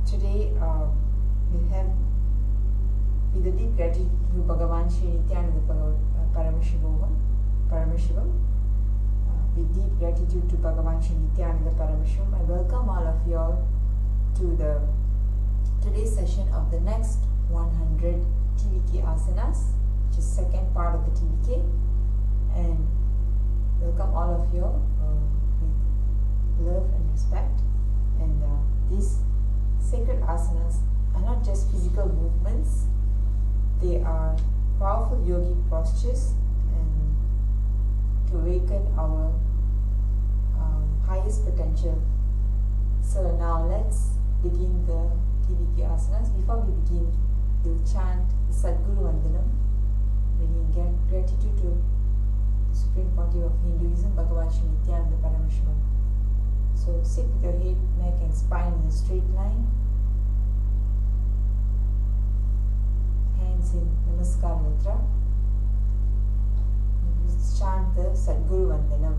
Today we have, with a deep gratitude to Bhagavan Shri Nithyananda Paramashivam, with deep gratitude to Bhagavan Shri Nithyananda Paramashivam, I welcome all of you all to today's session of the next 100 TVK asanas, which is second part of the TVK, and welcome all of you with love and respect. And these sacred asanas are not just physical movements, they are powerful yogic postures and to awaken our highest potential. So now let's begin the TVK asanas. Before we begin, we'll chant Sadguru Vandanam, bringing gratitude to the Supreme Pontiff of Hinduism, Bhagavan Shri Nithyananda Paramashivam. So sit with your head, neck and spine in a straight line. Hands in Namaskar Mudra. Let's chant the Sadguru Vandanam.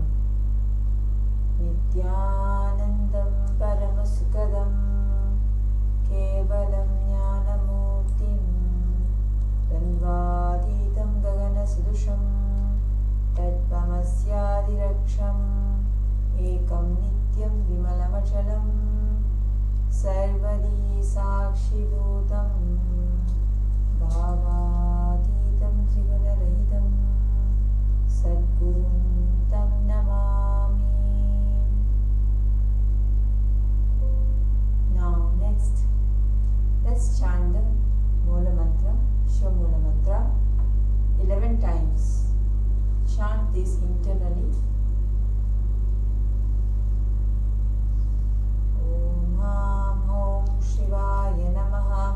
Nithyanandam Paramasukadam Kevalam Jnanamurtim Dandvaditam Gagana Sudusham Tadvamasyadiraksham Ekam Nityam Vimalamachalam Sarvadi Sakshibhutam Bhavaditam Trigunarahitam Sadgurum Tam Namami. Now next, let's chant the Mula Mantra, Shiva Mula Mantra 11 times. Chant this internally. Om Ham Om Shivaya Namaha.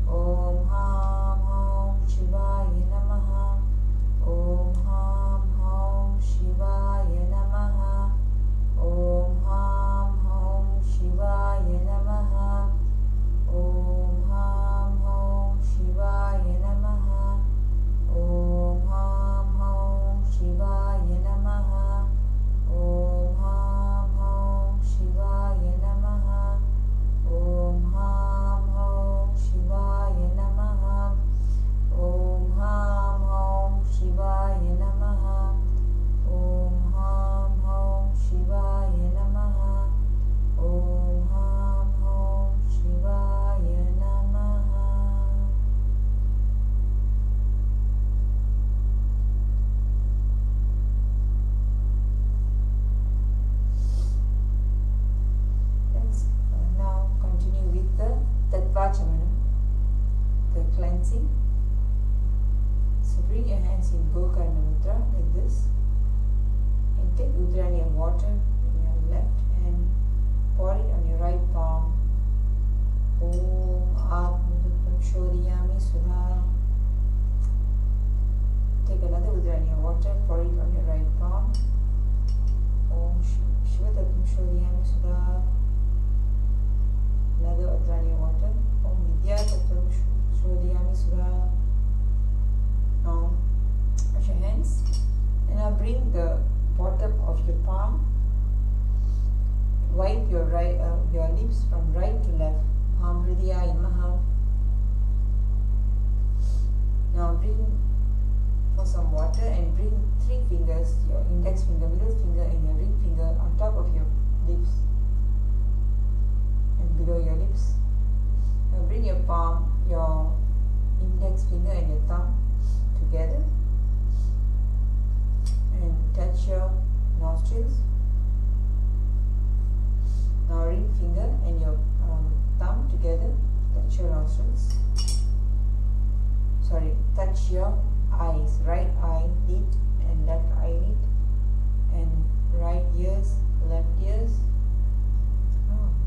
Om Ham Om Shivaya Namaha. Om Ham Om Shivaya Namaha. Om Ham Om Shivaya Namaha. Om Ham Om Shivaya Namaha. Om Ham Om Shivaya Namaha. Om Ham Om Shivaya Namaha. Om Ham Om Shivaya Namaha. Om Ham Om Shivaya Namaha. Om Ham Om Shivaya Namaha. Om Ham Om Shivaya Namaha. Let's now continue with the Tattvachamanam, the cleansing. So bring your hands in Gokarna Mudra like this and take Udrani of water in your left hand, pour it on your right palm. Om Atmadutam Shodhiyami Sudha. Take another Udrani of water, pour it on your right palm. Om Shivatatam Shodhiyami Sudha. Another Udrani of water. Om Vidyatatam Shodhiyami Sudha. Now wash your hands and now bring the bottom of your palm. Wipe your lips from right to left. Ham Hridaya Imaha. Now bring for some water and bring 3 fingers, your index finger, middle finger and your ring finger on top of your lips and below your lips. Now bring your palm, your index finger and your thumb together and touch your nostrils. Now ring finger and your thumb together, touch your nostrils. Touch your eyes, right eyelid and left eyelid, and right ears, left ears.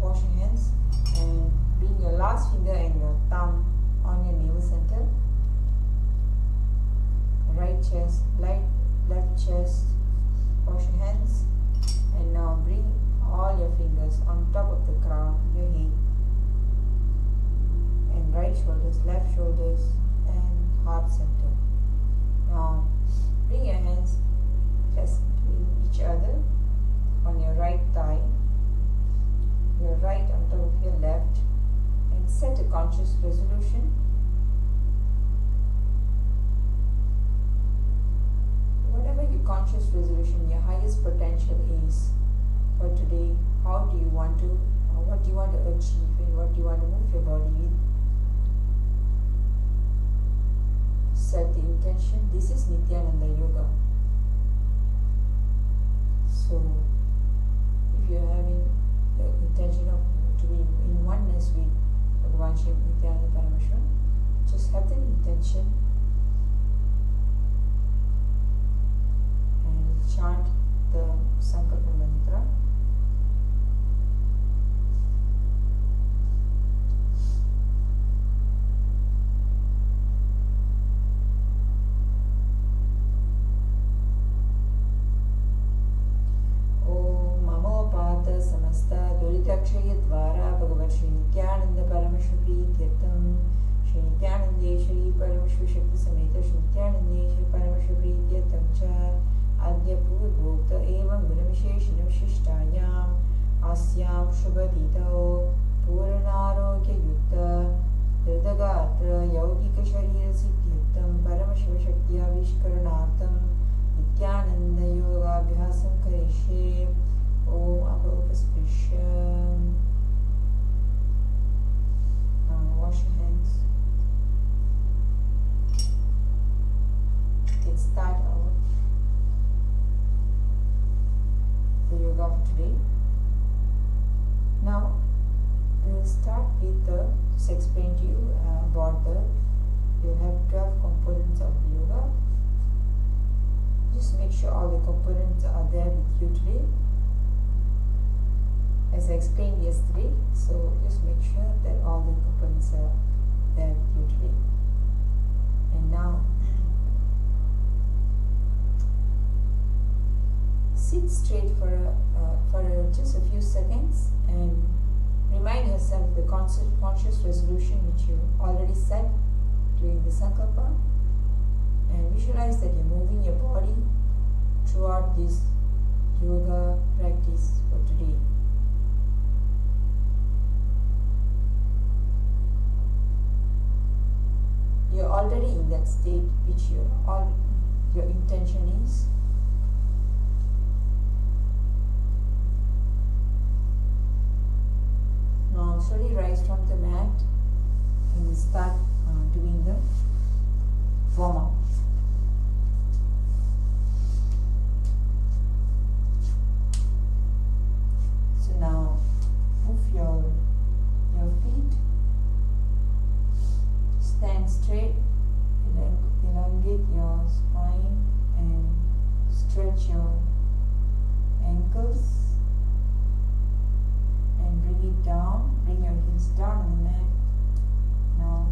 Wash your hands and bring your last finger and your thumb on your navel center. Right chest, left chest. Wash your hands and now bring all your fingers on top of the crown of your head, and right shoulders, left shoulders and heart center. Now bring your hands just between each other on your right thigh, your right on top of your left, and set a conscious resolution. Whatever your conscious resolution, your highest potential is for today, how do you want to, or what do you want to achieve, and what do you want to move your body with? Set the intention. This is Nithyananda Yoga. So, if you're having the intention of to be in oneness with Bhagavan Shiv Nithyananda Parameshwar, just have the intention and chant the Sankalpa mantra. द्वारा भगवत श्री नित्यानंद परमेश्वर प्रीत्यर्थम श्री नित्यानंदेश्वरी परमेश्वर शक्ति समेत श्री नित्यानंदेश्वरी परमेश्वर प्रीत्यर्थम च अद्य पूर्वोक्त एवं गुणविशेषण विशिष्टायाम् अस्यां शुभतिथौ पूर्णारोग्ययुक्त हृदगात्र यौगिक शरीर सिद्ध्यर्थम परमशिव शक्त्याविष्करणार्थम नित्यानंद योगाभ्यासं करिष्ये. Auspicious. Wash your hands. Let's start the yoga for today. Now we'll start with just explain to you about you have 12 components of the yoga. Just make sure all the components are there with you today, as I explained yesterday. So just make sure that all the components are there with you today. And now sit straight for just a few seconds and remind yourself the conscious resolution which you already set during the Sankalpa, and visualize that you're moving your body throughout this yoga practice for today. You're already in that state which your intention is. Now slowly rise from the mat and start doing the warm-up. So now move your feet. Stand straight, elongate your spine and stretch your ankles and bring it down, bring your heels down on the mat. Now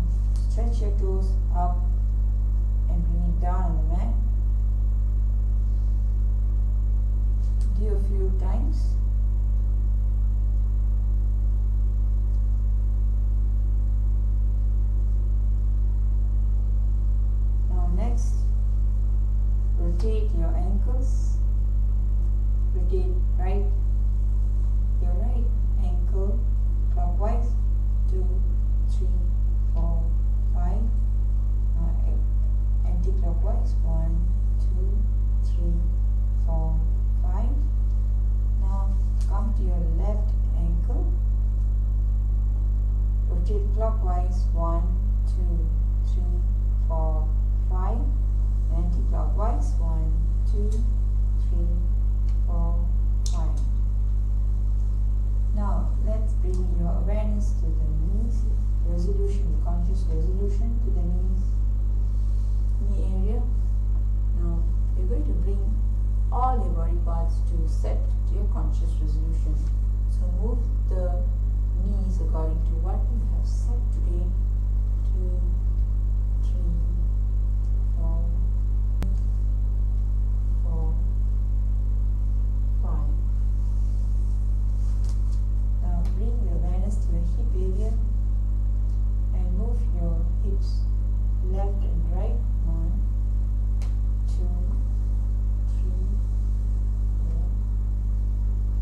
stretch your toes up and bring it down on the mat. Do a few times. Next, rotate your ankles. Rotate your right ankle clockwise. 2, 3, 4, 5. Anti-clockwise. 1, 2, 3, 4, 5. Now come to your left ankle. Rotate clockwise. 1, 2, 3, 4, 5, anti-clockwise. 1, 2, 3, 4, 5. Now let's bring your awareness to the knees. Resolution, conscious resolution to the knees, knee area. Now you're going to bring all your body parts to set to your conscious resolution. So move the knees according to what you have set today. 2, 3, 4, 5. Now bring your awareness to your hip area and move your hips left and right. 1, 2, 3, 4,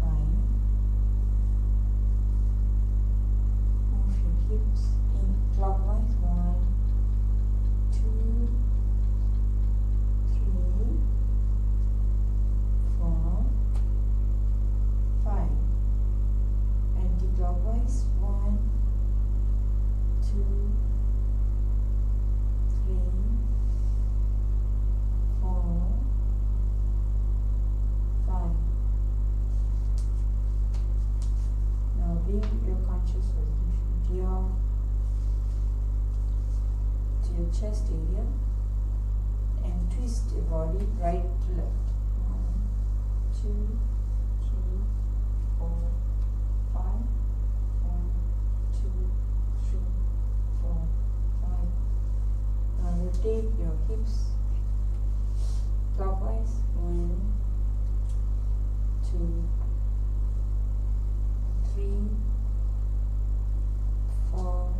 5. Move your hips chest area and twist your body right to left. 1, 2, 3, 4, 5. 1, 2, 3, 4, 5. Now rotate your hips clockwise. 1, 2, 3, 4,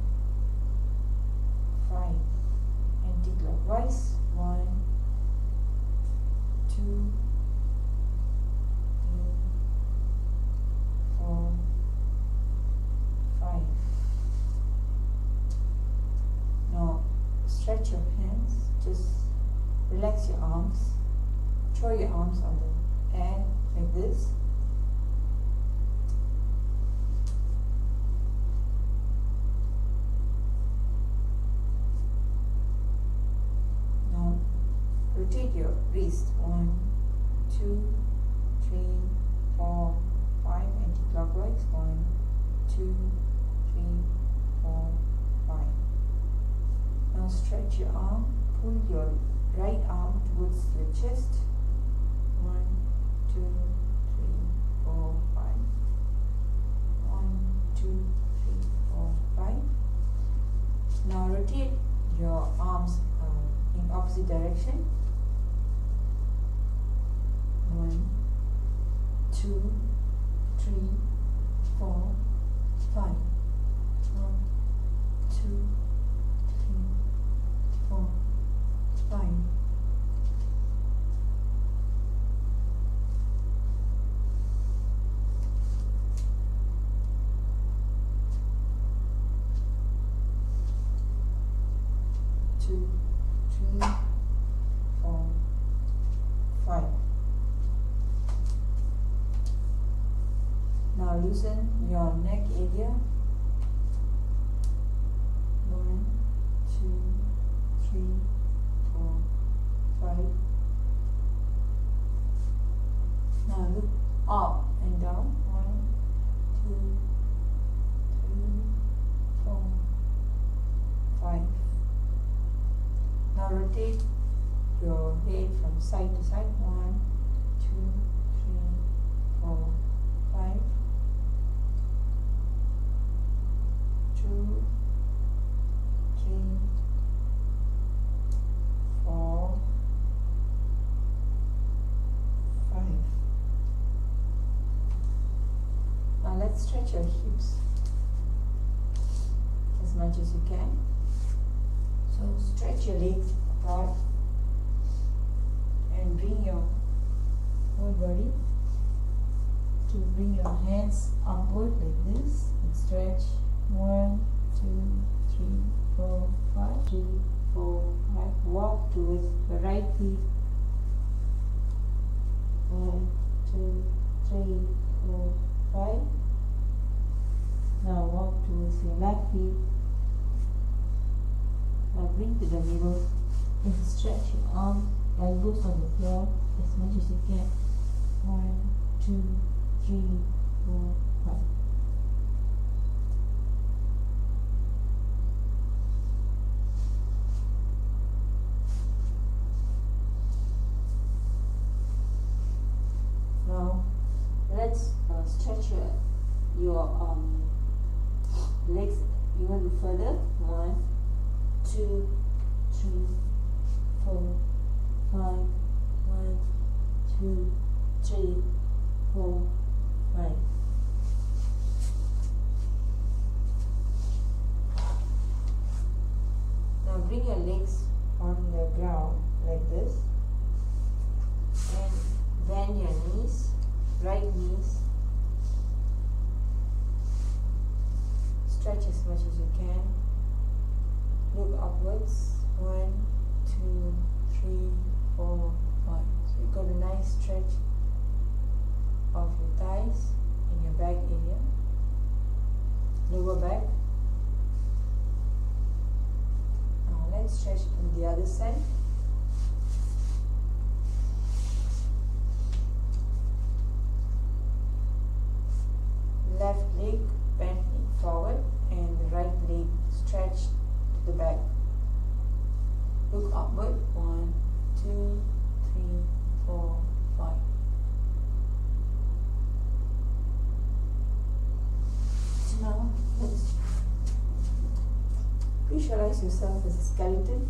5. Anti-clockwise. 1, 2, 3, 4, 5. Now stretch your hands. Just relax your arms. Throw your arms on the air like this. Now rotate your wrist. 1, 2, 3, 4, 5. Anti-clockwise. 1, 2, 3, 4, 5. Now stretch your arm. Pull your right arm towards your chest. 1, 2, 3, 4, 5. 1, 2, 3, 4, 5. Now rotate your arms in opposite direction. 1, 2, 3, 4, 5. 1, 2, 3, 4, 5. Two, 3, 4, 5. Now loosen your neck area. 1, 2, 3, 4, 5. Now look up and down. 1, 2, 3, 4, 5. Now rotate your head from side to side. 1, 2, 3, 4, 5. 2, 3, 4, 5. Now let's stretch your hips as much as you can. So stretch your legs apart and bring your whole body to bring your hands upward like this and stretch. 1, 2, 3, 4, 5. 3, 4, 5. Walk towards the right feet. 1, 2, 3, 4, 5. Now walk towards your left feet. Now bring to the middle and stretch your arm, elbows on the floor as much as you can. 1, 2, 3, 4, 5. Now let's stretch your legs even further. 1, 2, 3, 4, 5. 1, 2, 3, 4, 5. Now bring your legs on the ground like this and bend your knees, right knees. Stretch as much as you can. Look upwards. 1, 2, 3, 4, 5. So you got a nice stretch of your thighs and your back area. Lower back. Now let's stretch on the other side. Left leg bent forward and the right leg stretched to the back. visualize yourself as a skeleton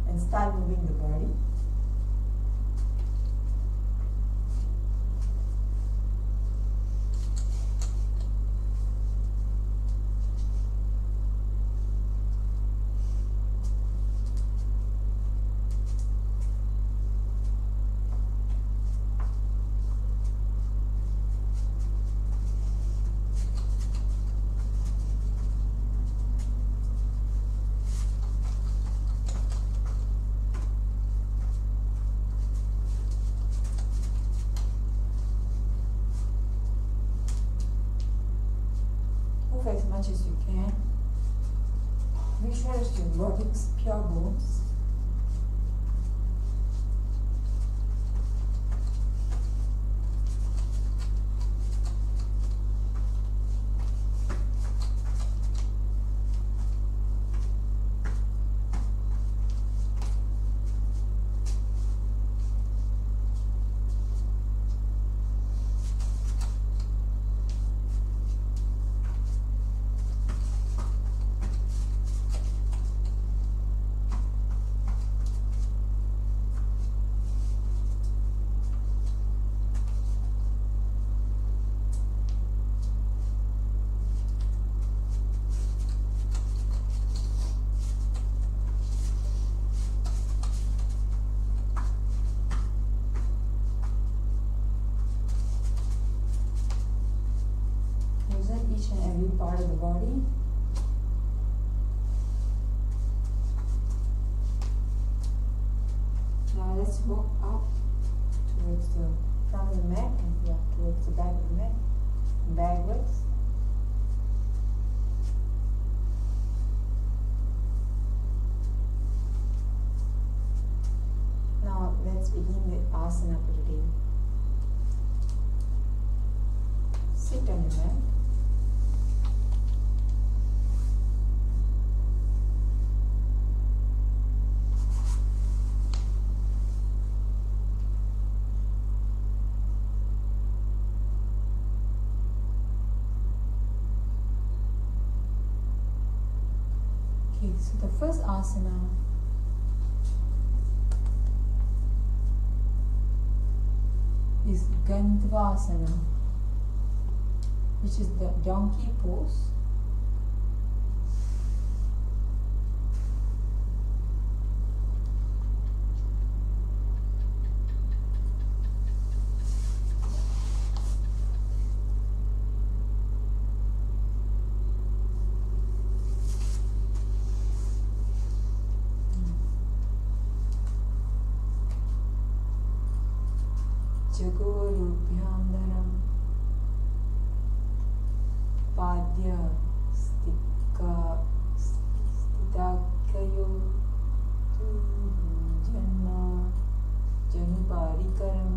and start moving the body. As much as you can. Visualize your body's pure bones. Each and every part of the body. Now let's walk up towards the front of the mat and towards the back of the mat, backwards. Now let's begin with asana for today. Sit on the mat. So the first asana is Gandhavasana, which is the donkey pose. Jagorubhyamdaram Padya Stitakayo Janma Januparikaram.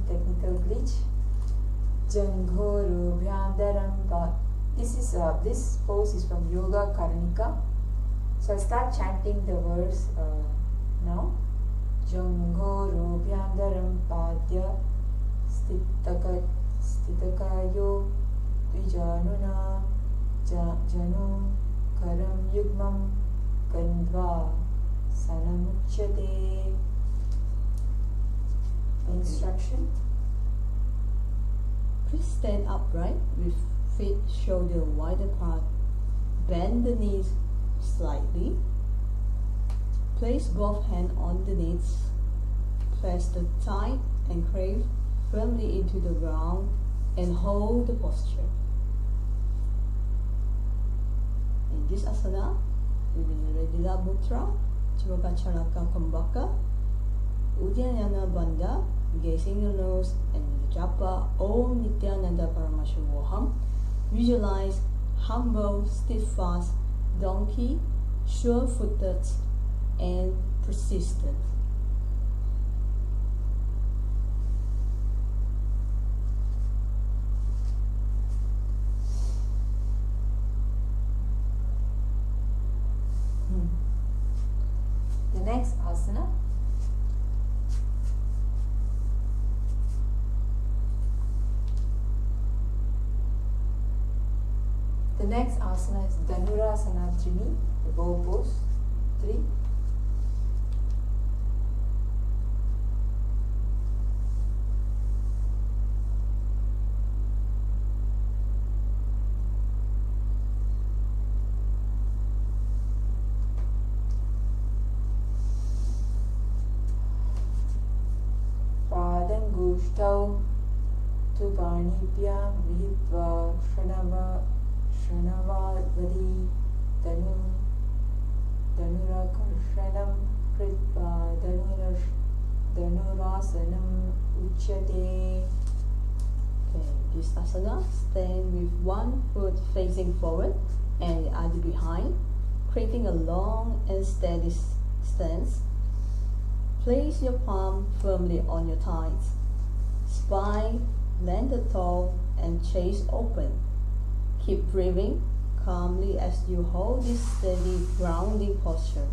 Technical glitch. Janghoru Bhyandaram. This pose is from Yoga Karnika. So I start chanting the verse now. Janghoru Bhyandaram Padya Stitakayo Dvijanuna Janu Karam Yugmam Gandva Sanamuchyate. Instruction. Please stand upright with feet shoulder wide apart. Bend the knees slightly. Place both hands on the knees. Press the thigh and crave firmly into the ground and hold the posture. In this asana, we will regular mudra, Charaka Kumbhaka, Uddiyana Bandha, gazing your nose and japa Om Nithyananda Paramashuvoham. Visualize humble, steadfast donkey, sure-footed and persistent. The next asana. The next asana is Dhanurasana Trini, the bow pose. 3. Guштau tu Panipya Vihitva Shranavadi Dhanurakarshanam Kritva Dhanurasanam Uchyate. Okay, this asana, stand with one foot facing forward and the other behind, creating a long and steady stance. Place your palm firmly on your thighs. Spine landed tall and chest open. Keep breathing calmly as you hold this steady grounding posture.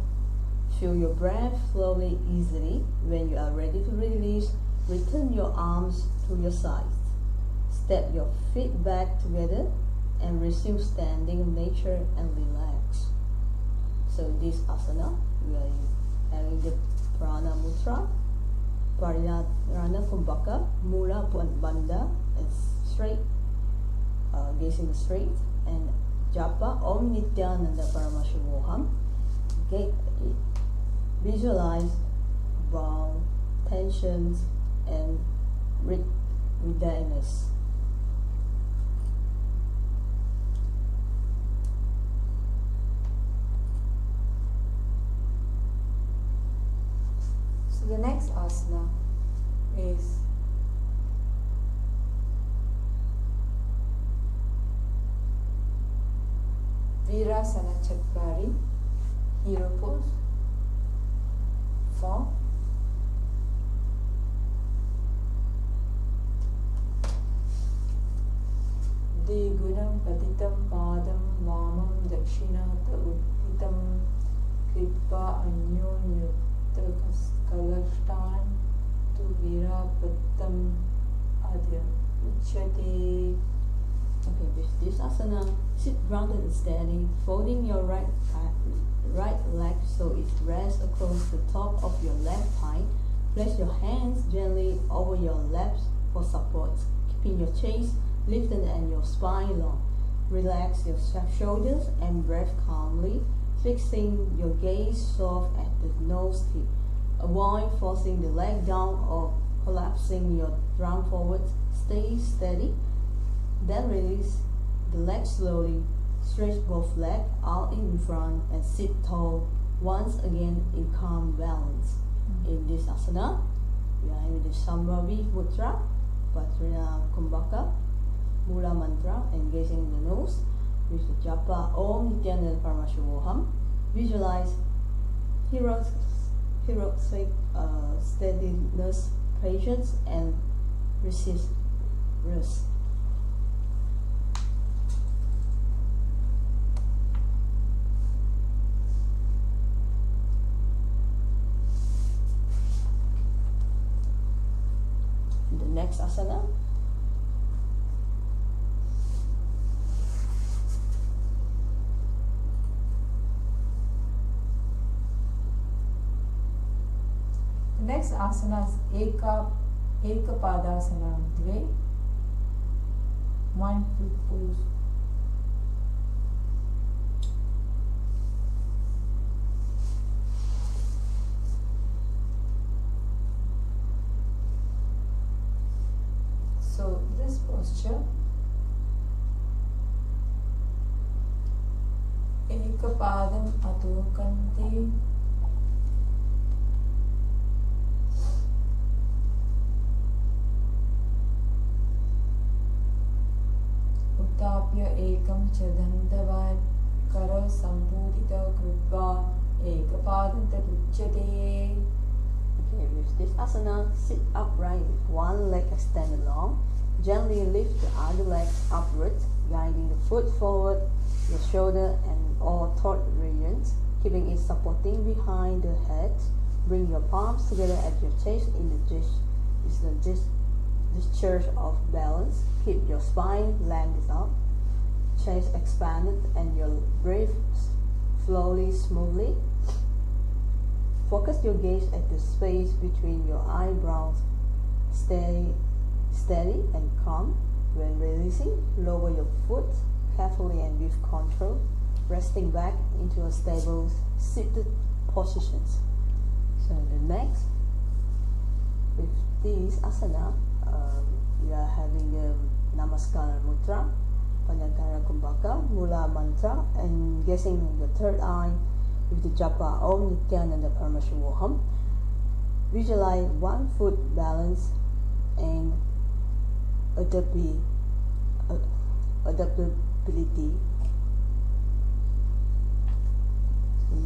Feel your breath flowing easily. When you are ready to release, return your arms to your sides. Step your feet back together and resume standing nature and relax. So this asana, we are having the Prana Mutra, Parinarana Kumbhaka, Mula Bandha, and straight, gazing straight, and Japa Om Nithyananda Paramashuvoham. Visualize bound, tensions, and readiness. So the next asana is Virasana Chakrari, hero pose. 4. Digunam patitam padam vamam dakshinata udditam kritva anyonyutta kalashtan tu virapattam adya uchyate. Okay, with this asana, sit grounded and steady, folding your right leg so it rests across the top of your left thigh. Place your hands gently over your laps for support, keeping your chest lifted and your spine long. Relax your shoulders and breathe calmly, fixing your gaze soft at the nose tip. Avoid forcing the leg down or collapsing your drum forward. Stay steady. Then release the leg slowly. Stretch both legs out in front and sit tall once again in calm balance. In this asana, we are in the Sambhavi Mudra, Patrina Kumbhaka, Mula Mantra, and gazing in the nose with the Japa Om Nithyananda Paramashuvoham. Visualize heroic steadiness, patience, and rest. The next asana, The next asana is Eka Ekapadasana 2, 1 foot pose. So this posture, Ekapadam Atokante, Utapya Ekam Chadhandavan Kara Sambhutita Krutva Ekapadam Taduchyate. Okay, with this asana, sit upright with one leg extended long. Gently lift the other leg upwards, guiding the foot forward, your shoulder and all third regions, keeping it supporting behind the head. Bring your palms together at your chest in the gesture of balance. Keep your spine lengthened up, chest expanded, and your breath slowly, smoothly. Focus your gaze at the space between your eyebrows. Stay steady and calm. When releasing, lower your foot carefully and with control, resting back into a stable seated position. So the next, with this asana, we are having the Namaskara Mudra, Panyankara Kumbhaka, Mula Mantra, and guessing the third eye with the japa Om Nithyananda Yoga. Visualize 1 foot balance and adaptability.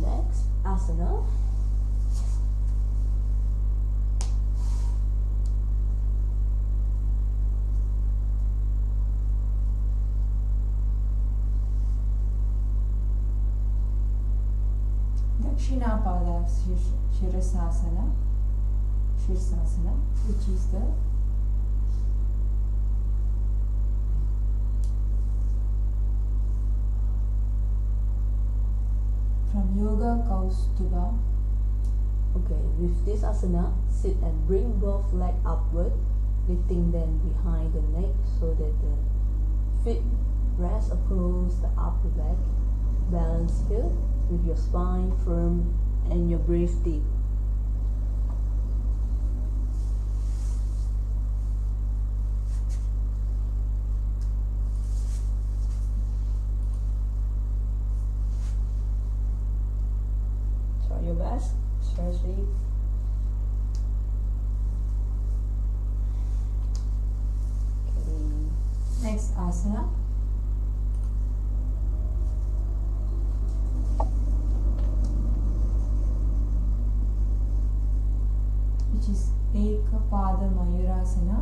Next asana, Dakshinapada Shirasasana, which is the from Yoga Kaustuba. Okay, with this asana, sit and bring both legs upward, lifting them behind the neck so that the feet rest across the upper back. Balance here with your spine firm and your breath deep. Try your best, stretch. Next asana, which is Ekapada Mayurasana.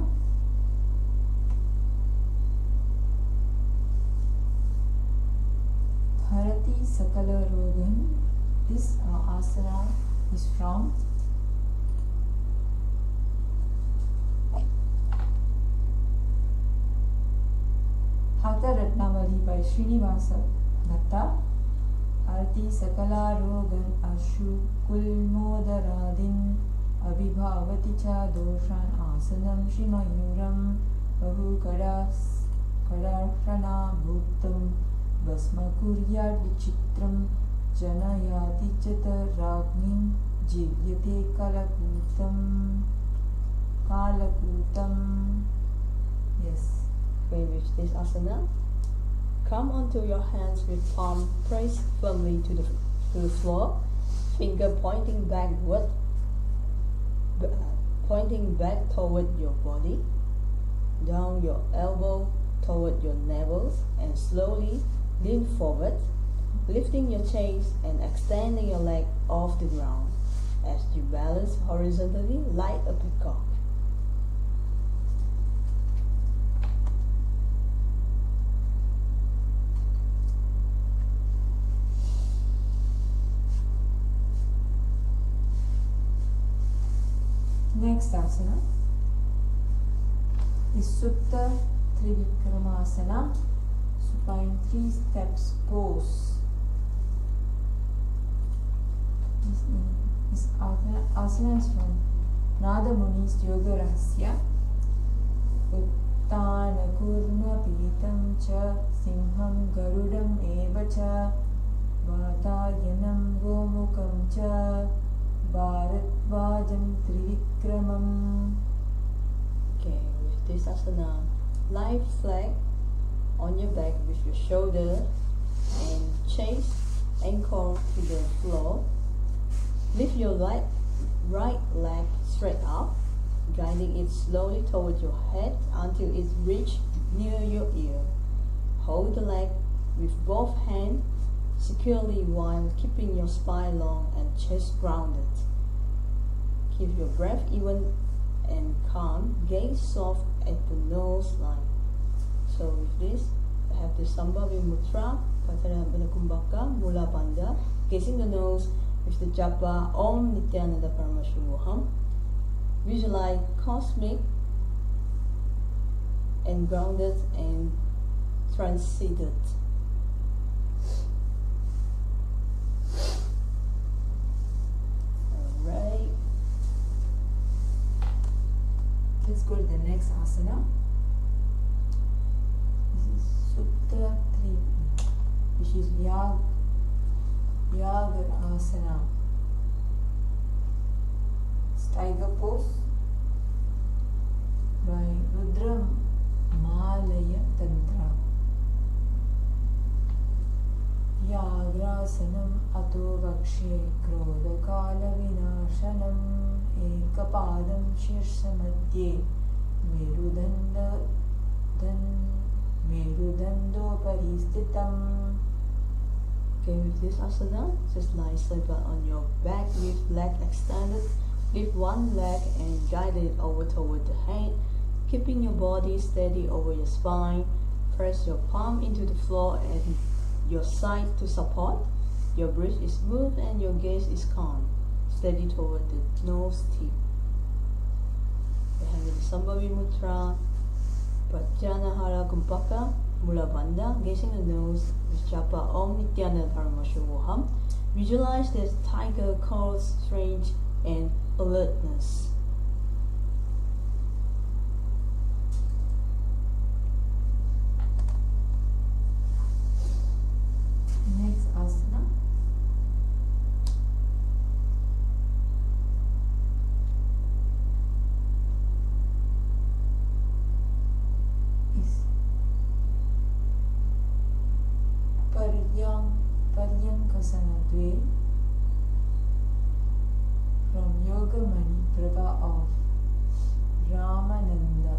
Bharati Sakala Rogam. This asana is from Hatha Ratnavali by Srinivasa Bhatta. Bharati Sakala Rogam Ashu Kulmodaradin Abhibhavati cha doshan asanam shimayuram bahu kadarshana bhuttam basma kuryad vichitram janayati chataragnim jivyate kalakutam. Yes. Okay, with this asana, come onto your hands with palm pressed firmly to the floor, finger pointing backward. Pointing back toward your body, down your elbow toward your navel, and slowly lean forward, lifting your chest and extending your leg off the ground as you balance horizontally like a peacock. Next asana is Supta Trivikramasana, supine 3 steps pose. This asana is from Nada Muni's Yoga Rahasya Uttana Kurma Pitam Cha Simham Garudam Eva Cha Vatayanam Gomukam Cha Bharatvajam Trivikramam. Okay, with this asana, lie flat on your back with your shoulder and chest ankle to the floor. Lift your right leg straight up, guiding it slowly toward your head until it reaches near your ear. Hold the leg with both hands securely while keeping your spine long and chest grounded. Keep your breath even and calm. Gaze soft at the nose line. So with this, I have the Sambhavi Mudra, Patana Kumbhaka, Mula Bandha, gazing the nose with the japa Om Nithyananda Yoga. Visualize cosmic and grounded and transcended. Alright. Let's go to the next asana. This is Sutta 3, which is Yaga Asana. Tiger pose by Rudra Malaya Tantra. Yagrasanam ato vakshe krodha kala vinashanam ekapadam shirsha madhye merudando paristitam. Okay, with this asana, just lie flat on your back with leg extended. Lift one leg and guide it over toward the head, keeping your body steady over your spine. Press your palm into the floor and your side to support. Your breath is smooth and your gaze is calm, steady toward the nose tip. We have the Sambhavi Mudra, Pratyanahara Kumpaka, Mula Bandha, gazing the nose with japa Om Nithyananda Yoga. Visualize this tiger called strength and alertness. Next asana is Paryankasana 2 from Yoga Mani Prabha of Ramananda.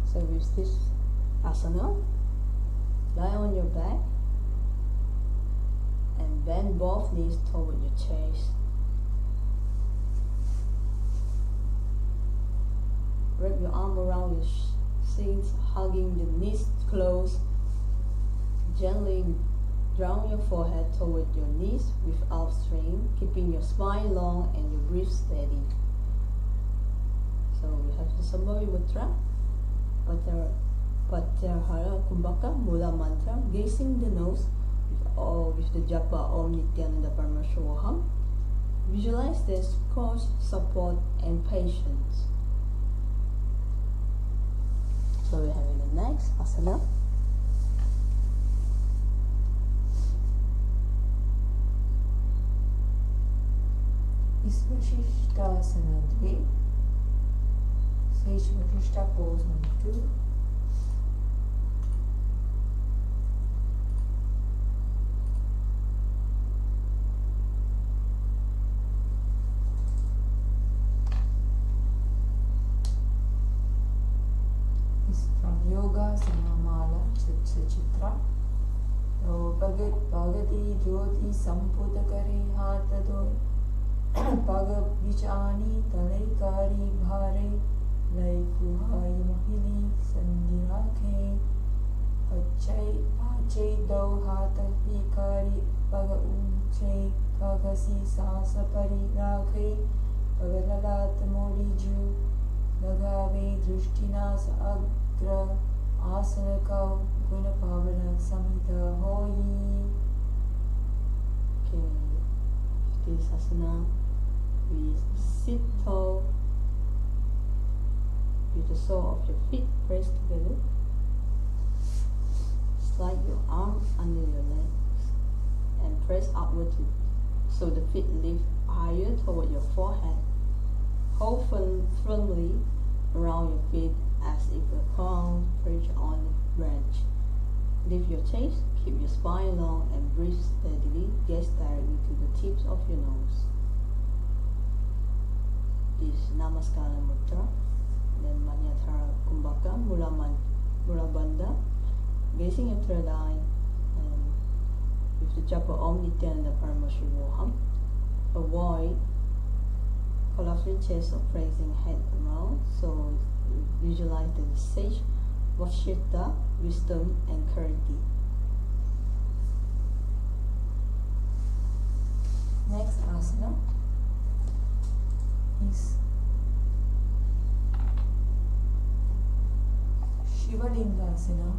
So with this asana, lie on your back and bend both knees toward your chest. Wrap your arm around your seat, hugging the knees close. Gently draw your forehead toward your knees without strain, keeping your spine long and your breath steady. So we have the Sambhavi Mudra, Pratyahara Kumbhaka, Mula Mantra, gazing the nose with the japa Om Nithyananda Yoga. Visualize this cause, support and patience. So we're having the next asana. Is Vashishthasana 2, Sage Vashishta pose number 2. Is from Yoga Samamala Chitra. Bhagati Jyoti Samputakare Hatadoi Pag Vichani Talaikari Bhare Lai Kuhai Mahili Sandhirake Pachai Dau Hata Hikari Paga Unche Kagasi Sasa Pari Rakhe Pagalalat Moliju Lagave Drishtinas Agra Asanakau Gunapavana Samhita Hoi. Okay. this asana, we sit tall with the sole of your feet pressed together. Slide your arm under your legs and press upward so the feet lift higher toward your forehead. Hold firmly around your feet as if a crown perched on a branch. Lift your chest, keep your spine long and breathe steadily. Gaze directly to the tips of your nose. This Namaskara Mudra, then Manyathara Kumbhaka, Mula Bandha, gazing your third eye, and with the japa Om Nithyananda Yoga. Avoid collapsing chest or praising head around, so visualize the sage, Vashita, wisdom and clarity. Next asana is Shivalingasana.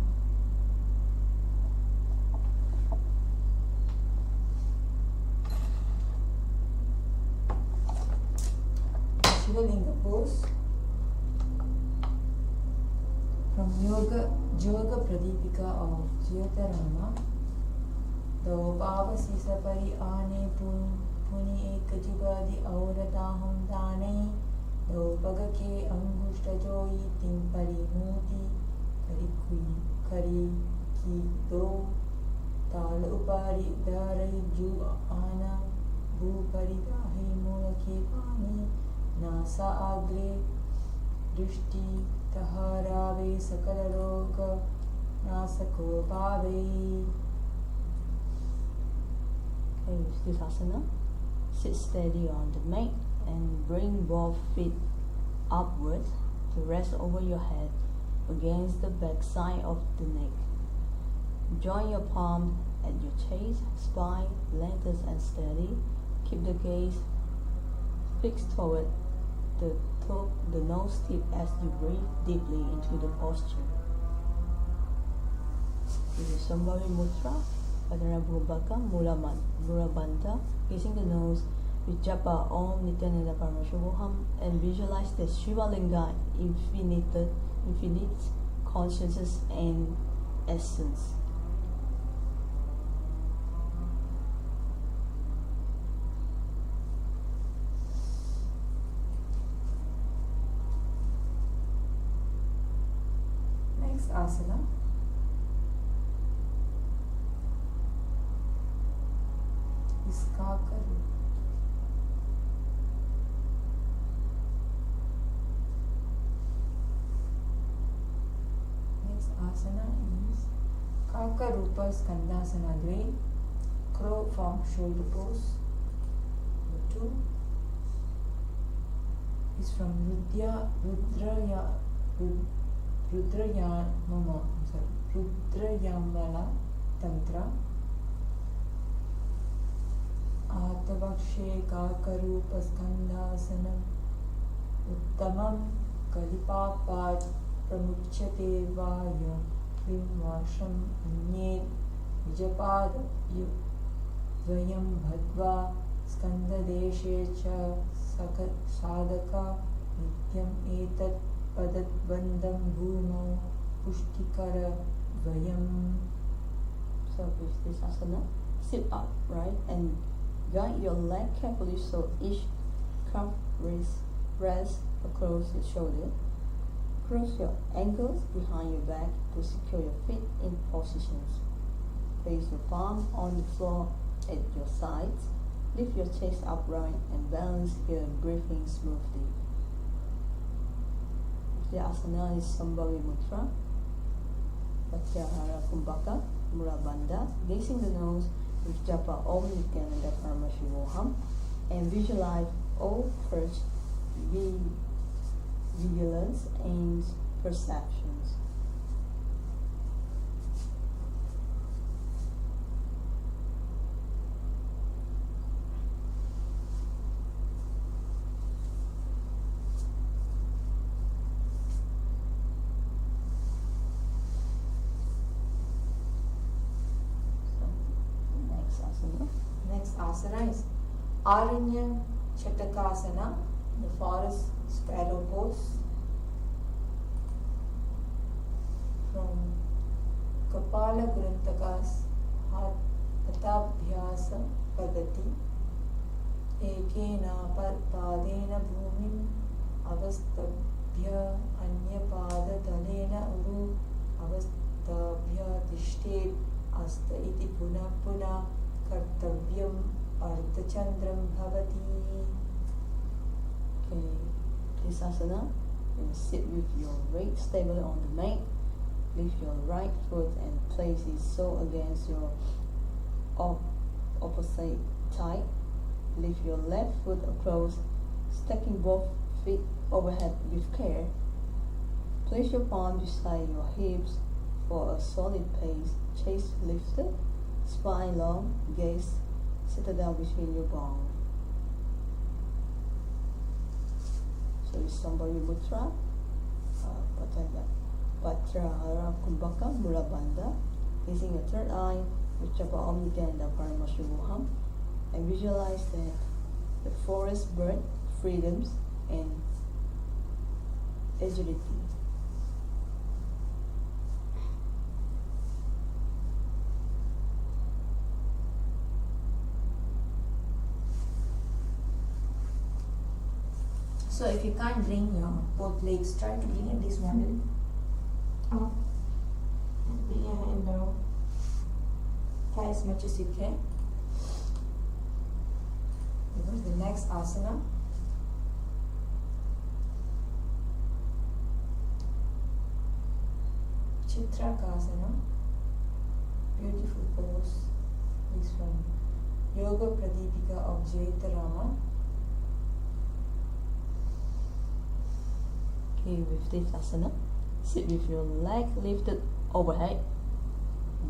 Shivalinga pose from Yoga Pradipika of Jyotirama. Do Baba Sisa Pari Ane Puni Ekajugadi Aurataham Dane. Do Pagake Angushta Joyi Timpari Muti Kari Ki Do Tal Upari Darai Ju Ana Bhupari Dahi Mulake Pani Nasa Agre Drishti Taharave Sakala Roga Nasako Bhave. Okay, with this asana, sit steady on the mat and bring both feet upward to rest over your head against the back side of the neck. Join your palm at your chest, spine, lengthen and steady. Keep the gaze fixed toward the nose tip as you breathe deeply into the posture. This is Sambhavi Mudra, Padana Bhubhaka, Mula Bandha, facing the nose with japa Om Nithyananda Yoga and visualize the Shiva Linga, infinite consciousness and essence. Next asana is Kakaru. Next asana is Kakarupa Skandasana 3, crow from shoulder pose. The 2 is from Rudrayamala Tantra. Atavakshe Kakarupa Skandasana Uttamam Kalipapat Pramuchyate Vaya Vimvasham Anye Vijapad Vayam Bhadva Skandadeshe Cha Sadaka Nityam Etat Padat Bandam Bhumo Pushtikara Vayam. So with this asana, sit up, right, and guide your leg carefully so each calf rests across your shoulder. Cross your ankles behind your back to secure your feet in positions. Place your palm on the floor at your sides. Lift your chest upright and balance here, breathing smoothly. The asana is Sambhavi Mudra, Pratyahara Kumbhaka, Mula Bandha, gazing the nose with japa Om Nithyananda Yoga and visualize all perch, vigilance and perceptions. Next asana is Aranya Chatakasana, the forest sparrow pose. From Kapala Gurantakas Hatabhyasa Padati Ekena Padena Bhumim Avastabhya Anyapada Talena Uru Avastabhya Tishtet Asta Iti Puna Puna Kartavyam Ardhachandram Bhavati. Okay, this asana, you sit with your weight stably on the mat. Lift your right foot and place it so against your opposite thigh. Lift your left foot across, stacking both feet overhead with care. Place your palms beside your hips for a solid base. Chest lifted, spine long, gaze settled down between your bones. So it's Sambhavi Mudra, Patrahara Kumbhaka Mula Bandha, using a third eye with Japa Om Nithyananda Paramashuvoham, and visualize that the forest bird, freedoms and agility. So if you can't bring your both legs, try to bring at least one leg up and bring your hand down. Try as much as you can. The next asana. Chitrakasana. Beautiful pose. Is from Yoga Pradipika of Jaitarama. Okay, with this asana, sit with your leg lifted overhead,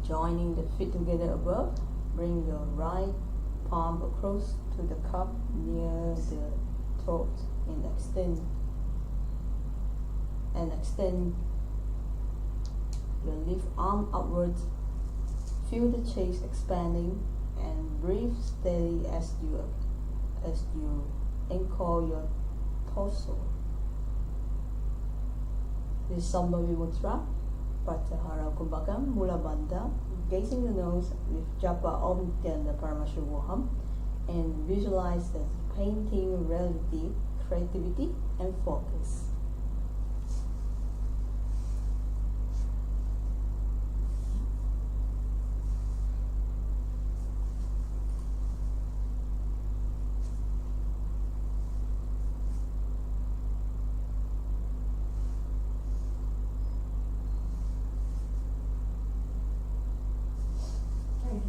joining the feet together above. Bring your right palm across to the cup near the throat and extend your left arm upwards. Feel the chest expanding and breathe steady as you anchor your torso. This Sambhavi Mudra, Pratyahara Kumbhakam Mula Bandha, gazing the nose with Japa Om Nithyananda Paramashuvoham, and visualize the painting reality, creativity and focus.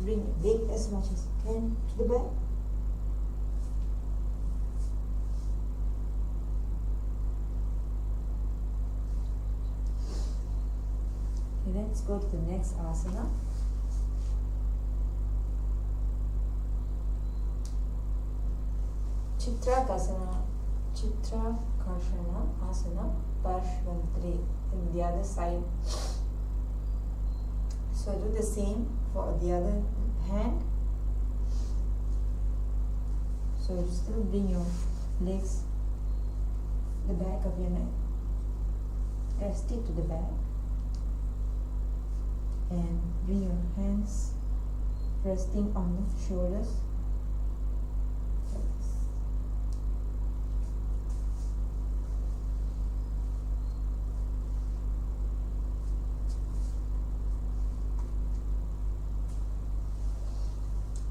Bring it big as much as you can to the back. Okay, let's go to the next asana. Chitrakasana, Chitrakarshana asana, Parshvantri, in the other side. So do the same for the other hand. So still bring your legs, the back of your neck, rest it to the back, and bring your hands resting on the shoulders.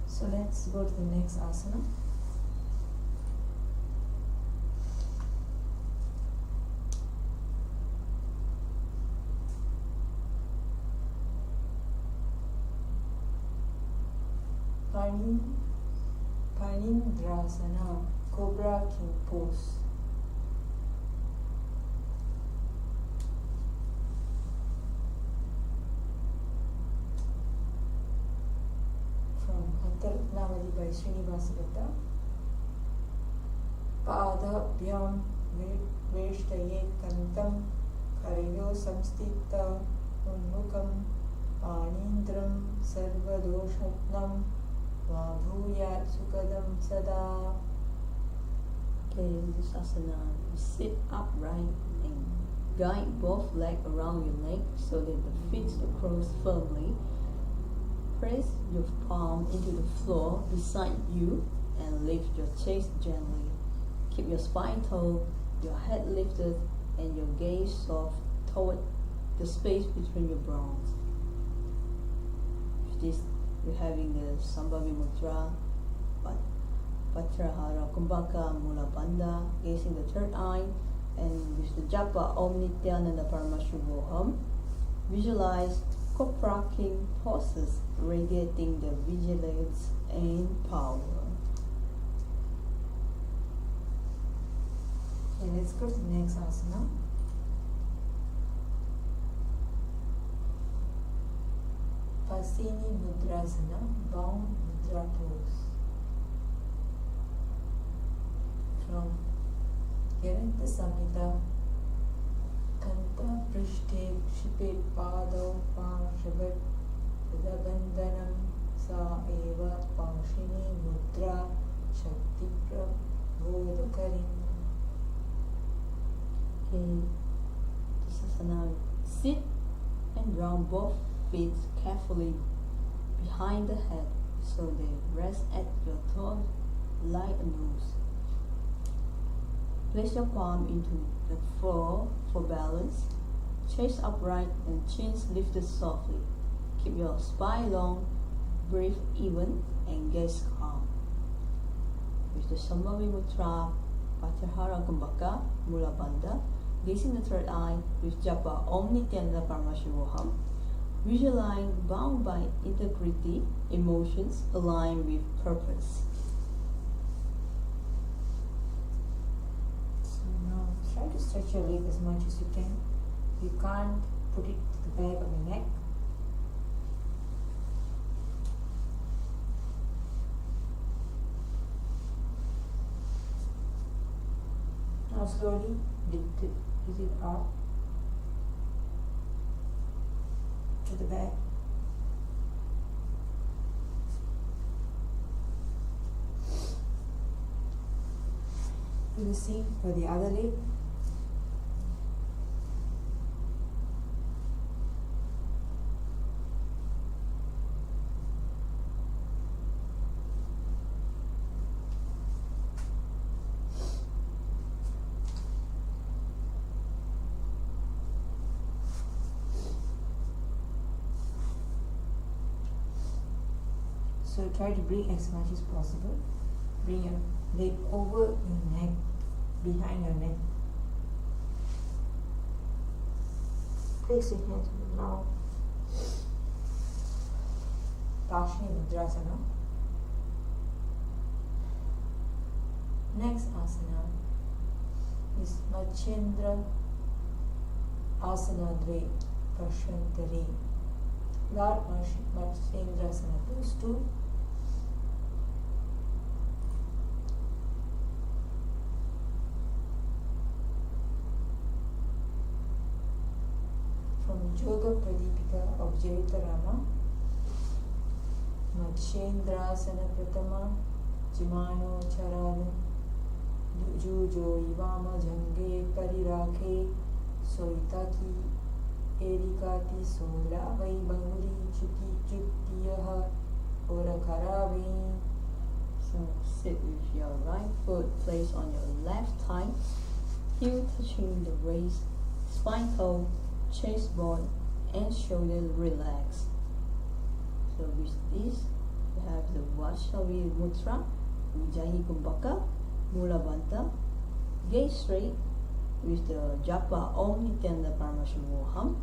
So let's go to the next asana. Panindrasana, Cobra King pose. Ratnavali by Srinivasa Bhatta. Padabhyam Veshtaye Kantam Karayo Samstita Unmukam Panindram Sarvadoshatnam Vabhuyat Sukadam Sada. Okay, in this asana, you sit upright and guide both legs around your neck so that the feet are crossed firmly. Press your palm into the floor beside you and lift your chest gently. Keep your spine tall, your head lifted, and your gaze soft toward the space between your brows. With this, you're having the Sambhavi Mudra, Patrahara Kumbhaka Mula Bandha, gazing the third eye, and with the japa Om Nithyananda Paramashuvoham, visualize Cobra King poses radiating the vigilance and power. Okay, let's go to the next asana. Pasini Mudrasana, bound mudra pose. From Yaranta Samhita, Kanta Prishte Shipet Pado Parshavat Vidabandhanam Sa Eva Pashini Mudra Shakti Prabodhakarim. Okay, this asana, sit and round both feet carefully behind the head so they rest at your toes like a nose. Place your palm into the floor for balance. Chest upright and chin lifted softly. Keep your spine long, breathe even, and gaze calm. With the Sambhavi Mudra, Patrahara Kumbhaka, Mula Bandha, gazing the third eye with japa Om Nithyananda Paramashuvoham, visualize bound by integrity, emotions aligned with purpose. Now try to stretch your leg as much as you can. If you can't, put it to the back of your neck. Now slowly lift it up to the back. Do the same for the other leg. So try to bring as much as possible. Bring your leg over your neck, behind your neck. Place your hands on the ground. Pashni Mudrasana. Next asana is Machendra Asana Dve Prashantari. Lord Machendrasana pose 2. From Yoga Pradipika of Jaitarama, Machendrasana Pratama, Jimano Charanu, Jujo Ivama Jange Parirake, Soitaki, Erikati Sola Vai Banguri Chuki Chutiyaha, Orakaravi. So sit with your right foot placed on your left thigh, heel touching the waist, spine toe, chest bone, and shoulder relaxed. So with this, you have the Vaishnavi Mudra, Ujjayi Kumbhaka, Mula Bandha, gaze straight with the japa Om Nithyananda Paramashuvoham.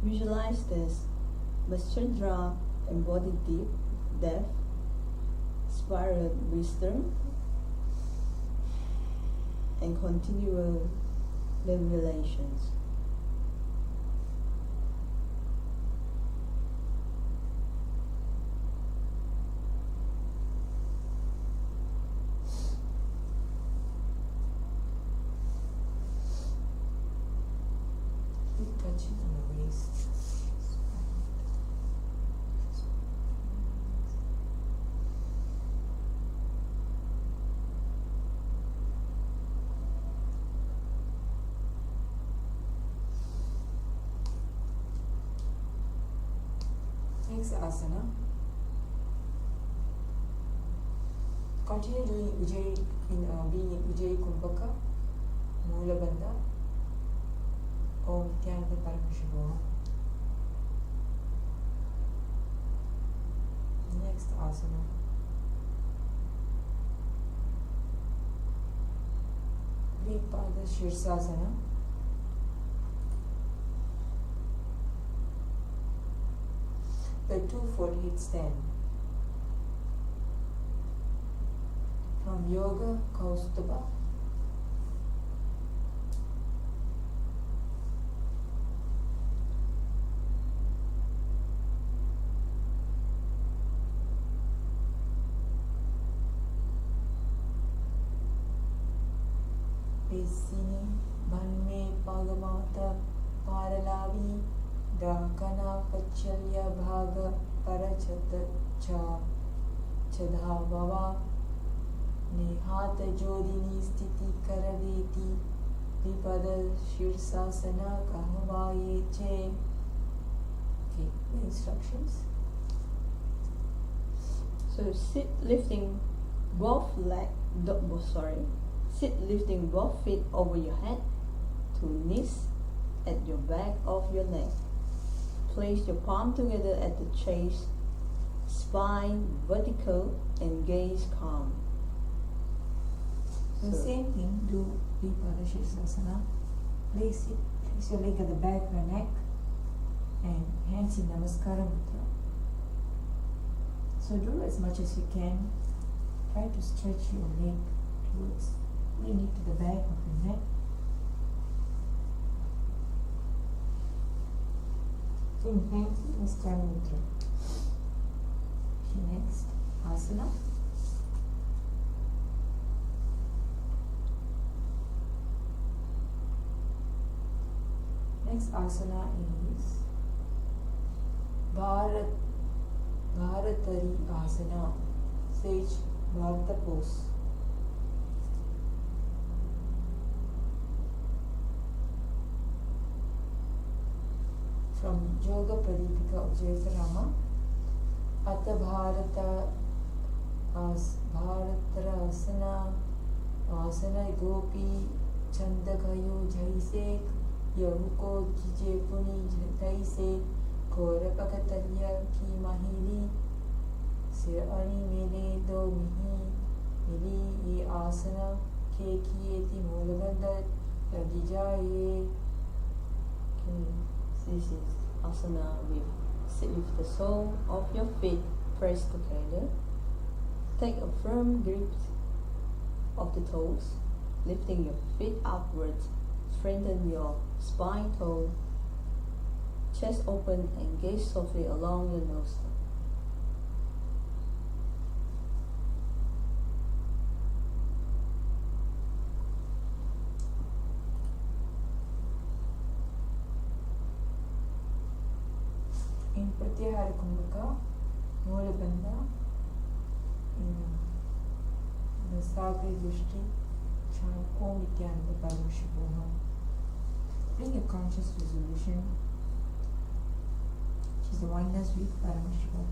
Visualize this Machendra embodied deep, depth, spiral wisdom, and continual revelations. Touching on the waist. Next asana. Continue doing being in Ujjayi Kumbhaka, Mula Bandha, Om Nithyananda Paramashiva. Next asana. Vipada Shirsasana. The 2-fold headstand. From Yoga Kaustubha. Pesini Banme Pagamata Paralavi Dakana Pachalya Bhaga Parachata Cha Chadhavava Nihata Jodini Stiti Karaveti Vipada Shirsasana Kahavaye Che. Okay, the instructions. So sit lifting both lifting both feet over your head to knees at your back of your neck. Place your palm together at the chest, spine vertical and gaze calm. The same thing, do Vipada Shirsasana. Place your leg at the back of your neck and hands in Namaskara Mudra. So do as much as you can. Try to stretch your leg towards, bring it to the back of your neck. Then hands in Namaskara Mudra. Okay, next asana. Next asana is Bharatari Asana, Sage Bharata pose. From Yoga Pradipika Ujjayi Krama, Ata Bharatara Asana Gopi Chandakayo Jaise Yahuko Jije Puni Jaise Korapakatalya Ki Mahili Sir Ani Mele Do Mihi Mili Ye Asana Ke Kieti Mulabanda Yagijaye. This is asana sit with the sole of your feet pressed together. Take a firm grip of the toes, lifting your feet upwards. Strengthen your spine tone, chest open and gaze softly along your nose. In Pratyahara Kumbhaka, Mula Bandha, in the Sagri Drishti, chant Om Nithyananda Paramashiva. Bring a conscious resolution, which is the oneness with Paramashiva.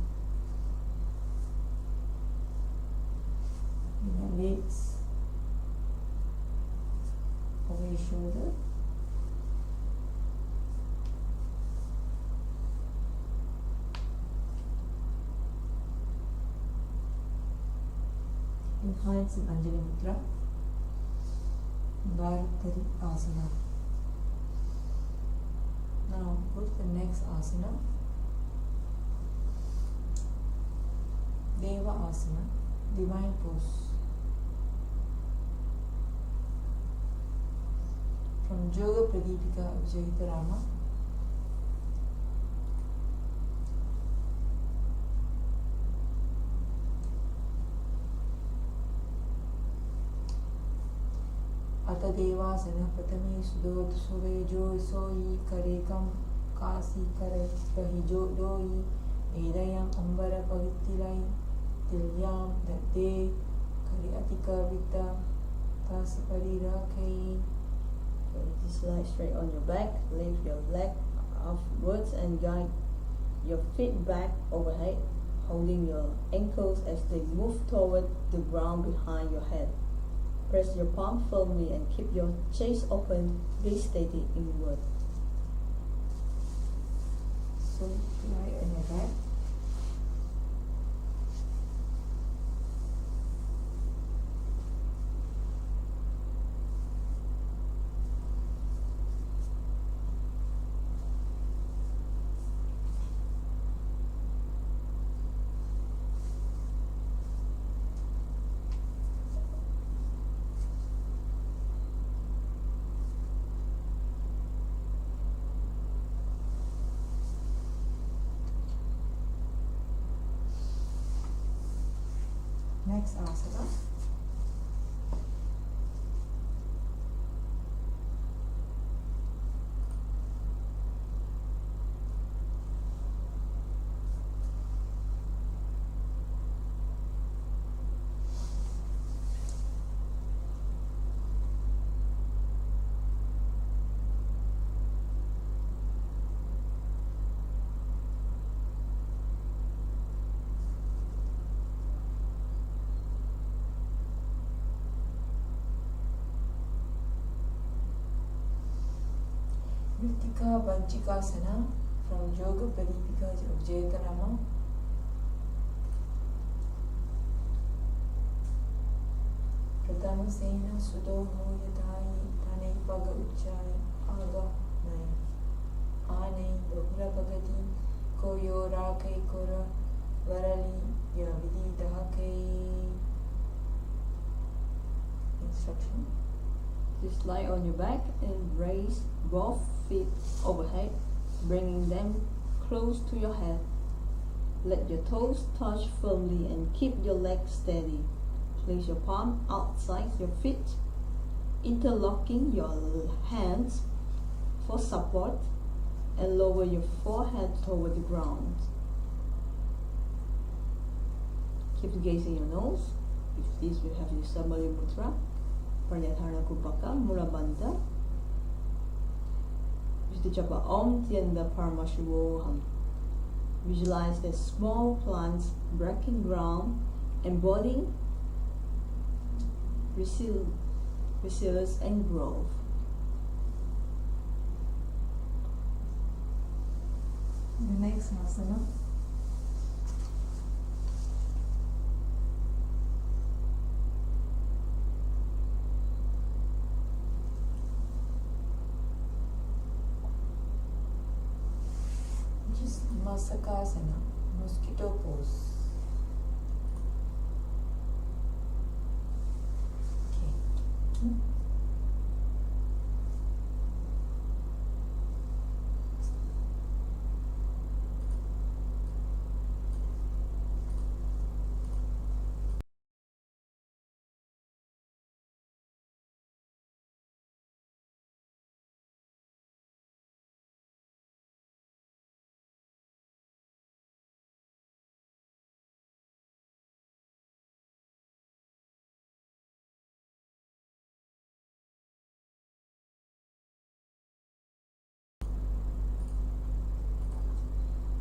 Bring your legs over your shoulder. And hands in Anjali Mudra. Bharatari Asana. Now go to the next asana. Deva Asana, divine pose. From Yoga Pradipika Ujjayi Krama. Ata Devasana Pratame Sudot Suvejo Soi Karekam Kasi Kare Pahijo Doi Edayam Ambara Pagitilai Tilyam Date Kari Atika Vita Tasapari Rakei. Okay, just lie straight on your back, lift your leg upwards and guide your feet back overhead, holding your ankles as they move toward the ground behind your head. Press your palm firmly and keep your chest open, gaze steady inward. So lie on your back. Next asana. Tritiya Vinyasa Krama from Yoga Pradipika of Jaikarama. Pratamasena Sudoho Yatayi Tanai Paga Uchai Aga Nai Anai Bahura Pagati Koyo Rakai Kora Varali Yavidi Dahake. Instruction. Just lie on your back and raise both feet overhead, bringing them close to your head. Let your toes touch firmly and keep your legs steady. Place your palm outside your feet, interlocking your hands for support, and lower your forehead toward the ground. Keep gazing your nose. If this will have your Samali Mudra. Pranayatana Kupaka, Mula Bandha. Use the japa Om Tianda Paramashivoham. Visualize the small plants breaking ground, embodying resilience and growth. The next asana. Masakasana, mosquito pose. Okay.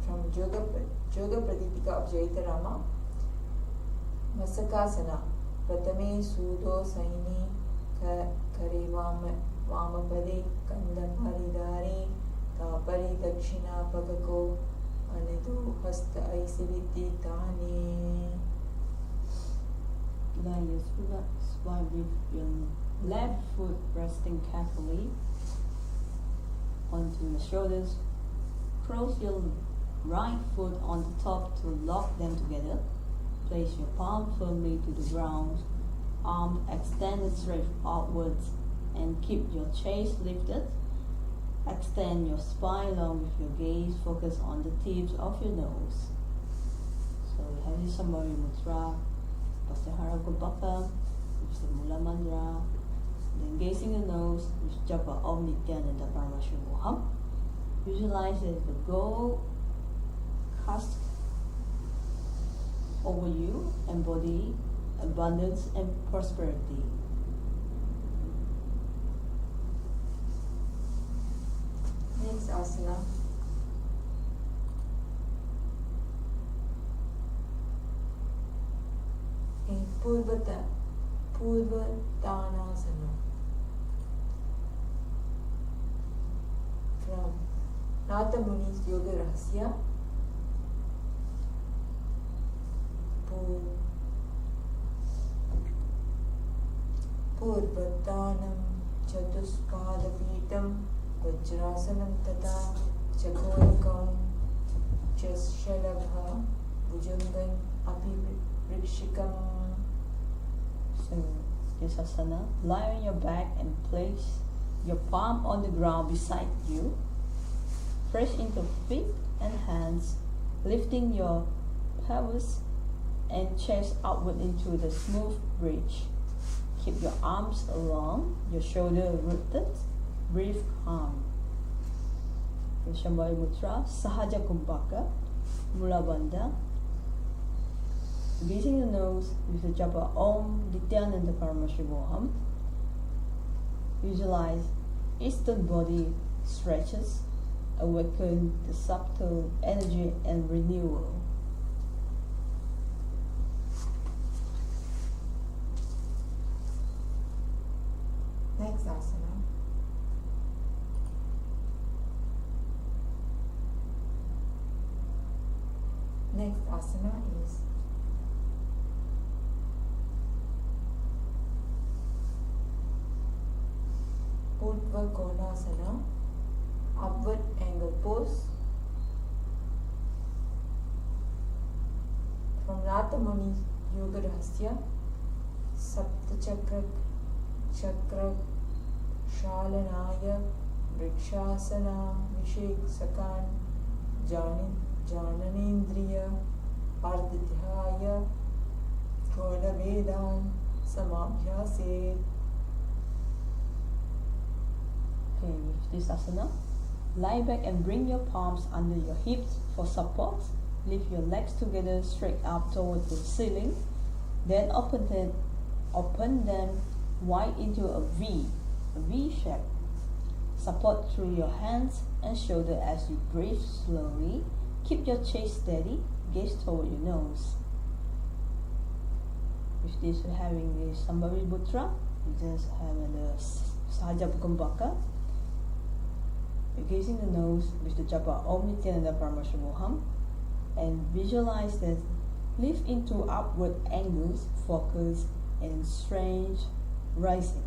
From Yoga Pradipika of Jaikarama. Masakasana. Pratame Sudo Saini Kare Vamapade Kanda Paridari Tapari Dakshina Pagako Anidu Hasta Aisiviti Tani. Lie your spine with your left foot resting carefully onto your shoulders. Cross your right foot on the top to lock them together. Place your palm firmly to the ground, arms extended straight outwards, and keep your chest lifted. Extend your spine long with your gaze focus on the tips of your nose. So we have this Sambhari Mudra, Pasahara Gopaka, with the Mula Mantra, then gazing your nose with Japa Om Nithyananda Yoga. Visualize as the gold cast over you, embody abundance and prosperity. Next asana. Purvatanasana. From Natha Muni's Yoga Rahasya. Purvatanam Chatuspadapītam Vajrasanam Tata Chakonikam Chashalabha Bhujangan Api Vrikshikam. So this asana, lie on your back and place your palm on the ground beside you. Press into feet and hands, lifting your pelvis and chest outward into the smooth bridge. Keep your arms along, your shoulder rooted. Breathe calm. Shambhavi Mudra, Sahaja Kumbhaka, Mula Bandha. Gazing the nose with the japa Om Nithyananda Yoga. Visualize eastern body stretches, awaken the subtle energy and renewal. Next asana. Next asana is Urdhva Konasana, upward angle pose. From Natha Muni's Yoga Rahasya, Sapta Chakra Shalanaya Vrikshasana Visheksakan Jananendriya Ardhyaya Koda Vedan Samabhyase. Okay, with this asana, lie back and bring your palms under your hips for support. Lift your legs together straight up towards the ceiling. Then open them wide into a V shape. Support through your hands and shoulder as you breathe slowly. Keep your chest steady, gaze toward your nose. With this, we're having the Shambhavi Mudra. We just have the Sahaja Kumbhaka. You're gazing the nose with the japa Om Nithyananda Yoga and visualize that lift into upward angles, focus and strange rising.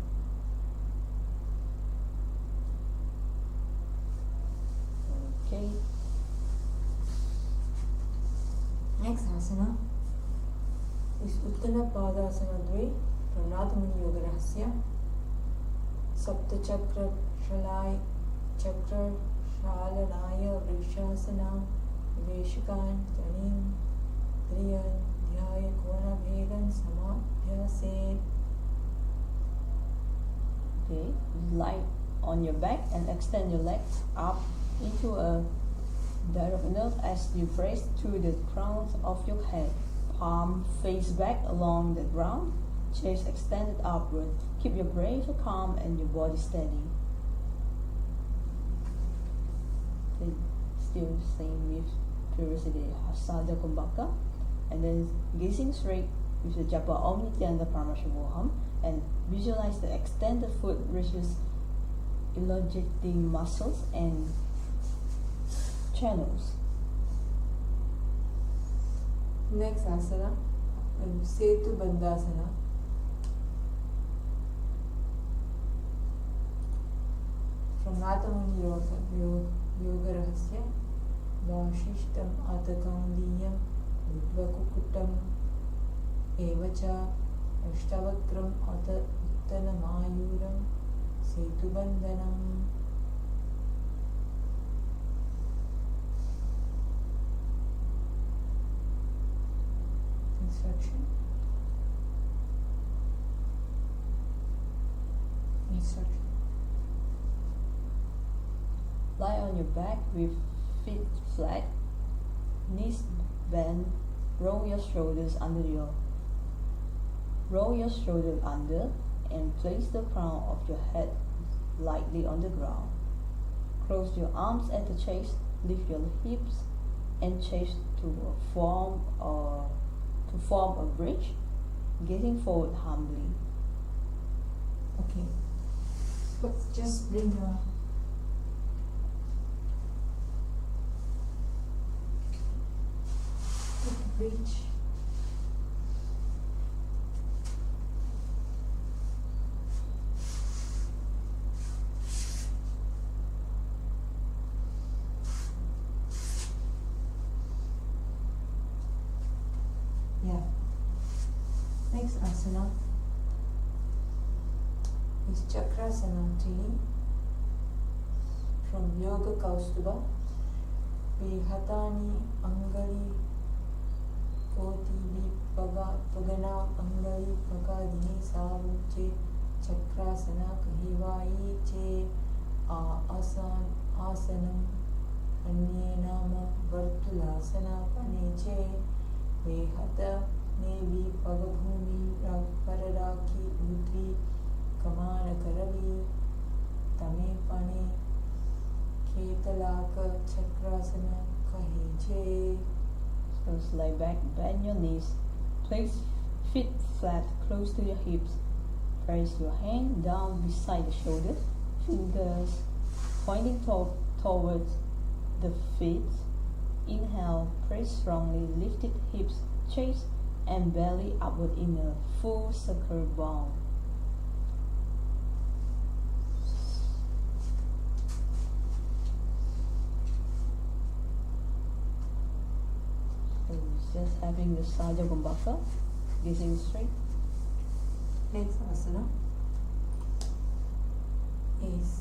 Okay. Next asana is Uttana Padasana Dve from Natha Muni Yoga Rahasya. Sapta Chakra Shalanaya Vrikshasana Veshkan Janindriyan Dhyaya Kona Vedan Samabhyase. Okay, lie on your back and extend your legs up into a diagonal as you press to the crown of your head. Palm face back along the ground, chest extended upward. Keep your breath calm and your body steady. Okay, still same with previously Sahaja Kumbhaka, and then gazing straight with the japa Om Nithyananda Yoga and visualize the extended foot reaches elongating muscles and channels. Next asana is Setu Bandhasana. From Natha Muni Yoga Rahasya, Vashishtam Atakaundiyam Udvakukutam Evacha Ashtavakram Uttanamayuram Setu Bandhanam. Instruction. Lie on your back with feet flat, knees bent. Roll your shoulders under and place the crown of your head lightly on the ground. Close your arms at the chest, lift your hips and chest to form a bridge. gazing forward humbly. Okay. But just bring your reach. Yeah. Next asana is Chakrasana 3 from Yoga Kaustuba. Vihatani Angali Koti Pagana Angali Pagadini Savuche Chakrasana Kahivai Che Asanam Anye Nama Vartulasana Paneche Vihata Nevi Pagabhumi Pararaki Udri Kamana Karavi Tame Pane Ketalaka Chakrasana Kaheche. So lie back, bend your knees, place feet flat close to your hips. Press your hand down beside the shoulders, fingers pointing towards the feet. Inhale, press strongly, lifted hips, chest and belly upward in a full circle bound. So just having the Saja Kumbhaka, gazing straight. Next asana is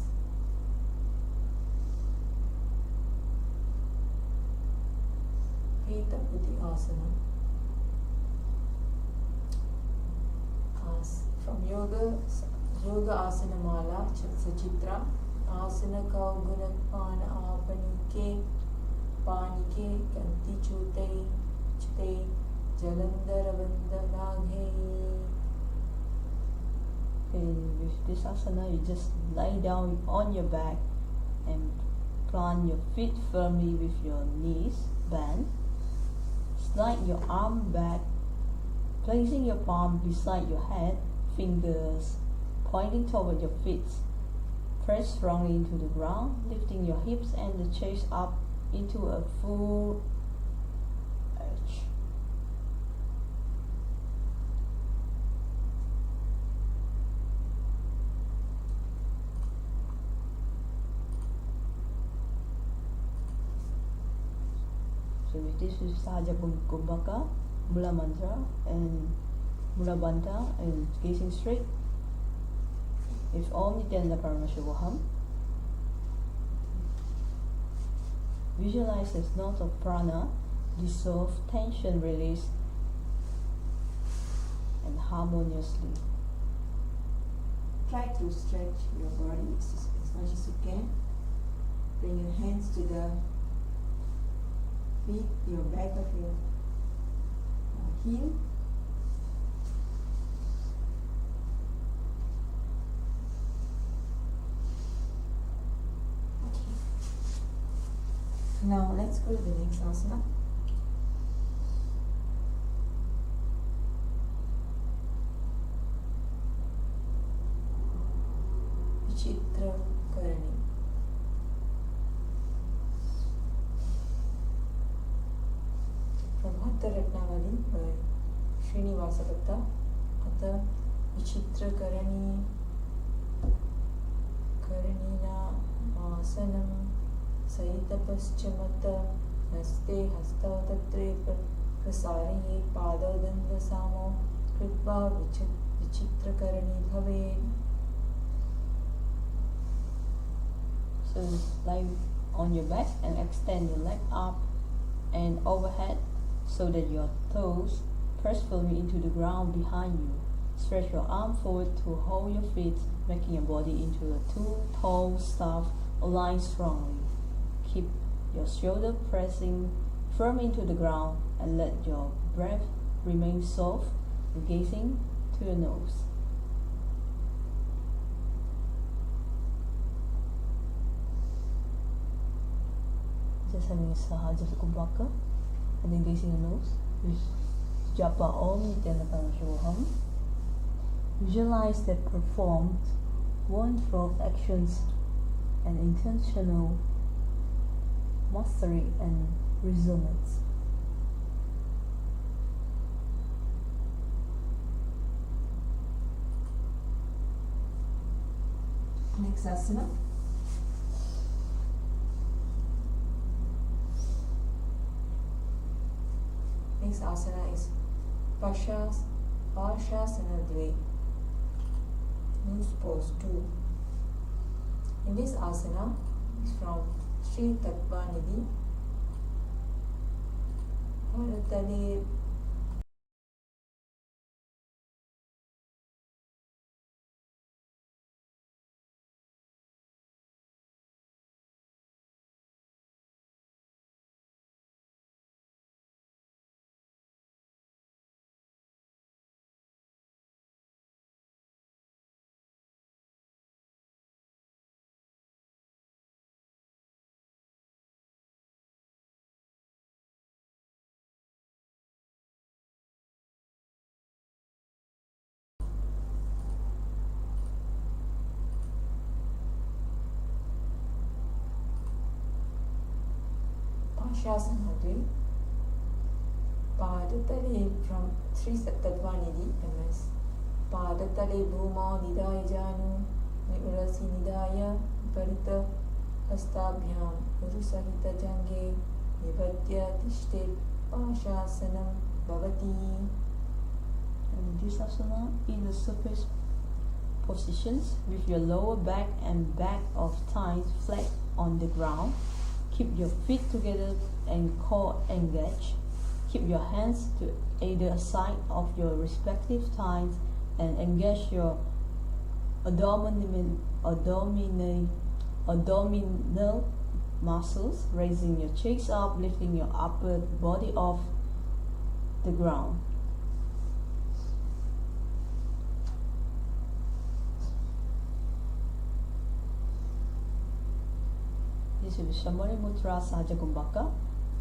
Petaputi Asana. From Yoga Asana Mala Sachitra Asana Kauguna Pana Apanike Panike Kanti Chute Jalandharavanda Naghe. Okay, with this asana, you just lie down on your back and plant your feet firmly with your knees bent. Slide your arm back, placing your palm beside your head, fingers pointing toward your feet. Press strongly into the ground, lifting your hips and the chest up into a full arch. So with this is Sahaja Kumbhaka, Mula Mantra and Mula Bandha and gazing straight. If Om Nithyananda Parameshivaham. Visualize as knots of prana dissolve, tension release and harmoniously. Try to stretch your body as much as you can. Bring your hands to the feet, your back of your heel. Okay. Now let's go to the next asana. Vichitra Karani. From Hatha Ratnavali by Srinivasa Bhatta. Atha Vichitra Karani Karanina Asanam Saita Paschamata Naste Hasta Tatre Prasariye Pada Danda Samo Kripva Vichitra Karani Bhave. So lie on your back and extend your leg up and overhead so that your toes press firmly into the ground behind you. Stretch your arm forward to hold your feet, making your body into a two-toe staff aligned strongly. Keep your shoulder pressing firm into the ground and let your breath remain soft, gazing to your nose. Just having a Sahaja Kumbhaka and then gazing your nose with japa Om Nithyananda Paramahansa. Visualize that performed one-throat actions and intentional mastery and resonance. Next asana. Next asana is Pashasana Dve, loose pose 2. In this asana is from Sri Tattva Nidhi. Haratale Pashasana Dve. Padatale from Sri Tattva Nidhi MS. Padatale Bhuma Nidaya Janu Urasi Nidaya Parita Hastabhyam Urusahita Jange Nibhatya Tishte Pashasanam Bhavati. And this asana in the surface positions with your lower back and back of thighs flat on the ground. Keep your feet together and core engaged. Keep your hands to either side of your respective thighs and engage your abdominal muscles, raising your cheeks up, lifting your upper body off the ground. This will be Shambhari Mudra Sahaja Kumbhaka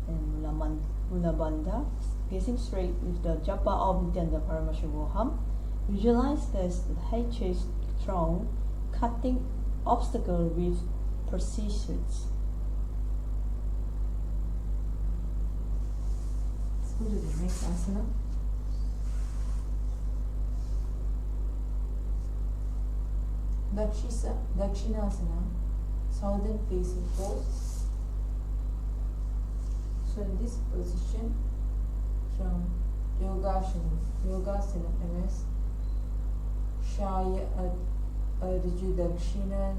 and Mula Bandha, facing straight with the japa of Nithyananda Paramahansa. Visualize this head chest strong, cutting obstacle with precision. Let's go to the next asana. Dakshinasana, southern facing pose. So in this position, from Yogasana MS, Shaya Arju Dakshina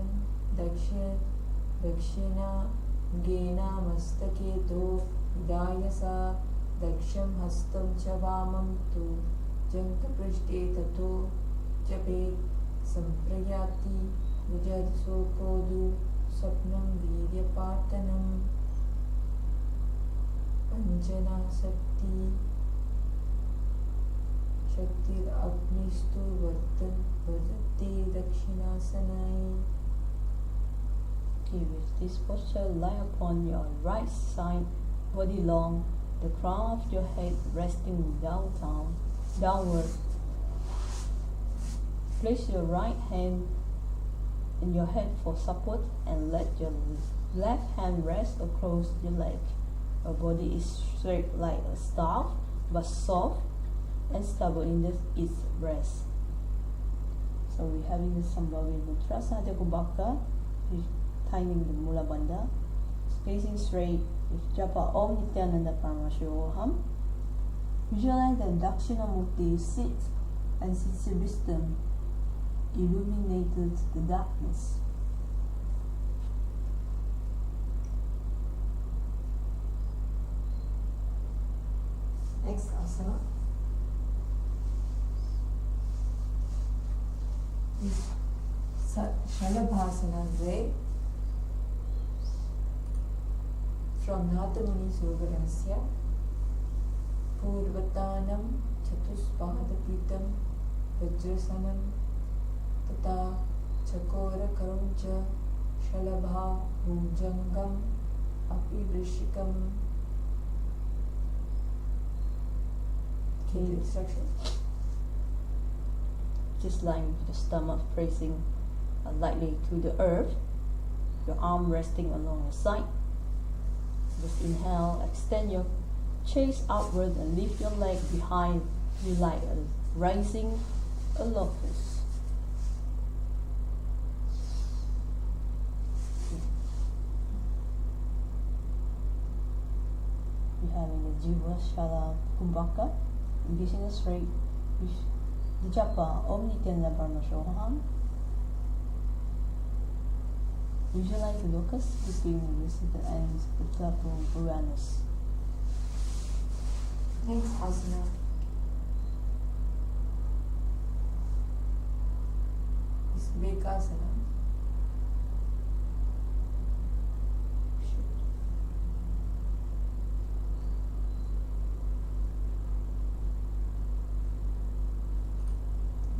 Gena Mastake To Hidayasa Daksham Hastam Chavamam Tu Janka Prishte Tato Jape Samprayati Vijad Sokodu Sapnam Virya Patanam Anjana Sakti Shakti Agnistu Vardati Dakshinasanai. Okay, with this posture, lie upon your right side, body long, the crown of your head resting downward. Place your right hand in your head for support and let your left hand rest across your leg. Your body is straight like a staff, but soft and stable in its rest. So we're having the Shambhari Mudra Sahaja Kumbhaka, timing the Mula Bandha, facing straight with japa Om Nithyananda Paramahansa. Visualize the Dakshinamurti sit and sits wisdom illuminated the darkness. Next asana is Shalabhasana Dve, from Nathamuni Yogarasya. Purvatanam Chatuspadapitham Vajrasanam Tata Chakora Karuncha Shalabha Bhujangam Api Vrishikam. Keep the instruction. Just lying with the stomach facing lightly to the earth, your arm resting along your side. Just inhale, extend your chest outward and lift your leg behind you like a rising a locust. You're having the Jiva Shala Kumbhaka, facing a straight with the japa Om Nithyananda Yoga. Visualize the locust between the visible ends of the top of awareness. Next asana is Bekasana.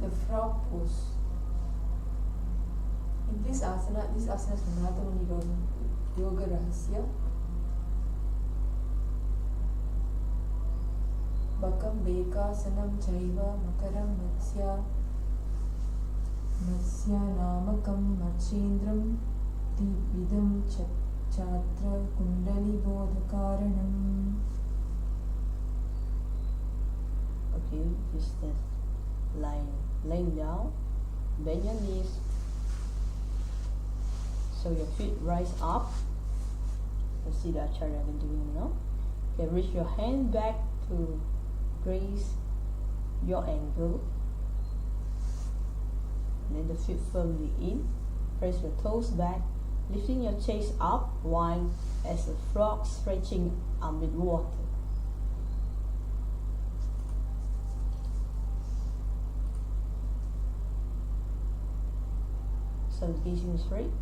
The frog pose. In this asana is Nithyananda Yoga Rahasya. Bakam Bekasanam Chaiva Makaram Matsya Namakam Machindram Vidam Chatra Kundali Bodhakaranam. Okay, just laying down, bend your knees, so your feet rise up. You see the acharya been doing now. Okay, reach your hand back to grace your ankle. Then the feet firmly in. Press your toes back, lifting your chest up wide as a frog stretching amid water. So gazing straight.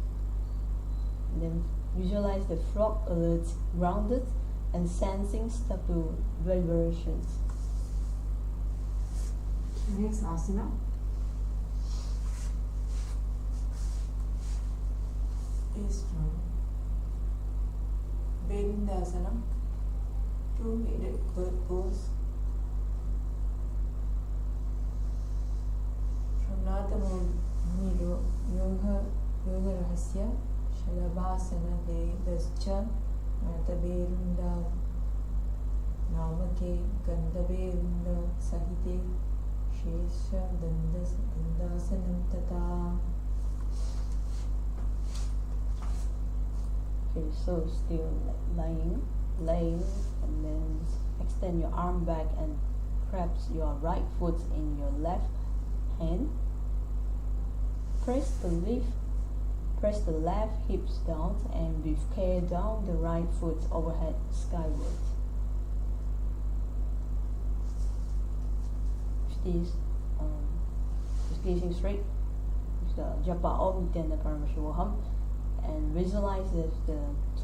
And then visualize the frog alert, grounded and sensing stable vibrations. Next asana is from Vedindasana, two-headed bird pose. From Nithyananda Yoga Rahasya Shalabhasana Vedascha Nataberunda Namake Gandaberunda Sahite Shesha Dandasanam Tata. Okay, so still laying, and then extend your arm back and grasp your right foot in your left hand. Press the left hips down and with care down the right foot overhead skyward. This just gazing straight with the japa Om Nithyananda Yoga and visualize the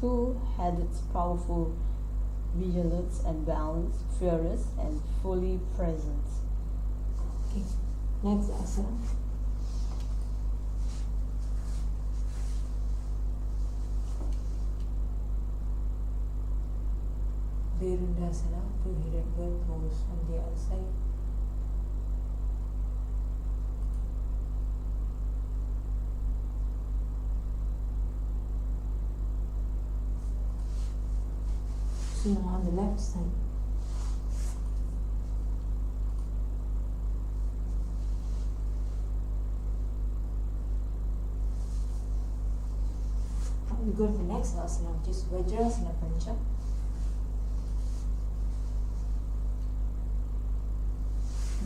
two-headed powerful, vigilant and balanced, fearless and fully present. Okay. Next asana Virundasana, two-headed bird pose on the other side. So now on the left side. We go to the next asana, which is Vajrasana Pancha.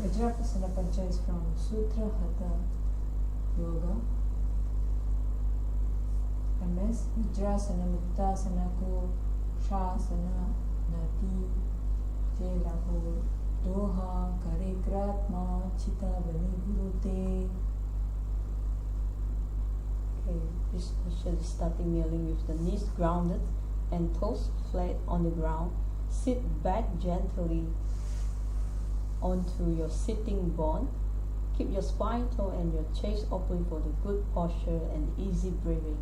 Vajrasana Pancha is from Sutra Hatha Yoga. MS Vajrasana Muktasana Ko Shasana Nati Jelaho Doha Karikratma Chita Bani Gurute. Okay, this position is starting kneeling with the knees grounded and toes flat on the ground. Sit back gently onto your sitting bone. Keep your spine tall and your chest open for the good posture and easy breathing.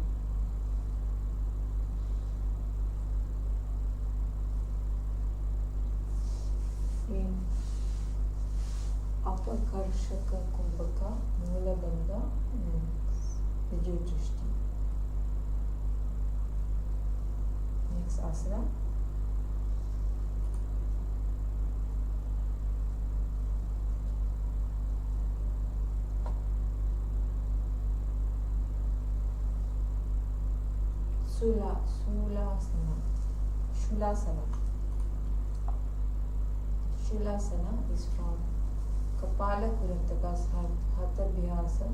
Apakarshaka Kumbhaka, Mulabandha, and Vijayadrishti. Next asana. Shulasana. Shulasana is from Kapala Kurantaka's Hatha Vihasa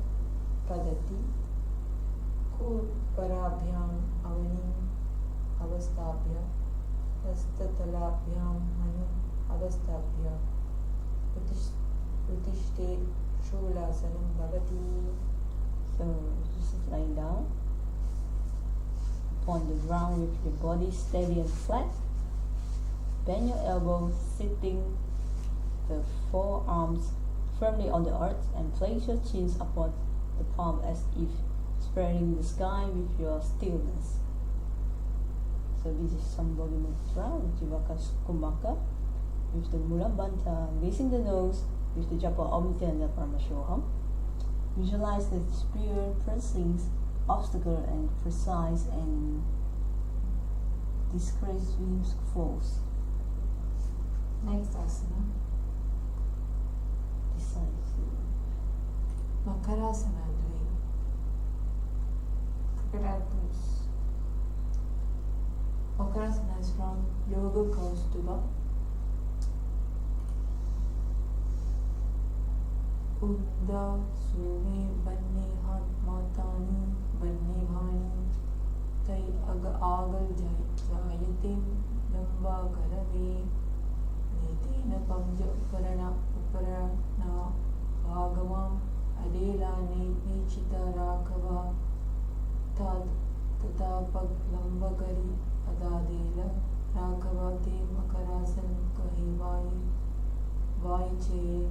Padati Parabhyam Avanim Avastabhya Hastatalabhyam Manu Avastabhya Utishte Shulasanam Bhavati. So this is lying down upon the ground with your body steady and flat. Bend your elbows, sitting the forearms firmly on the earth, and place your chins upon the palm as if spreading the sky with your stillness. So this is Sambhavi Mudra, Jivaka Kumbhaka, with the Mula Bandha facing the nose with the japa Om Nithyananda Yoga. Visualize the spear pressing obstacle and precise and discreet swings force. Next asana. Decisive. Makarasana Dve. Crocodile pose. Makarasana is from Yoga Kaustuba. Uddha Sume Banne Hat Matani Banne Bhani Tai Agal Jayate Lamba Karave Nitena Pamja Uparana Bhagavam Adela Nichita Rakava Tad Tatapag Lamba Kari Adadela Rakavate Makarasan Kahivai Vaiche.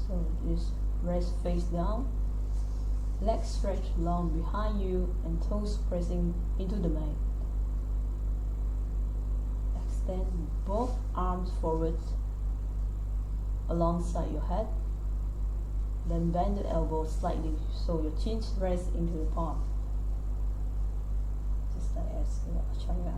So just rest face down, legs stretched long behind you and toes pressing into the mat. Extend both arms forward alongside your head. Then bend the elbows slightly so your chin rests into the palm. Just like as Acharya.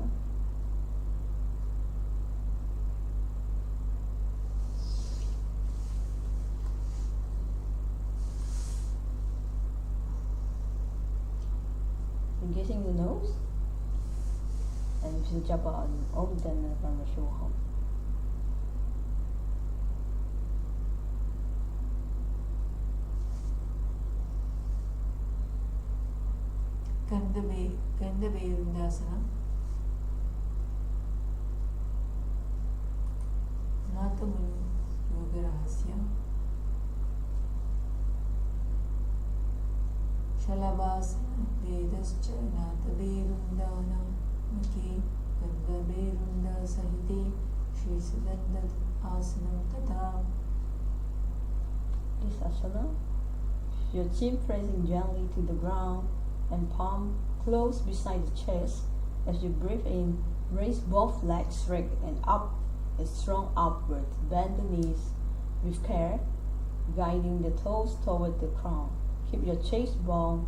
Engaging the nose and with the japa on Om Nithyananda Yoga. Gandhavendasana. Nathamuni Yoga Rahasya. Shalabhasana Vedascha Nathaberundana Maki Gandhaberunda Sahite Shri Siddhandat Asanam Tata. This asana, your chin pressing gently to the ground and palm close beside the chest. As you breathe in, raise both legs straight and up, a strong upward. Bend the knees with care, guiding the toes toward the crown. Keep your chest bone,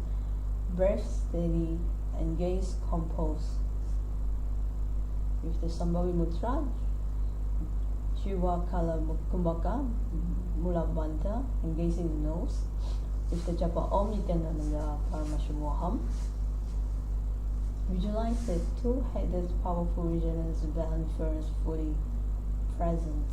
breath steady, and gaze composed. With the Sambhavi Mudra, Shiva Kala Kumbhaka, Mula Bandha, engaging the nose. With the japa Om Nithyananda Yoga. Visualize the two-headed powerful resonance band first fully present.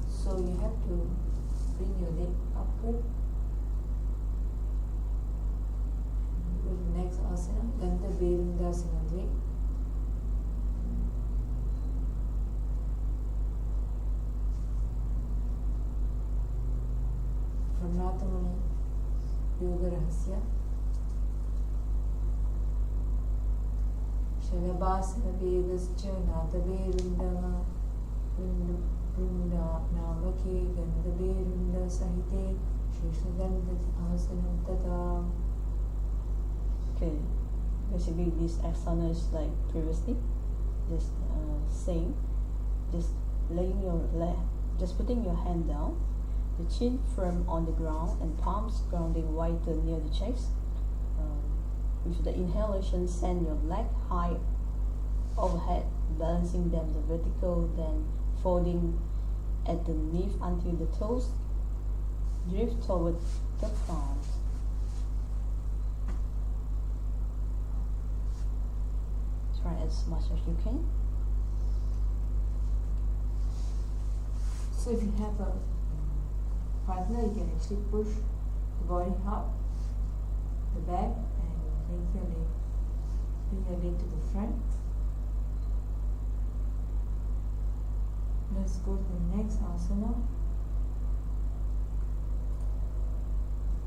So you have to bring your leg upward. Go to the next asana, Gandhaberundasana Dve. From Nathamuni Yoga Rahasya. Shalabhasana Vedascha Nathaberundama Namaki Gandhaberunda Sahite Shishadandasana Tata. Okay, basically this asana is like previously, just same, just laying your leg, just putting your hand down, the chin firm on the ground and palms grounding wider near the chest. With the inhalation, send your leg high overhead, balancing them the vertical, then folding at the knee until the toes drift toward the palms. Try as much as you can. So if you have a partner, you can actually push the body up, the back, and bring your leg to the front. Let's go to the next asana.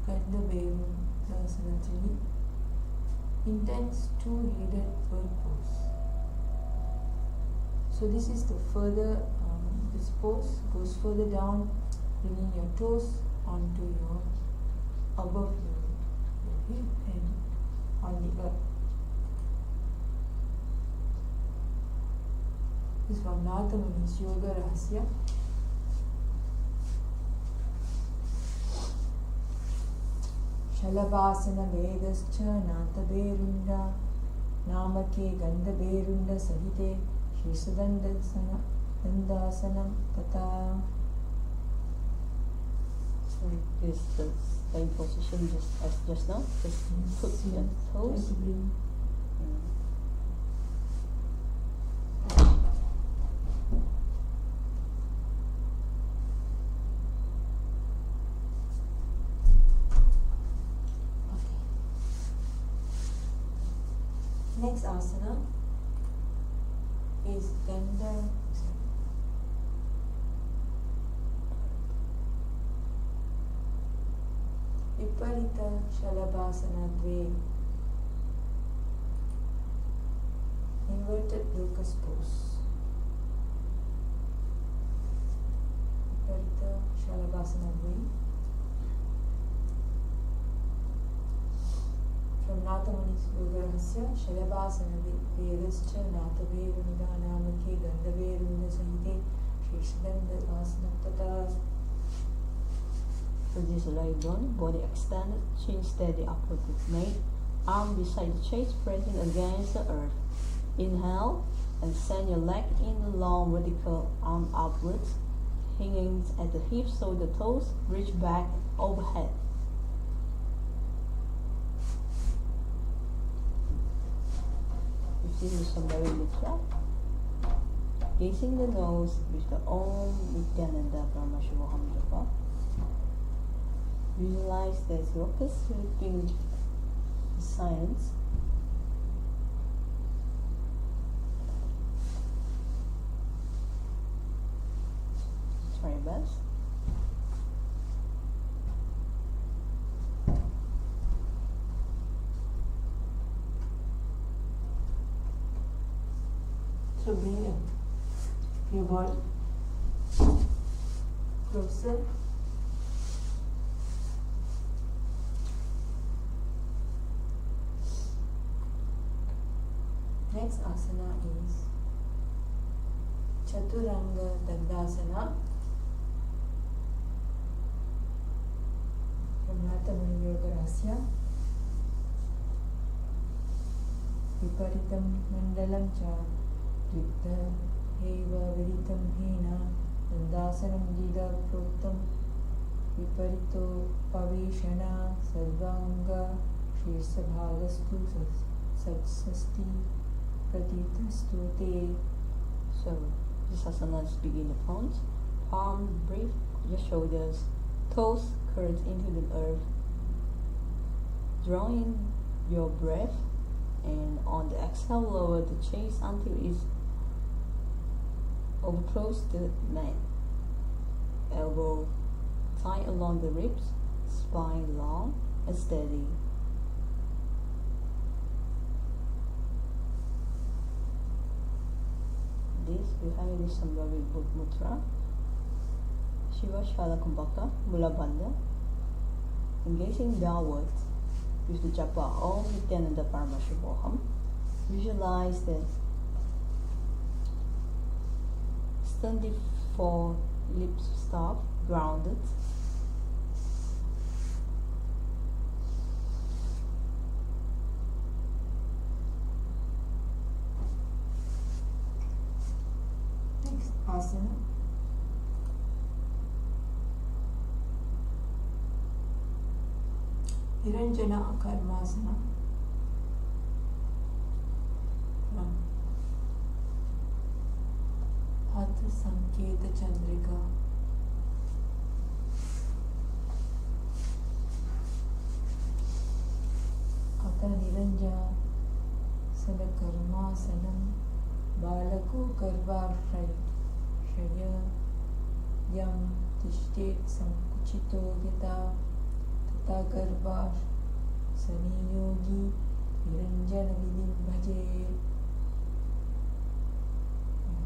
Gandha Virundhasana 3. Intense two-headed bird pose. So this is the further, this pose goes further down, bringing your toes onto your, above your hip and on the earth. This is from Nithyananda Yoga Rahasya. Shalabhasana Vedascha Nata Berunda Namake Gandha Berunda Sahite Shishadandasana Dandasanam Tata. So this is the same position just as just now. Just put your toes. Next asana is Gandha Viparita Shalabhasana 2. Inverted locust pose. Viparita Shalabhasana 2. From Nithyananda Yoga Rahasya, Shalabhasana Vedascha Nata Verunda Namake Gandha Verunda Sahite Shishadandasana Tata. So this lie down, body extended, chin steady upward with nape, arm beside the chest pressing against the earth. Inhale and send your leg in a long vertical arm upwards, hanging at the hips so the toes reach back overhead. This is Sambhava Mudra. Gazing the nose with the Om Nithyananda Brahma Muhurta. Visualize that you're pursuing science. Try your best. So bring your body closer. Next asana is Chaturanga Dandasana. From Nithyananda Yoga Rahasya. Viparitam Mandalam Cha Ditta Eva Viditam Hena Dandasanam Gida Prottam Viparito Pavishana Sarvanga Shirsabhagastu Satsasti Pratitastute. So this asana is begin the pose. Palm brief your shoulders, toes curled into the earth. Drawing your breath, and on the exhale lower the chest until it overflows the neck. Elbow tight along the ribs, spine long and steady. This behind is Sambhava Mudra. Shiva Shala Kumbhaka, Mula Bandha. and gazing downwards with the japa Om Nithyananda Paramashivoham. Visualize the standing four lips staff grounded. Next asana. Niranjana Karmasana. Hatha Sanketa Chandrika. Atha Niranjana Karmasanam Balako Karvarshaya Yam Tishtet Sankuchito Gita Tata Garvash Sani Yogi Niranjana Vidim Bhaje.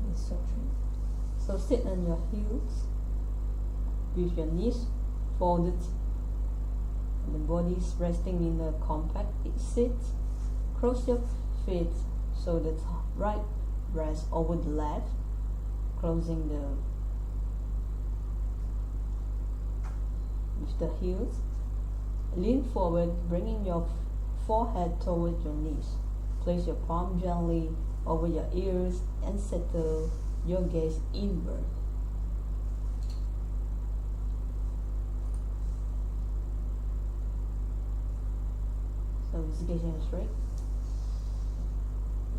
Instruction. So sit on your heels with your knees folded and the body is resting in a compact sit. Cross your feet so that right rest over the left, closing with the heels. Lean forward, bringing your forehead towards your knees. Place your palm gently over your ears and settle your gaze inward. So it's gazing straight.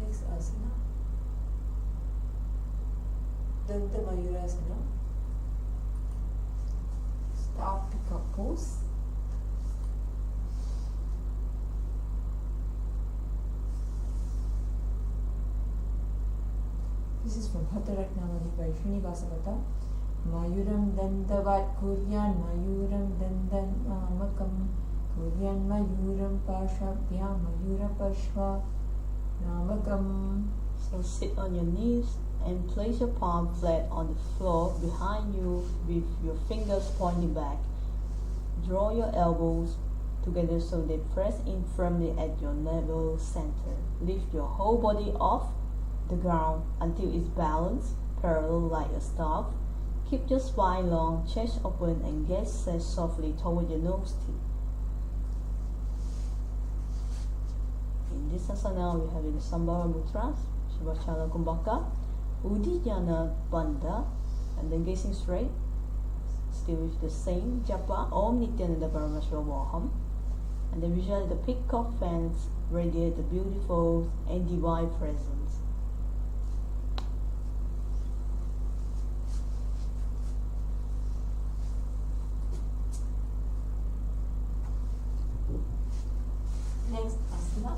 Next asana. Danta Mayurasana. Staff pickup pose. This is from Hatharatnavali by Srinivasavata. Mayuram dandavat kuryan mayuram dandanmakam kuryan mayuram pashabhyam mayura pashva namakam. So sit on your knees and place your palm flat on the floor behind you with your fingers pointing back. Draw your elbows together so they press in firmly at your navel center. Lift your whole body off the ground until it's balanced, parallel like a staff. Keep your spine long, chest open, and gaze set softly toward your nose tip. In this asana, we have in Sambhava Mudras, Shivachala Kumbhaka, Udiyana Bandha, and then gazing straight, still with the same japa, Om Nithyananda Paramashivoham, and then visualize the peacock fans radiate the beautiful and divine presence. Next asana.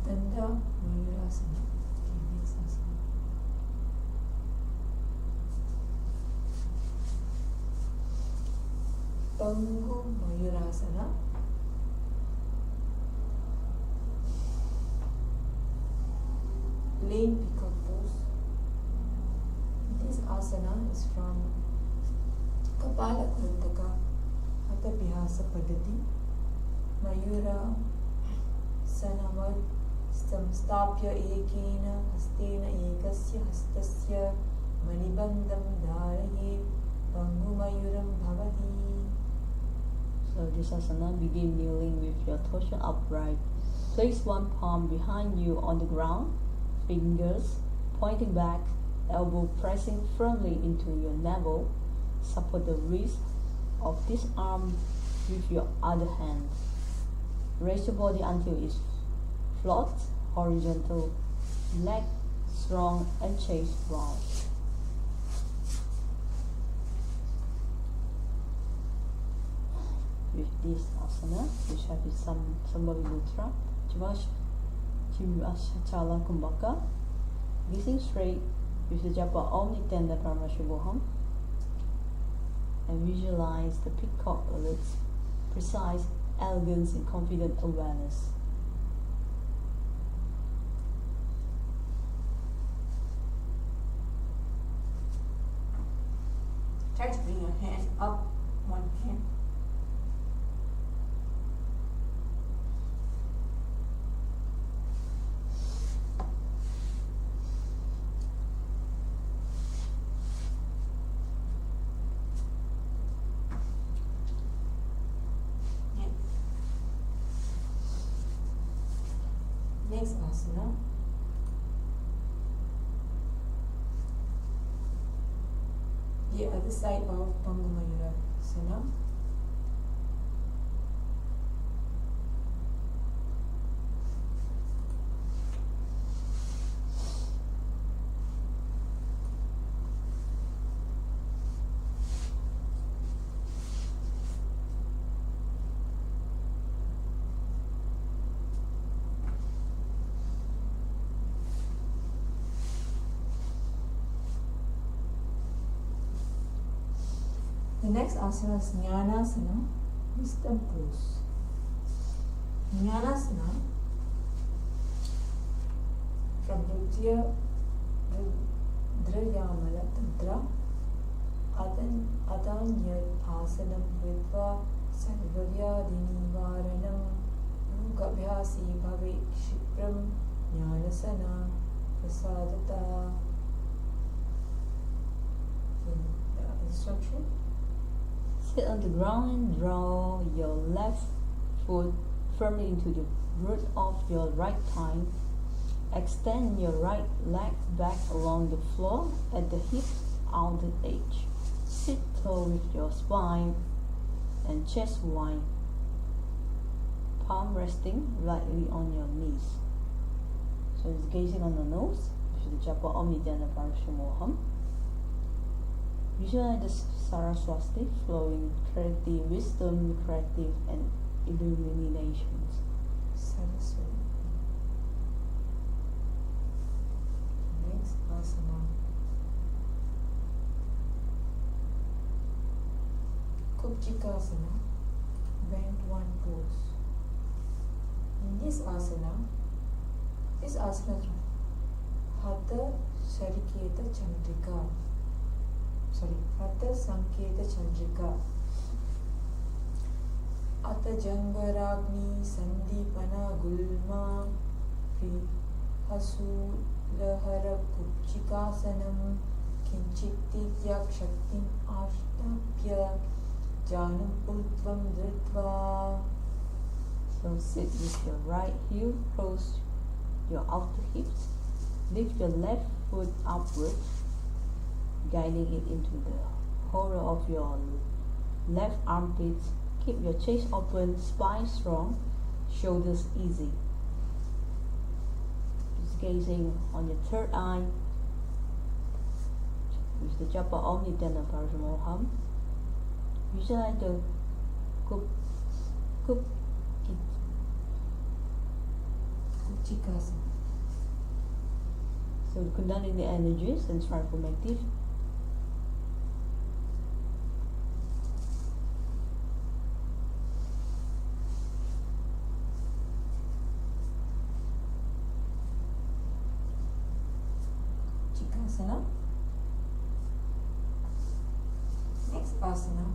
Danda Mayurasana. Okay, next asana. Pangu Mayurasana. Plain peacock pose. This asana is from Kapala Kurtaka Hathabhyasa Padati. Mayura Sanavat Samstapya Ekena Hastena Ekasya Hastasya Manibandam Dharaye Pangu Mayuram Bhavati. So this asana, begin kneeling with your torso upright. Place one palm behind you on the ground, fingers pointing back, elbow pressing firmly into your navel. Support the wrist of this arm with your other hand. Raise your body until it's flat, horizontal, leg strong and chest round. With this asana, which have some Sambhava Mudra, Chivachala Kumbhaka, gazing straight with the japa Om Nithyananda Paramashivoham, and visualize the peacock with its precise elegance and confident awareness. Try to bring your hand up, one hand. Next asana. The other side of Pangumayurasana. The next asana is Jnanasana, wisdom pose. Jnanasana from Tritiya Vinyasa Tantra. Adanyat asanam kritva sarvavyadinivaranam yogabhyasi bhave kshipram jnanasana prasadata. The instruction. Sit on the ground and draw your left foot firmly into the root of your right thigh. Extend your right leg back along the floor at the hip outer edge. Sit tall with your spine and chest wide. Palm resting lightly on your knees. So it's gazing on the nose with the japa Om Nithyananda Yoga. Visualize the Saraswati flowing creative wisdom, creative and illuminations. Saraswati. Next asana. Kupchikasana, bend one pose. In this asana is Hatha Shariketa Chandrika. Hatha Sanketa Chandrika. Ata Jangvaragni Sandipana Gulma Hasu Lahara Kupchikasanam Kinchitityak Shaktim Ashtapya Janam Utvam Dritva. So sit with your right heel, cross your outer hips, lift your left foot upward, guiding it into the hollow of your left armpits. Keep your chest open, spine strong, shoulders easy. Just gazing on your third eye with the japa Om Nithyananda Yoga. Visualize the Kupchikasana. So Kundalini energies and transformative. Kupchikasana. Next asana.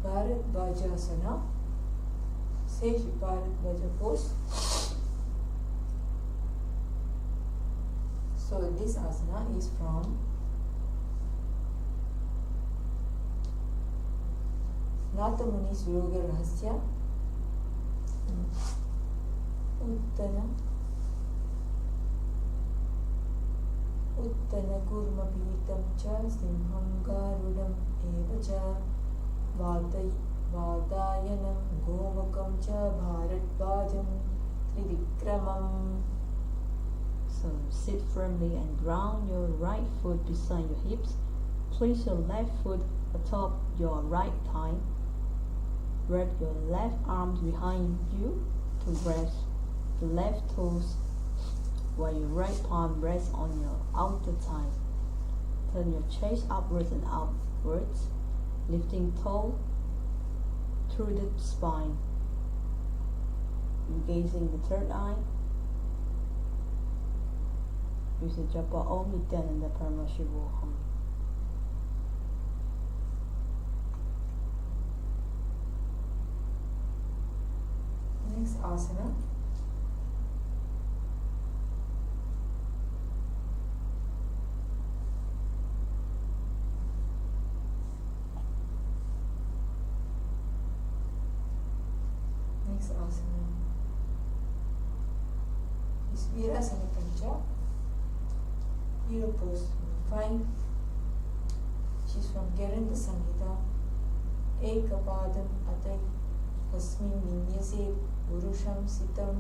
Bharadvajasana, Sage Bharadvaja pose. So this asana is from Natha Muni's Yoga Rahasya. Uttana Kurma Pitam Cha Simham Garudam Eva Cha Vadayanam Govakam Cha Bharadvajam Trivikramam. So sit firmly and ground your right foot beside your hips. Place your left foot atop your right thigh. Wrap your left arms behind you to rest the left toes while your right palm rests on your outer thigh. Turn your chest upwards and upwards, lifting toe through the spine. Engaging the third eye. Use the japa Om Nithyananda Yoga. Next asana. Next asana is Virasana Pancha. Hero pose 5. She's from Geranda Samhita. Ekapadam Atai Asmin Vinyase Purusham Sitam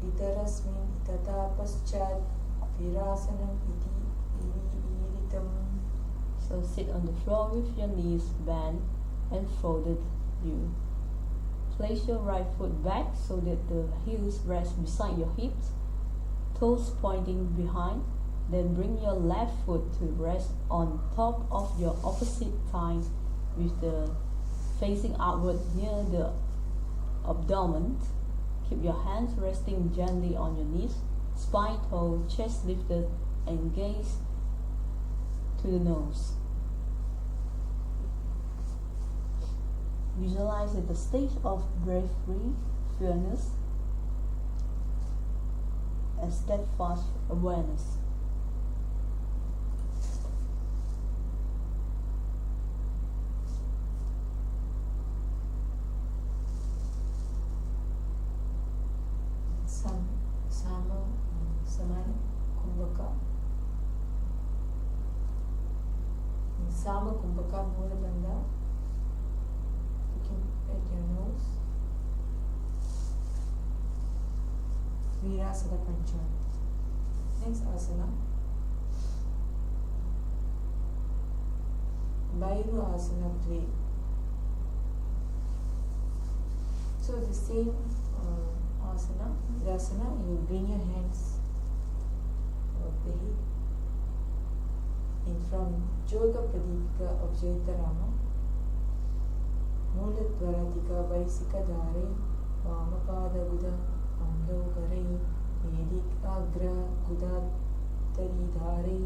Itarasmin Itata Paschat Virasanam Iti Iritam. So sit on the floor with your knees bent and folded view. Place your right foot back so that the heels rest beside your hips, toes pointing behind. Then bring your left foot to rest on top of your opposite thigh with the facing outward near the abdomen. Keep your hands resting gently on your knees, spine toe, chest lifted, and gaze to the nose. Visualize at the state of breath-free, fearless, and steadfast awareness. Samana Kumbhaka. Sama Kumbhaka Mula Bandha. Looking at your nose. Virasana Pancha. Next asana. Bairu Asana 3. So the same asana, Virasana, you bring your hands above the hip in from Yoga Pradipika of Jaitarama. Mula Dwaradika Vaisika Dhare Vamapada Guda Angau Garai Vedic Agra Guda Tari Dhare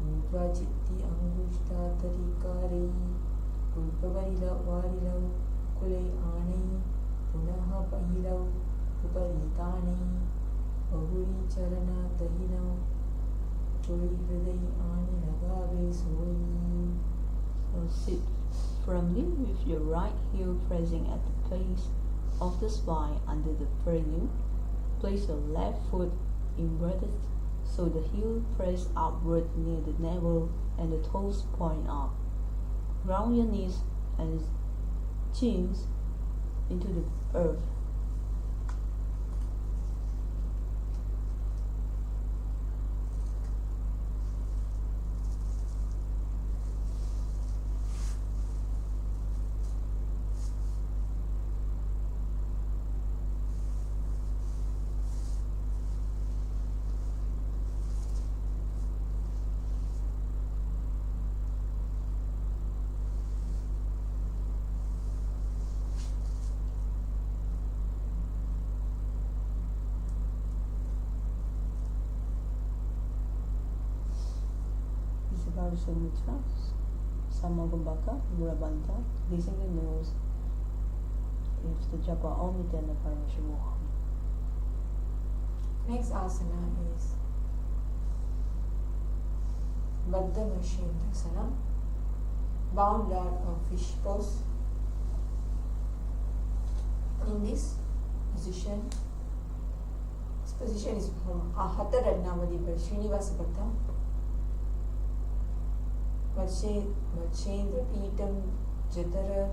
Udva Chitti Angushta Tari Kare Pulpavarila Varilau Kulai Anai Punaha Pahilau Upalitani Bahuri Charana Tahina Koi Hridai Ani Lagave Soi. So sit firmly with your right heel pressing at the base of the spine under the perineum. Place your left foot inverted so the heel press upward near the navel and the toes point up. Ground your knees and chins into the earth. Mudra, Samagumbaka, Murabanta, releasing the nose. If the japa Om Nithyananda Yoga. Next asana is Baddha Mashendasana, bound lord of fish pose. In this position is from Ahata Radnavadi by Srinivasa Bhatta. Machendra Pitam Jatara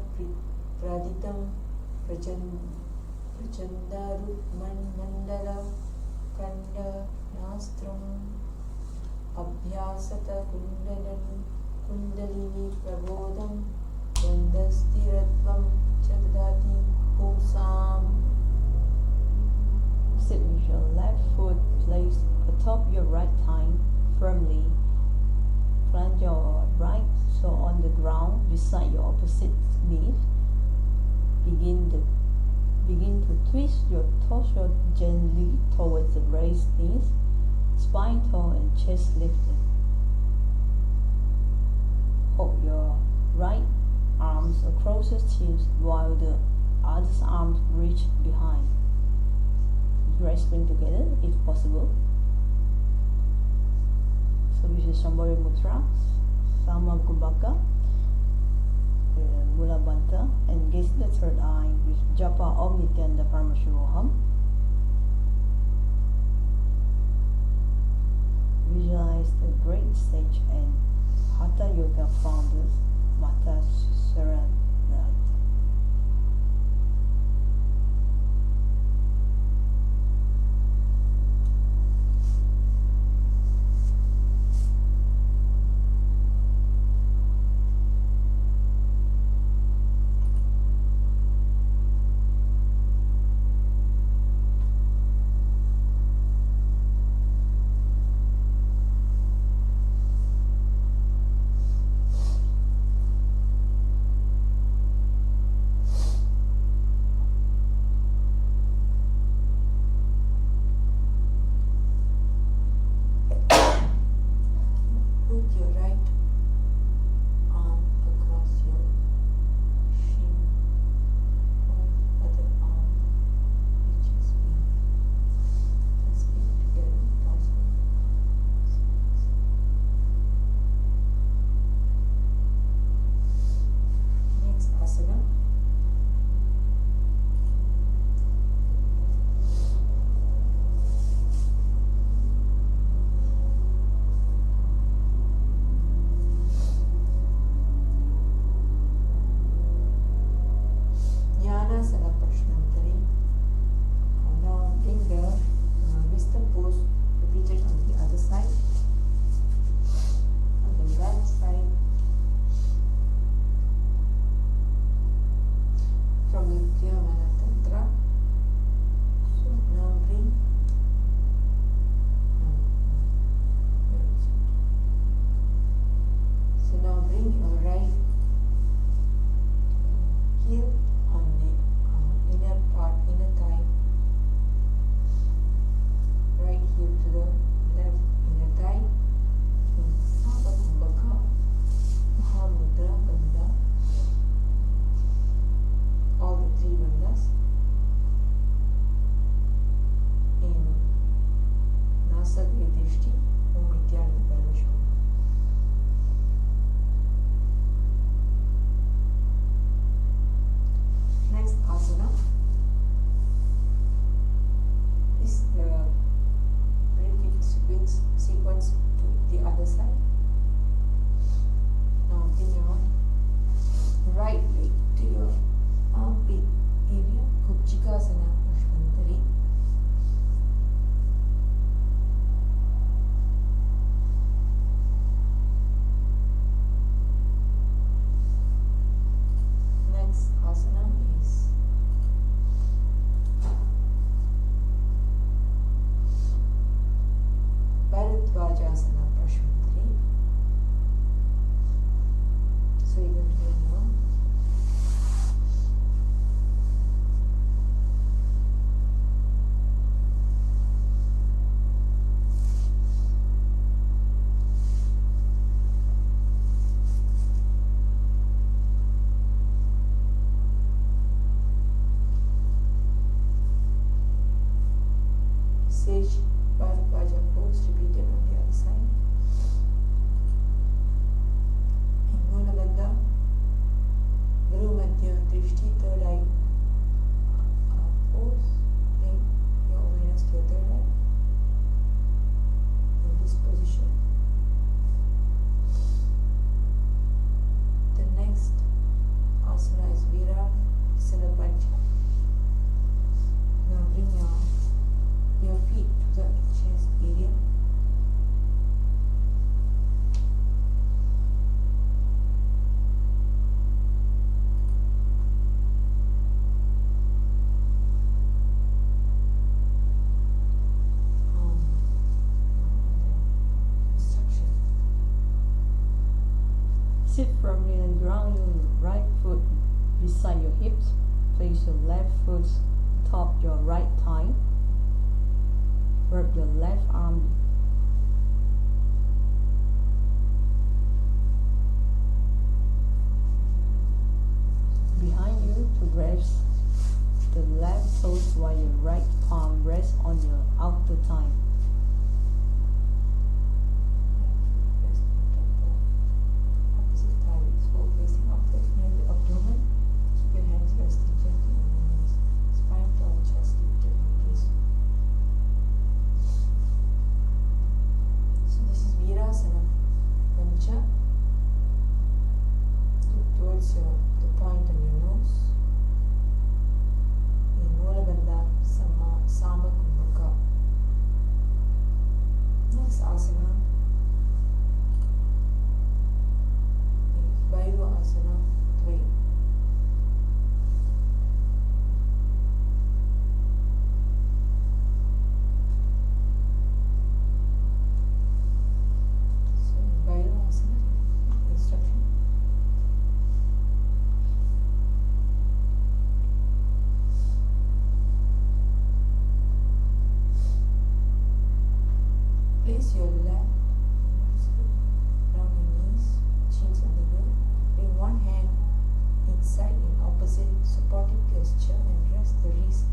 Praditam Prachandaru Mandala Kanda Nastram Abhyasata Kundalini Prabodham Vandastiratvam Chadadati Pumsam. Sit with your left foot placed atop your right thigh firmly. Plant your ground beside your opposite knee. Begin to twist your torso gently towards the raised knees, spine tall and chest lifted. Hold your right arms across your chest while the other arms reach behind. Grasping together if possible. So this is Shambhari Mudra, Samakumbhaka, Mula Banta, and gaze the third eye with Japa Om Nithyananda Paramashivoham. Visualize the great sage and Hatha Yoga founders, Mata Saranat. Sit firmly and ground your right foot beside your hips. Place your left foot atop your right thigh. Wrap your left arm behind you to rest the left toes while your right palm rests on your outer thigh. Opposite thigh is full facing upward near the abdomen. Keep your hands resting gently on your knees. Spine tall, chest lifted, please. So this is Virasana. Pancha. Look towards the point on your nose. In Mula Bandha, Sama Kumbhaka. Next asana is Vayu Asana 3. So Vayu Asana instruction. Place your left around your knees, chins on the hill. Bring one hand inside in opposite supportive gesture and rest the wrist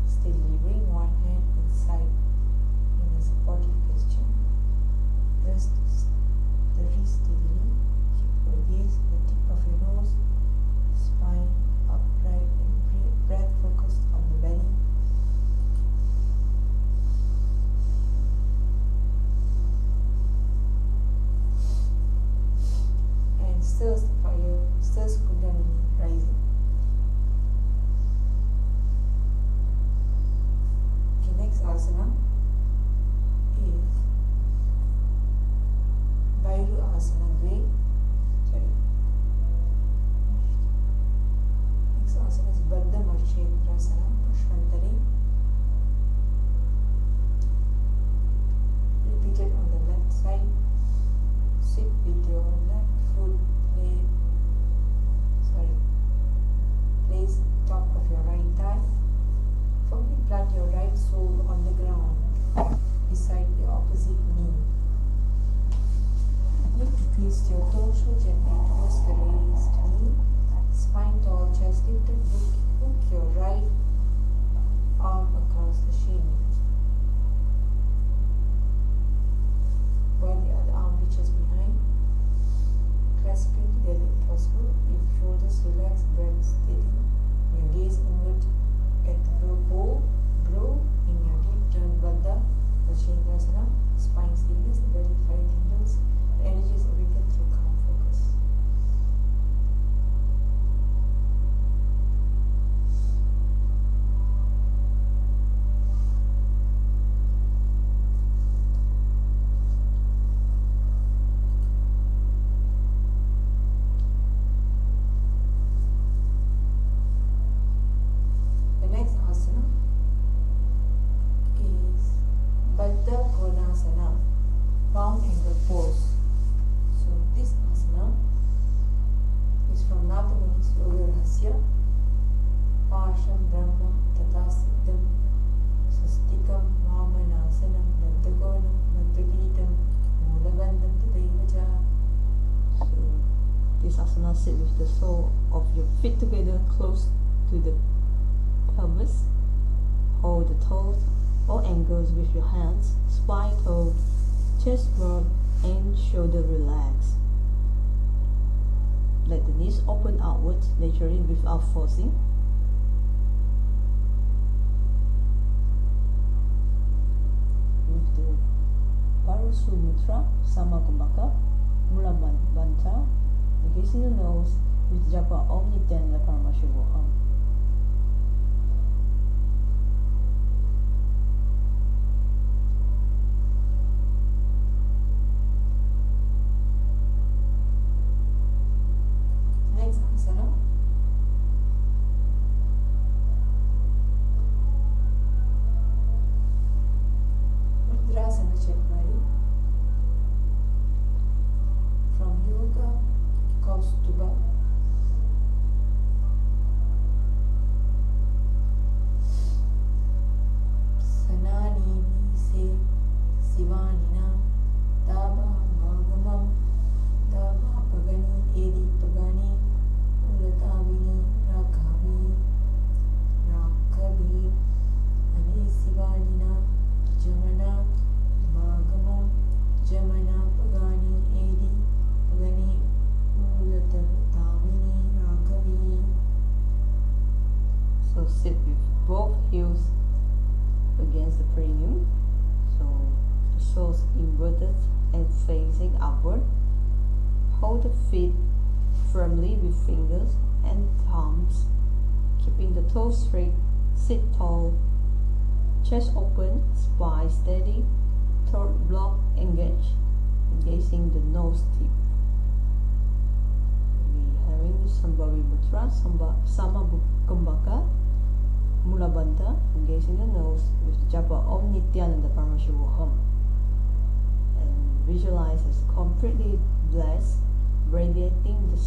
steadily. Bring one hand inside in a supportive gesture. Rest the wrist steadily. Keep your gaze at the tip of your nose, spine upright, and breath focused on the belly. And stirs the fire, stirs Kundalini rising. Okay, next asana is Vairu Asana 2. Next asana is Baddha Marshendrasana, Pushpantari. Repeated on the left side. Sit with your left foot place top of your right thigh. Firmly plant your right sole on the ground beside your opposite knee. Begin to twist your torso gently towards the raised knee. Spine tall, chest lifted. Hook your right arm across the shin, while the other arm reaches behind. Clasping together if possible. If shoulders relax, breath steady. Your gaze inward at the brow in your deep turn Baddha Marshendrasana. Spine stillness, the belly fire kindles. The energy is awakened through calm focus. Round angle pose. So this asana is from Nada Muni's Yoga Rahasya. Pasham Brahma Tata Siddham Sustikam Vamanasanam Dantakonam Mantagitam Mulabandham Tadaivaja. So this asana, sit with the sole of your feet together close to the pelvis. Hold the toes or ankles with your hands. Spine toe, chest broad and shoulder relax. Let the knees open outward naturally without forcing. With the Parasu Mudra, Samakumbhaka, Mula Bandha, engaging the nose with japa Om Nithyananda Yoga. Next asana Mudrasana Chakmari. From yoga, call Hold the feet firmly with fingers and thumbs, keeping the toes straight. Sit tall, chest open, spine steady, throat block engaged, engaging the nose tip. We having Sambhavi Mudra, Samakumbhaka, Mula Bandha, engaging the nose with the japa Om Nithyananda Yoga. And visualize as completely blessed, radiating the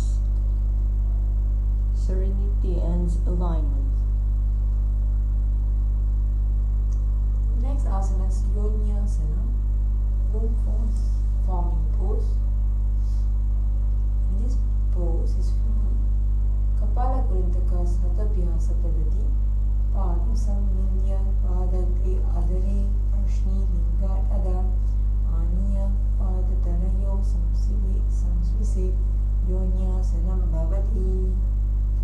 serenity and alignment. Next asana is Yogic, womb forming pose. In this pose is from Kapala Kurintaka Satabhyasa Padati, Pada Samindya, Padagri Adare, Prashni Linga Ada, Aniya, Pada Tanayo, Samsvise, Yogic Bhavati.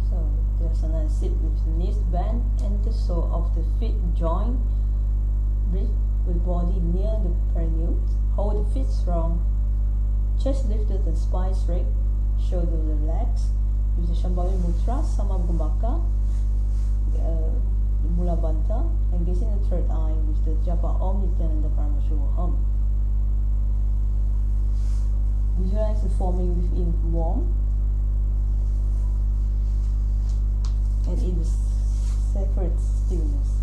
So, the asana is sit with the knees bent and the sole of the feet joined. Breathe with body near the perineum. Hold the feet strong. Chest lifted and spine straight. Shoulder relaxed. Use the Shambhavi Mudra, Samakumbhaka, Mula Bandha, engaging the third eye with the japa Om Nithyananda Yoga. Visualize the forming within warm and in the sacred stillness.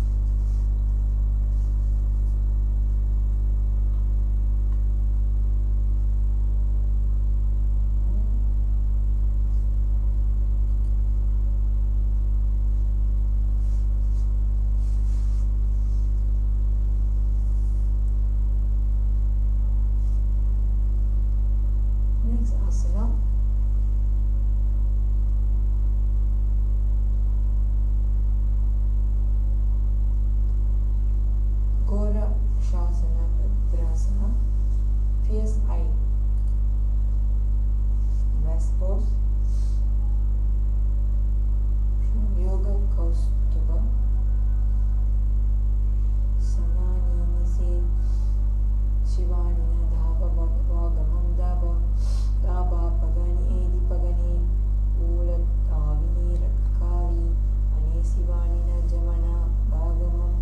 Next asana, Gora Shasana Bhadrasana, fierce eye, west pose, from Yoga Kaustuba, Sanani Nise, Shivanina Dhava Vagamam Dava, Daba Pagani Edi Pagani, Ulat Avini Rakkavi, Ane Sivanina Jamana Bhagamam,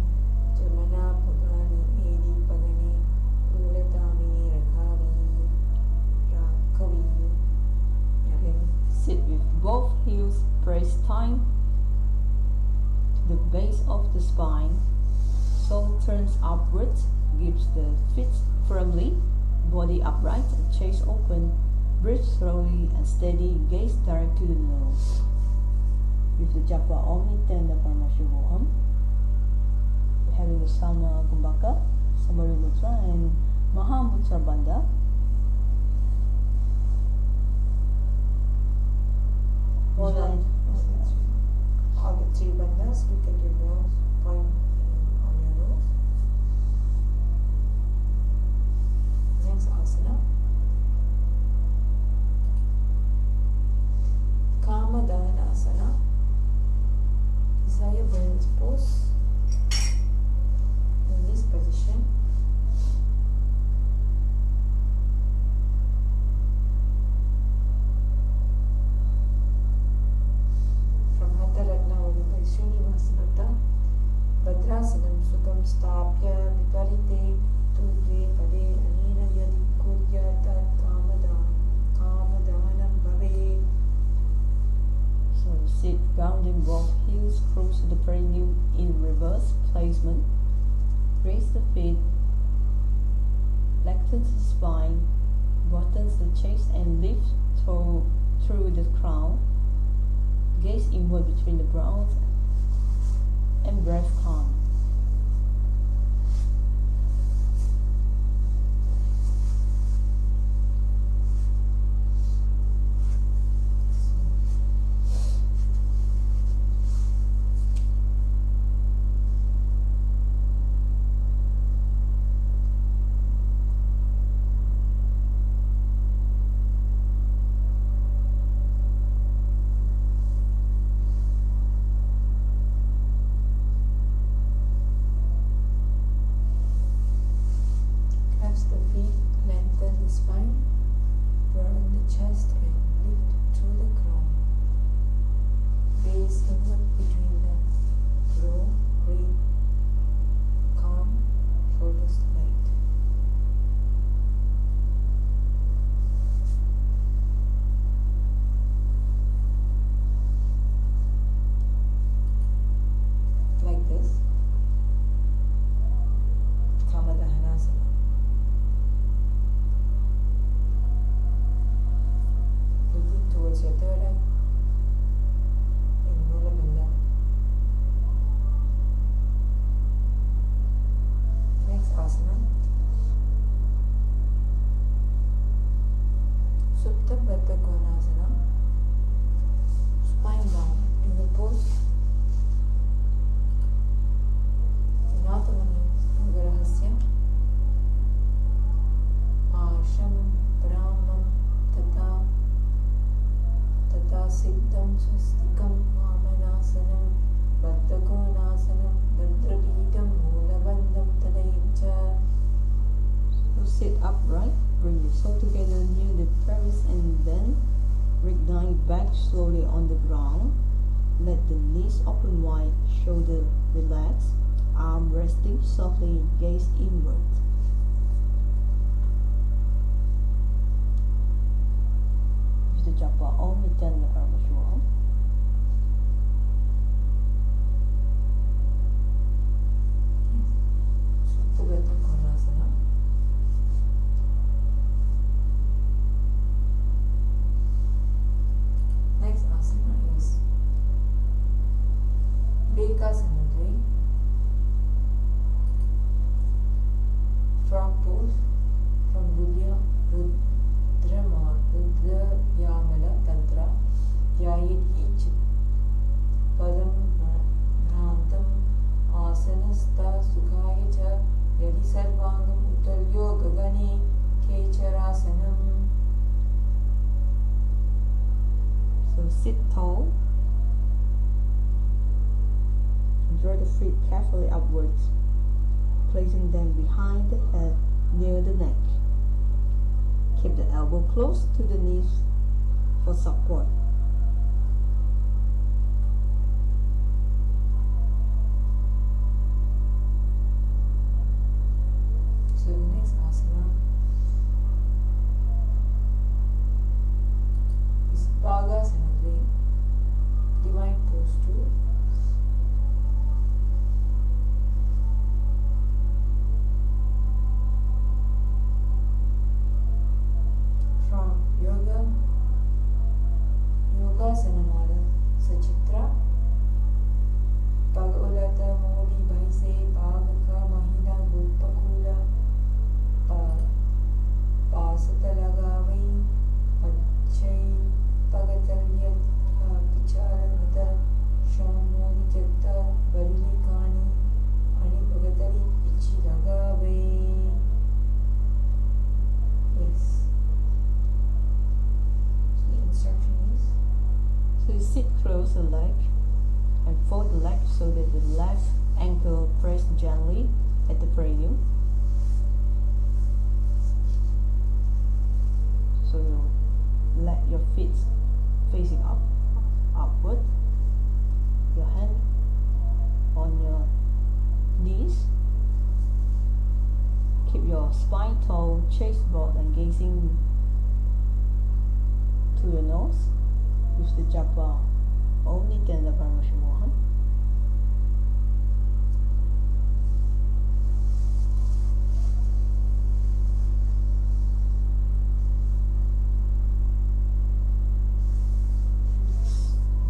Jamana Pagani Edi Pagani, Ulat Avini Rakkavi. Sit with both heels pressed tight to the base of the spine. Soul turns upwards, gives the feet firmly, body upright, chest open. Breathe slowly and steady, gaze direct to the nose. With the japa Om Nithyananda Yoga, we're having the Samakumbhaka, Sambhavi Mudra, and Mahamudra Bandha. All the three bandhas, look at your nose, point on your nose. Next asana, Kamadana asana, desire balance pose. In this position, from Hatha Ratnavali by Srinivasa Bhatta, Bhadrasanam Sukham Stapya Viparite Tudve Pade Anina Yadi Kuryata Kamadanam Bhave. So sit grounding both heels close to the perineum in reverse placement. Raise the feet, lengthens the spine, broadens the chest and lift through the crown. Gaze inward between the brows and breath calm. Baddha Konasana. Spine down in the pose. Natamani Yogarahasya. Asham Brahmam Tata Siddham Swastikam Vamanasanam Baddha Konasanam Badrapidam Mulabandham Tadayamcha. So sit upright, bring your soul together near the pelvis and then recline back slowly on the ground. Let the knees open wide, shoulder relaxed, arm resting softly, gaze inward. Use the japa Om Nithyananda Karma. Baddha Konasana. Next asana is Bekasana 3. Frog pose from Rudra-yamala Tantra. Yayit each padam bhrantam asanastha sukhaya cha yadi sarvangam utalyo gagani kecharasanam. So sit tall. Draw the feet carefully upwards, placing them behind the head near the neck. Keep the elbow close to the knees for support. So the next asana is Bhagasana 3, Divine Pose 2. From Yogasana Mala Sachitra. Pag-ulata Modi Bhaise Pagaka Mahila Gulpakula Pasatalagavai Pachai Pagatalyat Picharanata Shamoni Jatta Varilikani Ani Pagatali Pichilagavai. Yes. So the instruction is So you sit close the leg and fold the leg so that the left ankle press gently at the perineum. So you let your feet facing upward. Your hand on your knees. Keep your spine tall, chest broad and gazing to your nose. Use the japa Om Nithyananda Karma.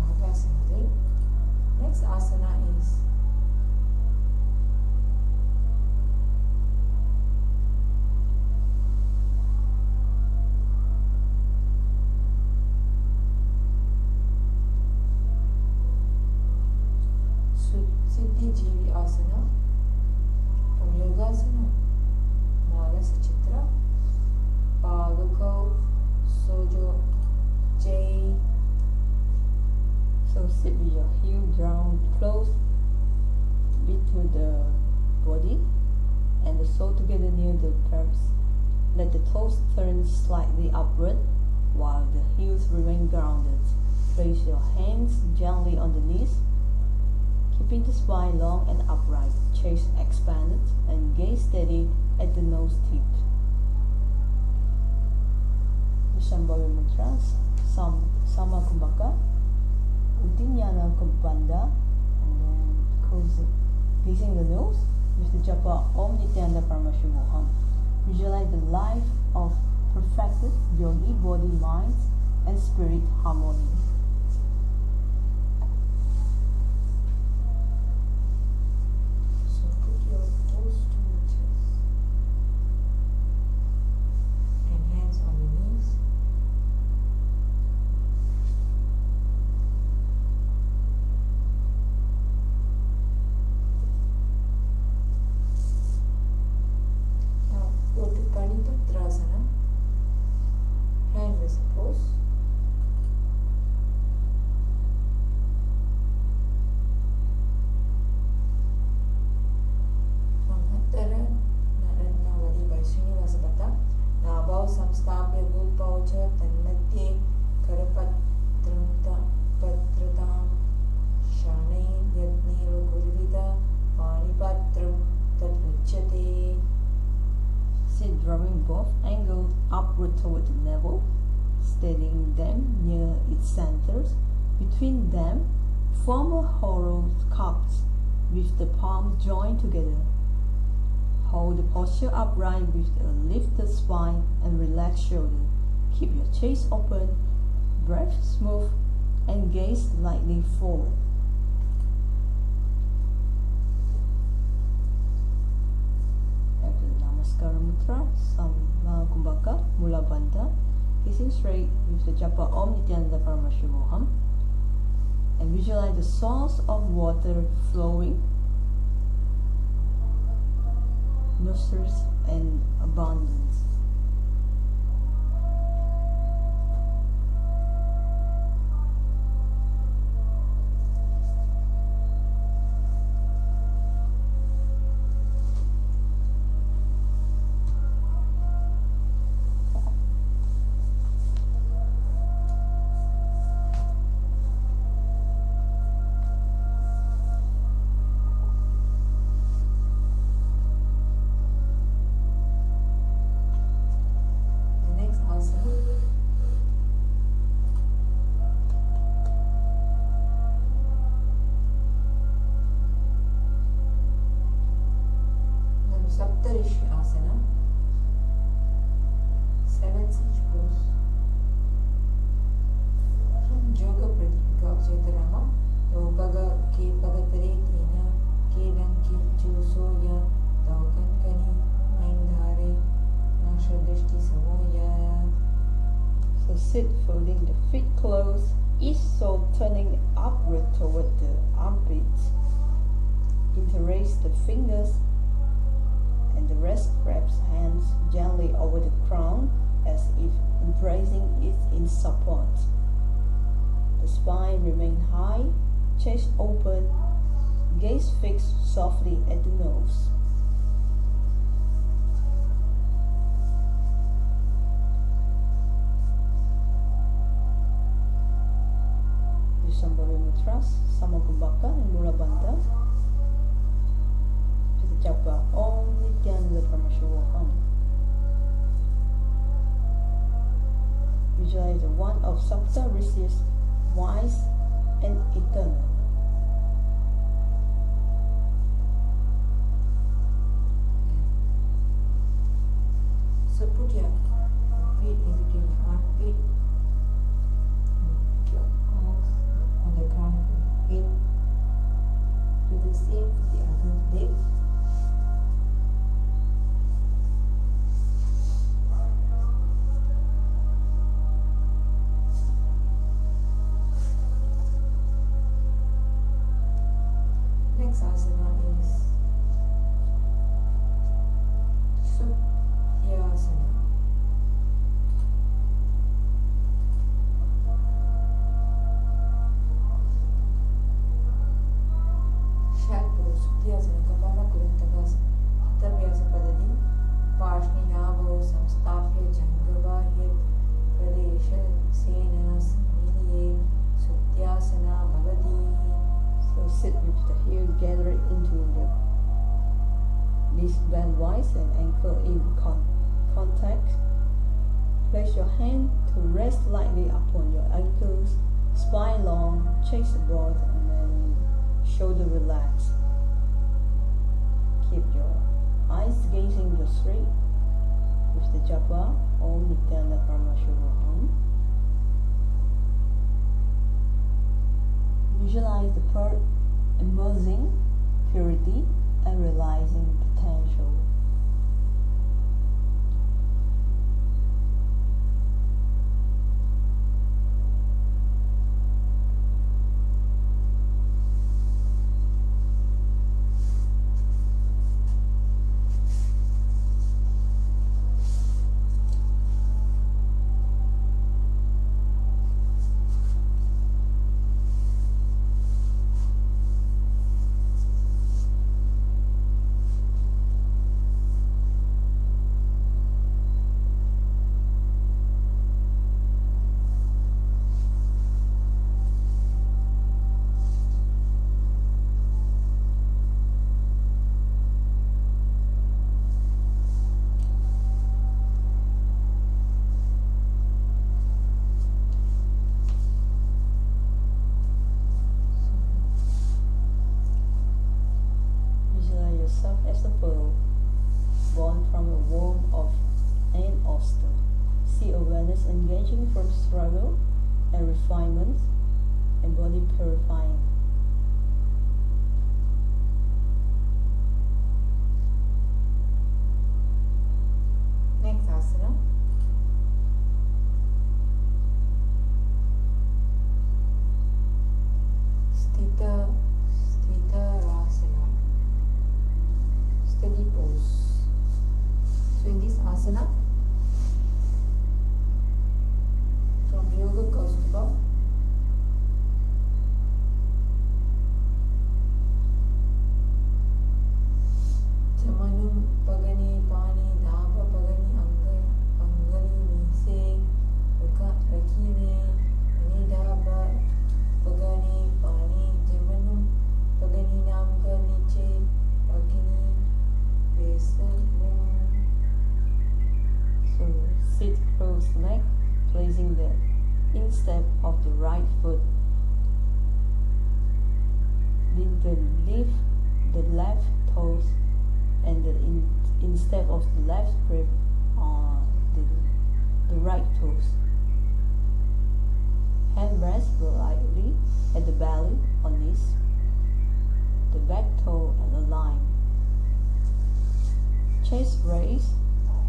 Bhagasana 3. Next asana is Siddhi Jivi Asana from Yogasana Mala Sachitra. Pagako Sojo Jai. So sit with your heel down close between the body and the sole together near the pelvis. Let the toes turn slightly upward while the heels remain grounded. Place your hands gently on the knees, keeping the spine long and upright, chest expanded, and gaze steady at the nose tip. Vishambhava Mudras, Sama Kumbhaka, Uddiyana Kumbhanda, and then facing the nose with the japa Om Nithyananda Paramashivoham. Visualize the life of perfected yogi body, mind, and spirit harmony. So put your toes to your chest and hands on your knees. centers. Between them, form a hollow cups with the palms joined together. Hold the posture upright with a lifted spine and relaxed shoulder. Keep your chest open, breath smooth, and gaze slightly forward. After the Namaskara Mudra, Kumbhaka, Mula Bandha, facing straight with the japa Om Nithyananda Paramashivoham, and visualize the source of water flowing, nurtures and abundance. Sit folding the feet close, each sole turning upward toward the armpits. Interlace the fingers and the rest grabs hands gently over the crown as if embracing it in support. The spine remains high, chest open, gaze fixed softly at the nose. Sambhava Mudras, Samakumbhaka and Mula Bandha. Just japa Om Nithyananda Paramashivoham. Visualize the one of Sapta Rishis, wise and eternal. So put your feet in between your armpit. On the ground of your feet. Do the same with the other leg. Next asana is Sutyasana. Sutyasana Kapala Kuruntakas Tavyasa Padadi Pashni Navo Samstapya Jangavahya Pradesha Sena Saminiye Sutyasana Bhavati. So sit with the heel gathered into the wristband wise and ankle in contact. Place your hand to rest lightly upon your ankles, spine long, chest broad, and then shoulder relaxed. Keep your eyes gazing the straight with the japa Om Nithyananda Paramashivoham. Visualize the pearl emerging, purity, and realizing potential. ranging from struggle and refinement and body purifying. Next asana. Sthitarasana. Steady pose. So in this asana, from Yoga Kaustubha, Chamanum Pagani Pani Dhapa Pagani Angani Nise Rakine Nidhaba Pagani Pani Jamanum Pagani Namka Niche Rakini Vesamum. So sit cross-legged, placing the instep of the right foot. Lift the left toes and the instep of the left rib on the right toes. Hand rest lightly at the belly or knees. The back toe and align. Chest raised,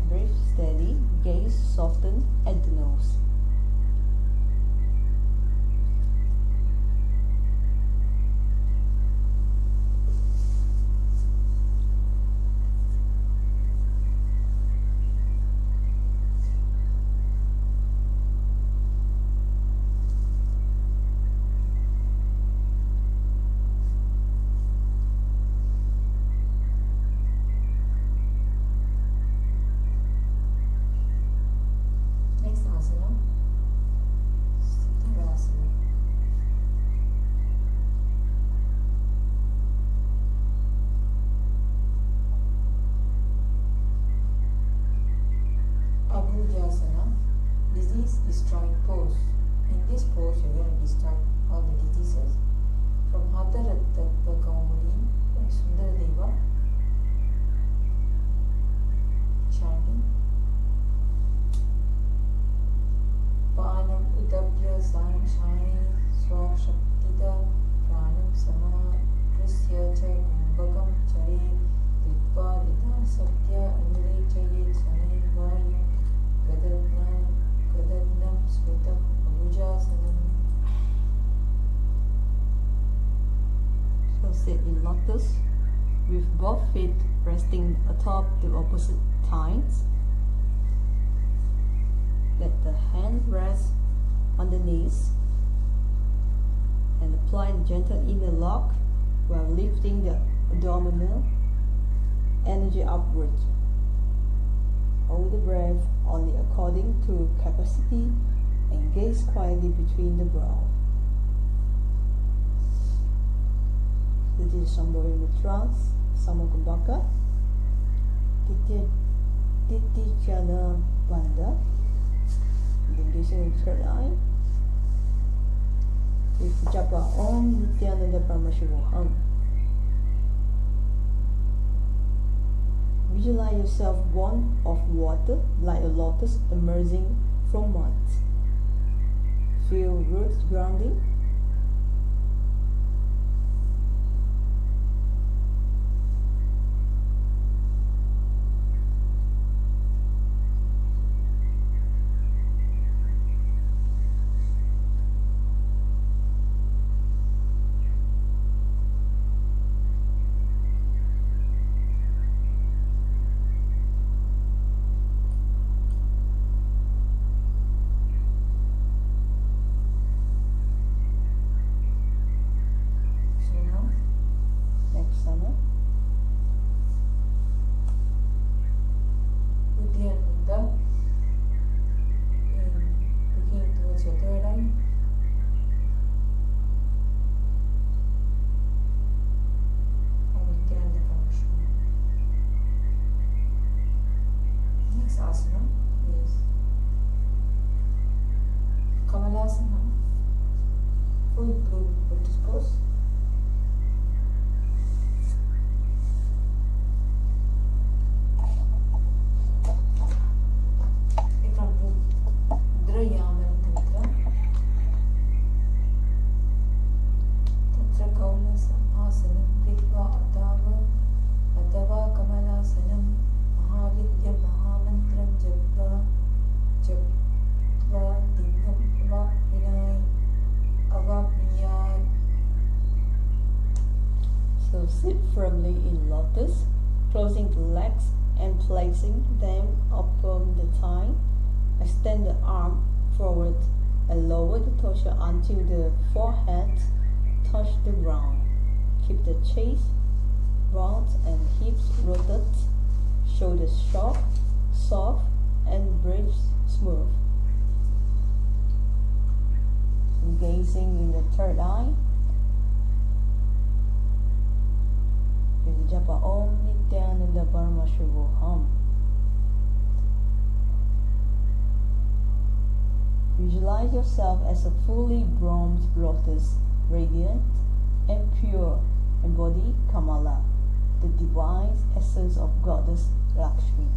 breathe steady, gaze softened at the nose. Next asana, Sthitarasana. Abhujasana, disease-destroying pose. In this pose, you're going to destroy all the diseases. From Hataratta Kaumudi by Sundaradeva, chanting. Panam Udabhya Shani Swashaktita Pranam Samadrisya Cha Kumbhakam Chare Ditva Dita Satya Anurechayet Shani Vayu Gadadnam Smitam Abhujasanam. So sit in lotus with both feet resting atop the opposite thighs. Let the hand rest on the knees and apply the gentle inner lock while lifting the abdominal energy upward. Hold the breath only according to capacity and gaze quietly between the brow. This is Shambhavi Mudra's Samakumbhaka. Titiya Bandha. Engaging in third eye. With japa Om Nithyananda Yoga. Visualize yourself born of water like a lotus emerging from mud. Feel roots grounding. Sit firmly in lotus, closing the legs and placing them upon the thigh. Extend the arm forward and lower the torso until the forehead touch the ground. Keep the chest round and hips rotate. Shoulders sharp, soft, and breath smooth. Gazing in the third eye. Japa Om Nithyananda Yoga. Visualize yourself as a fully bronze lotus, radiant and pure, embody Kamala, the divine essence of Goddess Lakshmi.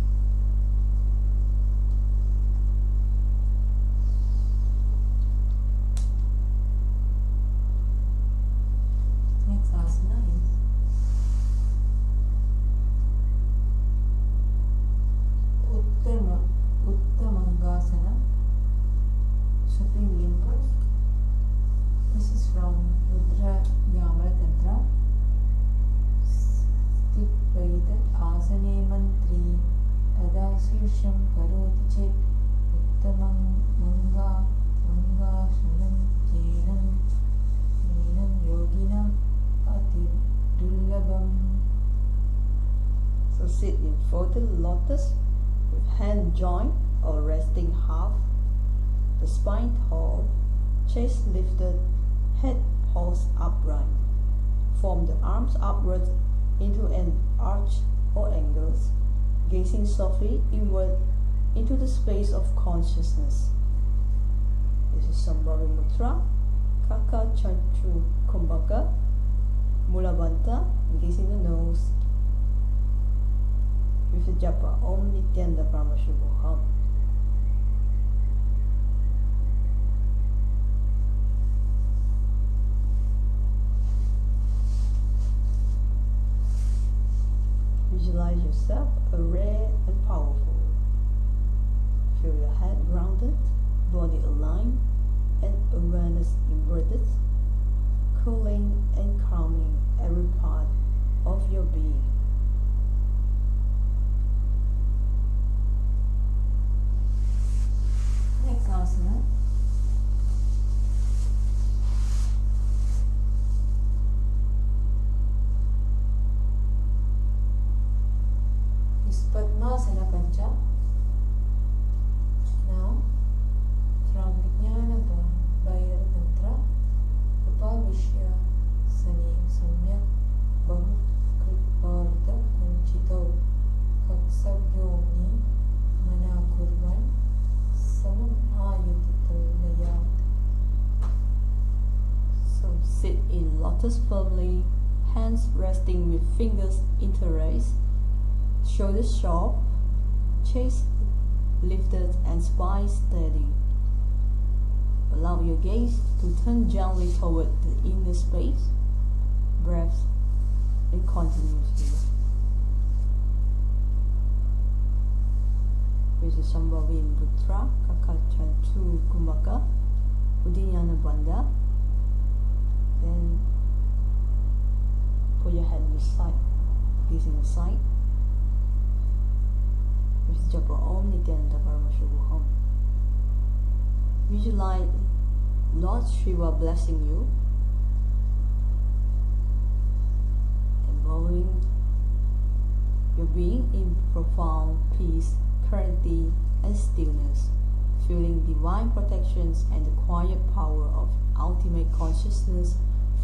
Next asana is Uttamangasana, Supreme Limb Pose. This is from Rudra Yamala Tantra. Stipaitat asane mantri adasirsham karoti chet mangasanam yenam yoginam ati dullabam. So sit in folded lotus with hand joined or resting half, the spine tall, chest lifted, head pulsed upright. Form the arms upward into an arch or angles, gazing softly inward into the space of consciousness. This is Brahma Muhurta, Kaka Chanchu Kumbhaka, Mulabanta, gazing the nose. With the japa Om Nithyananda Yoga. Visualize yourself rare and powerful. Feel your head grounded, body aligned, and awareness inverted, cooling and calming every part of your being. Next asana is Padmasana Pancha. Now, from Vijnana Bhairava Tantra, Upavishya Sani Samyak Bahu Kriparta Kunchito Kaksabhyomni Mana Kurvan Samam Ayutitalaya. So sit in lotus firmly, hands resting with fingers interlaced, shoulders sharp, chest lifted and spine steady. Allow your gaze to turn gently toward the inner space, breath and continuously. This is Shambhavi Muhurta, Kakachantu Kumbhaka, Uddiyana Bandha. Then put your head in the side, facing the side. This is Japa Om Nithyananda Yoga. Visualize Lord Shiva blessing you, involving your being in profound peace, clarity, and stillness, feeling divine protections and the quiet power of ultimate consciousness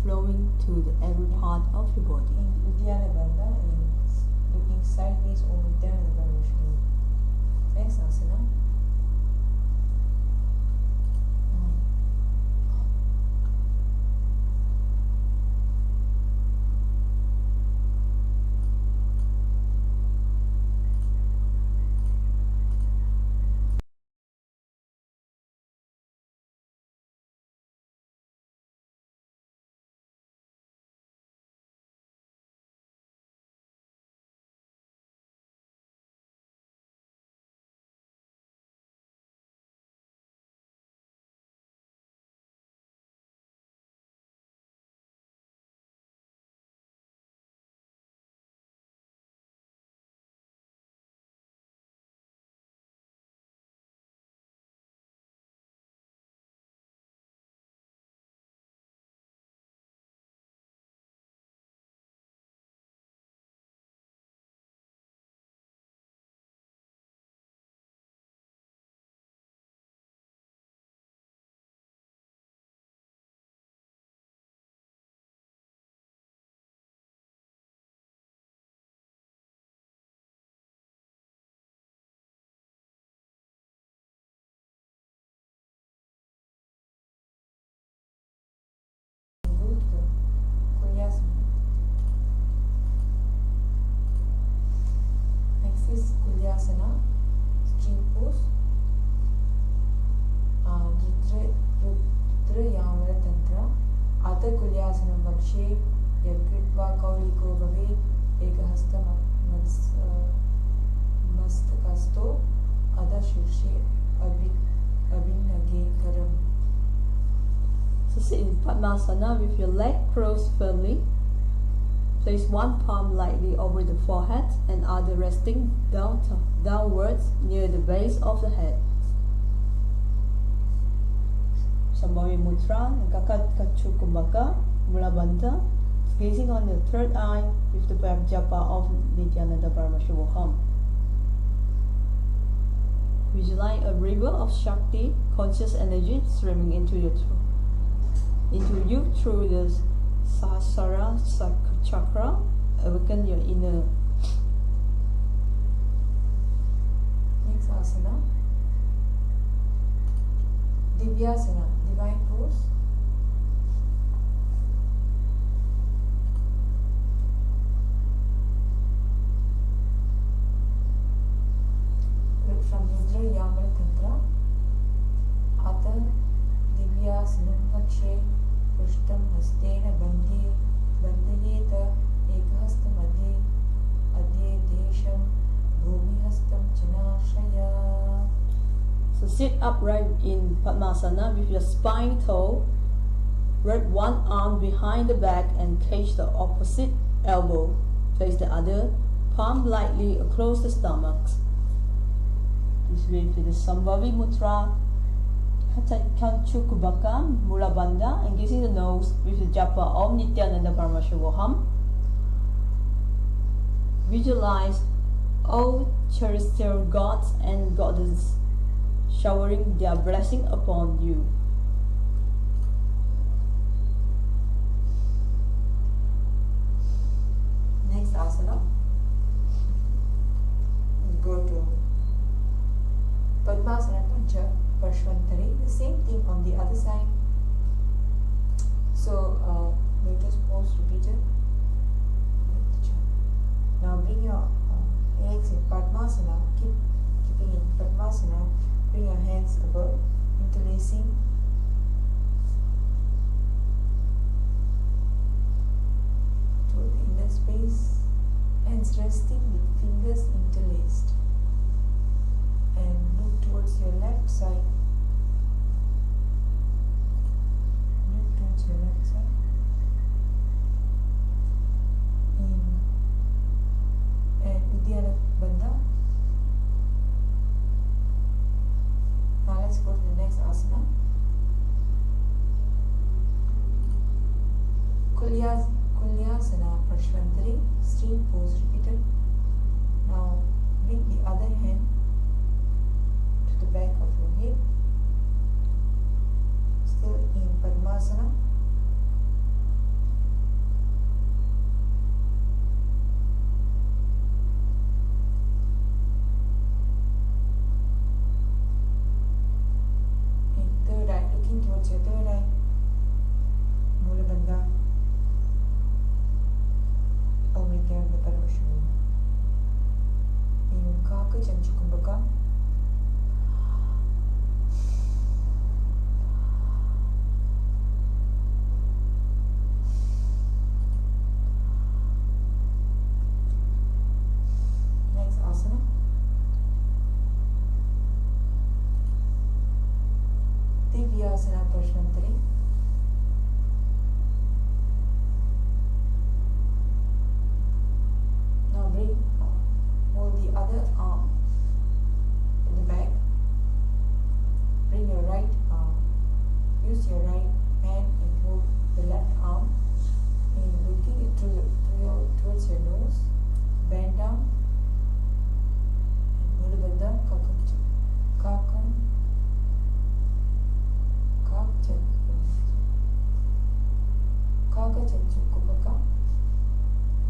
flowing to every part of your body. in Uddiyana Bandha, looking sideways over Nithyananda Yoga. Next asana Atha Kulyasanam Vakshe Yadkritva Kauliko Bhave Ekahastam Mastakasto Adha Shirshe Abhinage Karam. So sit in Padmasana with your leg crossed firmly. Place one palm lightly over the forehead and other resting downwards near the base of the head. Sambhavi Mudra, Nagakad Kachukumbhaka, Mula Bandha, gazing on the third eye with the japa of Nithyananda Yoga. Visualize a river of Shakti, conscious energy streaming into you through the Sahasrara chakra. Awaken your inner. Next asana, Divyasana, divine pose. From Nidra Yamal Tantra, Atha Divyasanam Vakshe Pushtam Hastena Bandayeta Ekahastam Adye Desham Bhumihastam Chanashaya. So sit upright in Padmasana with your spine tall. Wrap one arm behind the back and catch the opposite elbow. Place the other palm lightly across the stomach. This way for the Sambhavi Mudra, Kanchukubhaka, Mula Bandha, engaging the nose with the japa Om Nithyananda Yoga. Visualize all celestial gods and goddesses showering their blessing upon you. Next asana, go to Padmasana Pancha Parshvantari, the same thing on the other side. So, lotus pose repeated. Now bring your legs in Padmasana, keeping in Padmasana, bring your hands above, interlacing. Toward the inner space, hands resting with fingers interlaced. And look towards your left side. Look towards your left side. And Uddiyana Bandha. Now let's go to the next asana. Kulyasana Prashvantari, stream pose repeated. Now bring the other hand to the back of your hip, still in Padmasana. In third eye, looking towards your third eye, Mula Bandha, Om Nithyananda Yoga. In Kaka Chanchukumbhaka, Divyasana Parshvantari. Now hold the other arm in the back. Bring your right arm. Use your right hand and hold the left arm. And looking towards your nose. Bend down. And Mula Bandha Kakam. Kaka Chanchukumbhaka,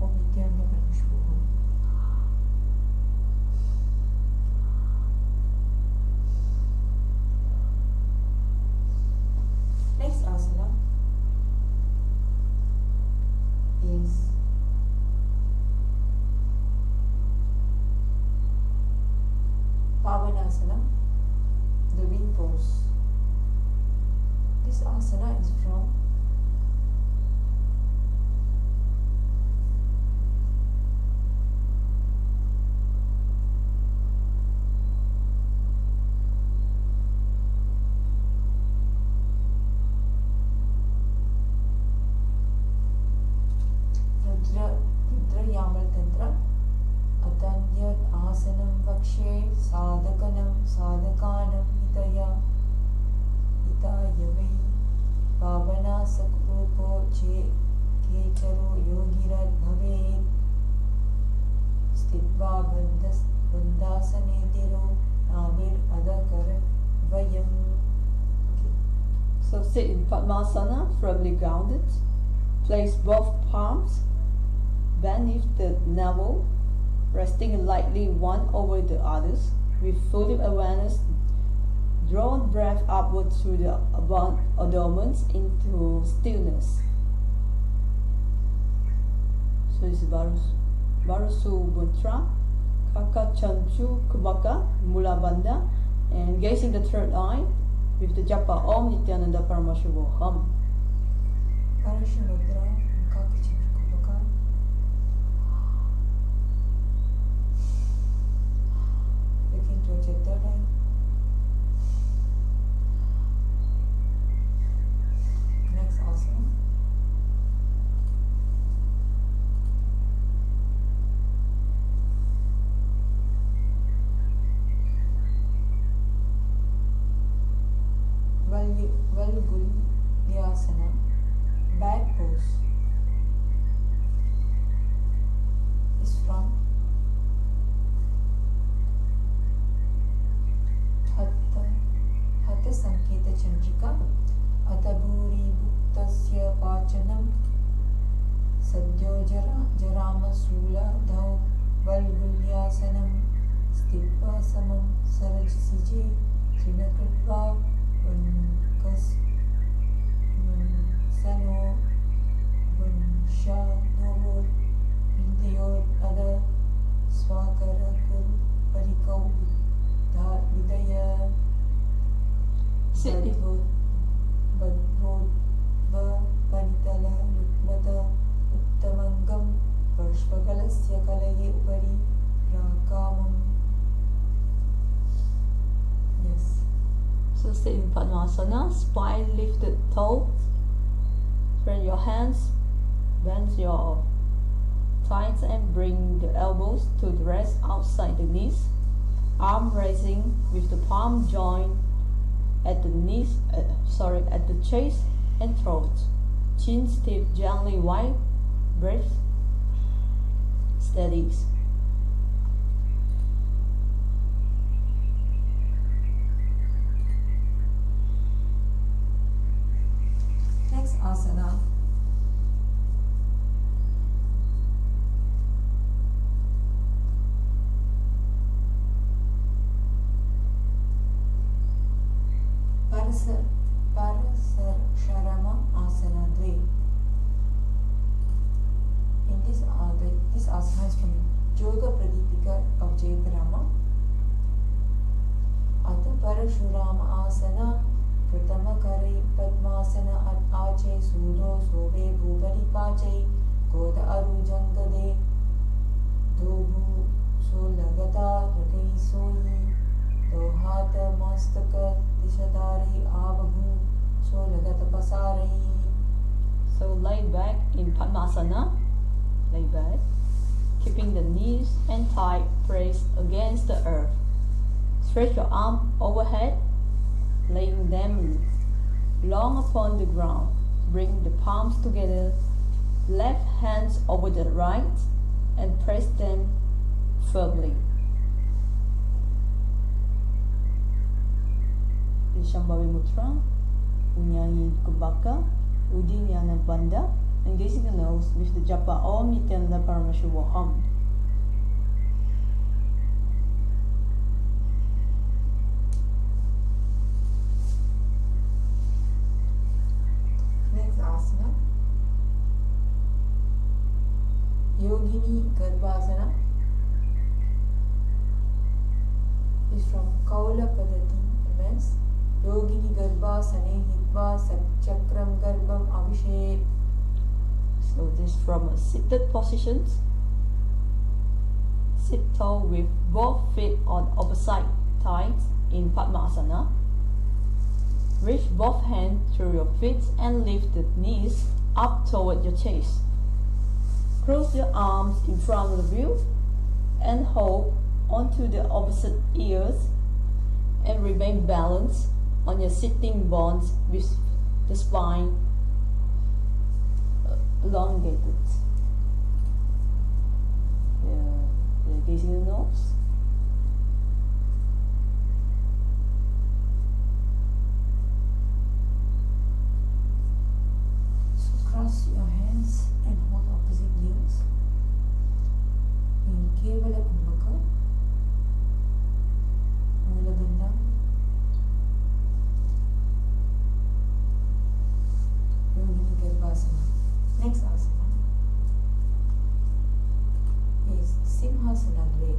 Om Nithyananda Yoga. Next asana is Pavanasana, the wing pose. This asana is from sadhakanam hitaya hitayavai pavana sakrupo che kecharo yogirad bhavet stitva bandhasane tiro navir adakar vayam. So sit in Padmasana, firmly grounded. Place both palms beneath the navel, resting lightly one over the others. With full awareness, draw breath upward through the abdomen into stillness. So this is Varusu Mutra, Kaka Chanchu Kubaka, Mula Bandha, and gazing the third eye with the japa Om Nithyananda Paramashivoham. Parashamudra, Kakachindrakupaka. Looking towards your third eye. Next asana. Valgulyasana, back pose, is from Hatha Sanketa Chandrika, Ataburi Bhuktasya Pachanam, Sadyo Jarama Sula Dhau Valgulyasanam, Stippa Samam Sarajasije, Trinakritva Sano Vanshanovo Indayor Ada Swakarakul Parikau Vidaya Badvodva Panitala Rukmata Uttamangam Varshpagalasya Kalaye Upari Rakamam. Yes. So sit in Padmasana, spine lifted, toe. Turn your hands, bend your thighs and bring the elbows to rest outside the knees. Arm raising with the palm joined at the knees, at the chest and throat. Chin stiff, gently wide, breath steadies. Next asana. Parasarama asana 3. In this asana is from Yoga Pradipika of Jaitarama. Ata Parashurama asana Pratama Kare Padmasana Ache Sudo Sobe Bhubari Pache Goda Aru Jangade Dobu Solagata Ragai Soyi Dohata Mastaka Dishadari Avabu Solagata Pasari. So lay back in Padmasana, lay back, keeping the knees and thigh pressed against the earth. Stretch your arm overhead, laying them long upon the ground. Bring the palms together, left hands over the right, and press them firmly. Shambhavi Mutra, Unyayi Kubaka, Udinyana Bandha, and gazing the nose with the japa Om Nithyananda Paramashivoham. Next asana. Yogini Garbhasana is from Kaula Padati, means Yogini Garbhasane Hitva Chakram Garbham Abhishek. So this from a seated position. Sit tall with both feet on opposite thighs in Padmasana. Reach both hands through your feet and lift the knees up toward your chest. Cross your arms in front of you and hold onto the opposite ears and remain balanced on your sitting bones with the spine elongated. Gazing the nose. So cross your hands and hold opposite ears. In Kevala Kumbhaka, Mula Bandha, Yogini Garbhasana. Next asana is Simhasana Dve,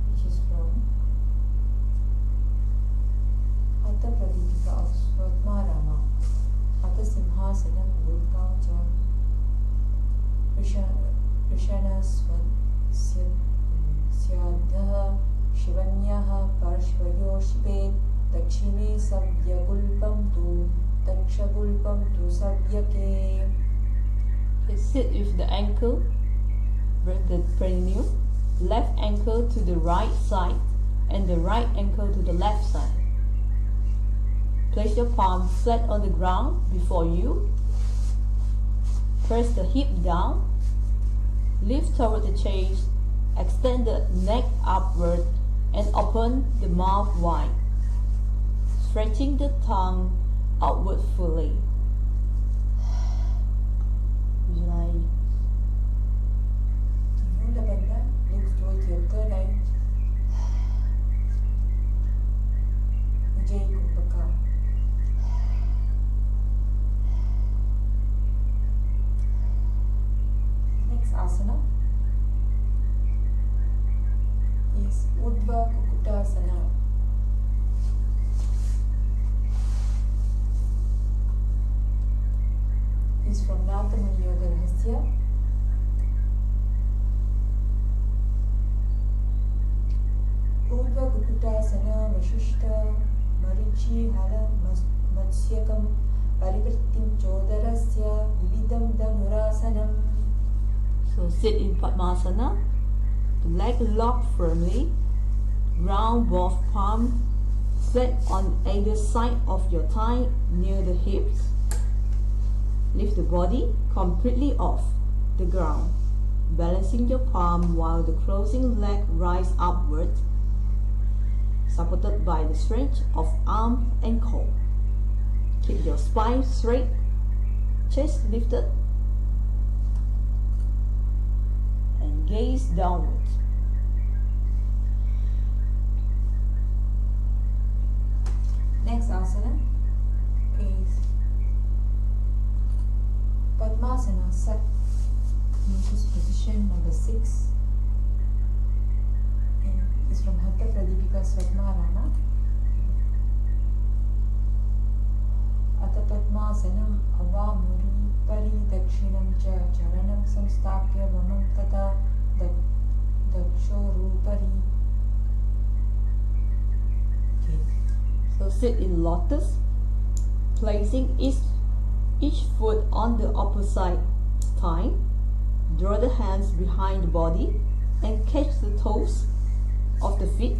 which is from Hatha Pradipika of Svatmarama. Hatha Simhasanam Gurkam Cha Rishana Syadha Shivanyah Parshvayo Shipet Dakshime Savyagulpam Tu Dakshagulpam Tu Savyake. Sit with the ankle, the perineum, left ankle to the right side and the right ankle to the left side. Place your palm flat on the ground before you. Press the hip down. Lift toward the chest. Extend the neck upward and open the mouth wide. Stretching the tongue outward fully. Visualize. Mula Bandha, look towards your third eye. Vijay Kumbhaka. Next asana is Urdhva Kukutasana. Is from Nithyananda Yoga Rahasya. Urdhva Kukutasana Vashishta Marichi Hala Matsyakam Parivrittim Chodarasya Vividam Dhanurasanam. So sit in Padmasana, the leg locked firmly, ground both palms flat on either side of your thigh near the hips. Lift the body completely off the ground, balancing your palm while the closing leg rise upward, supported by the stretch of arm and core. Keep your spine straight, chest lifted, and gaze downward. Next asana is Padmasana Sat, Lotus position number 6, and is from Hatha Pradipika Svatmarama. Atha Padmasanam Avamuri Pari Dakshinam Cha Charanam Samstapya Vamam Tata Dakshorupari. So sit in lotus, placing each foot on the opposite thigh. Draw the hands behind the body and catch the toes of the feet,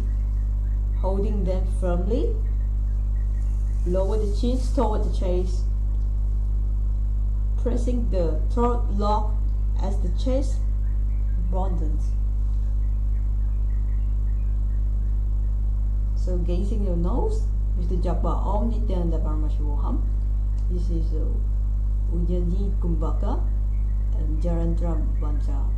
holding them firmly. Lower the chin toward the chest, pressing the throat lock as the chest broadens. So gazing your nose with the japa Om Nithyananda Parameshwaroham. This is Ujjayi Kumbhaka and Jarantra Bancha.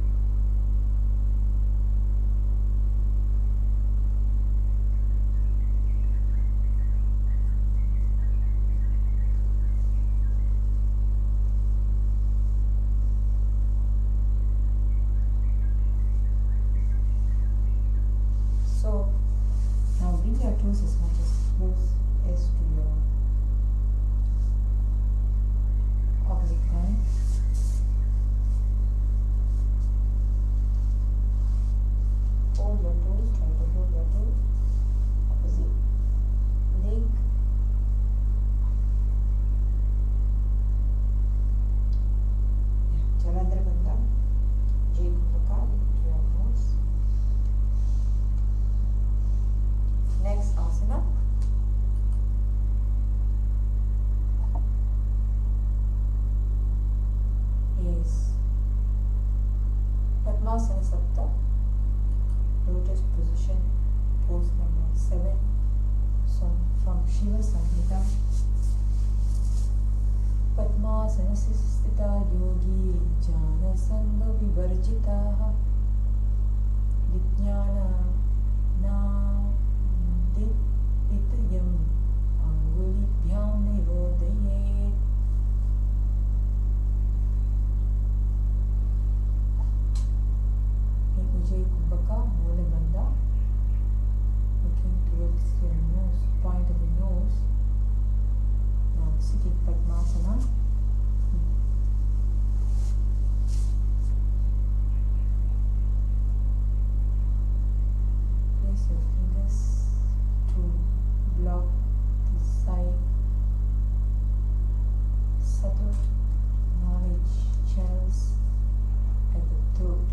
So now bring your toes as much as close as to your opposite thigh. lotus position, pose number 7. So from Shiva Samhita. Padmasana sthita yogi jnana sanga vivarjitaha vijnana na ditvityam angulibhyam nirodayet. Ujjayi Kumbhaka, Mula Bandha, looking towards your nose, point of the nose. Now sitting Padmasana. Place your fingers to block the side subtle knowledge channels at the throat.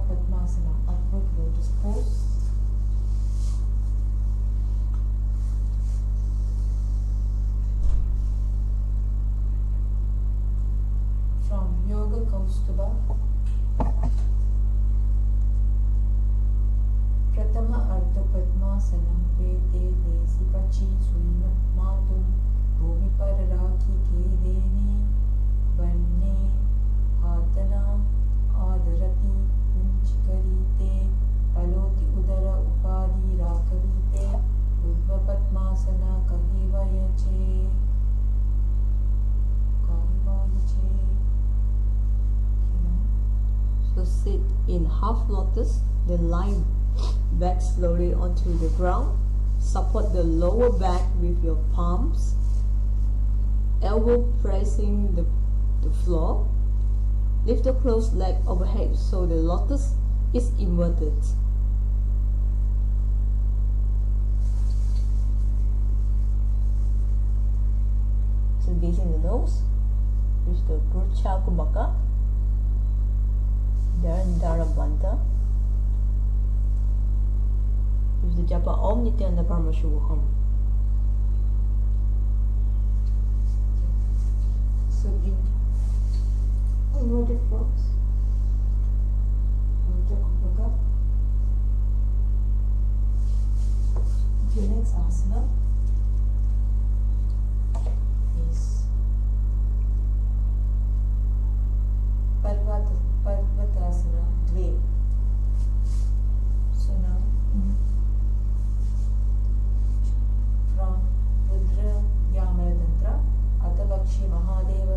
Padmasana, upward lotus pose. From Yoga Kaustubha, Pratama Ardha Padmasanam Vete Desi Pachi Suima Matum Bhumi Pararaki Kedeni Vanne Hatana Adarati Karite Paloti Udara Upadi Rakarite Udva Padmasana Kahivayache Kahivayache. So sit in half lotus, then lie back slowly onto the ground. Support the lower back with your palms, elbow pressing the floor. Lift the closed leg overhead so the lotus is inverted. So gazing the nose, use the Tritiya Kumbhaka, Dharandhara Bandha. Use the japa Om Nithyananda Yoga. So in inverted fox, Tritiya Kumbhaka. The next asana is Parvatasana Dve. So now from Rudra Yamaratantra Atavakshi Mahadeva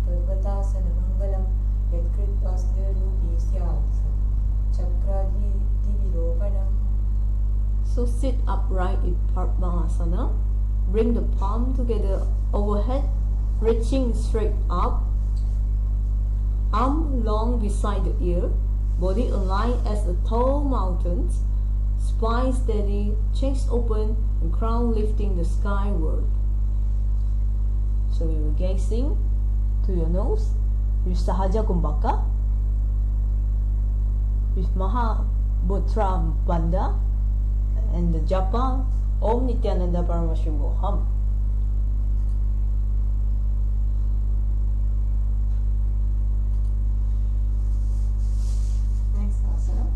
Parvatasana Mangalam Yatkritpasya Rupi Syat Chakradi Divilopanam. So sit upright in Padmasana. Bring the palm together overhead, reaching straight up. Arm long beside the ear, body aligned as a tall mountain, spine steady, chest open, and crown lifting the skyward. So you're gazing to your nose with Sahaja Kumbhaka, with Maha Muhurta Bandha, and the japa Om Nithyananda Yoga. Next asana.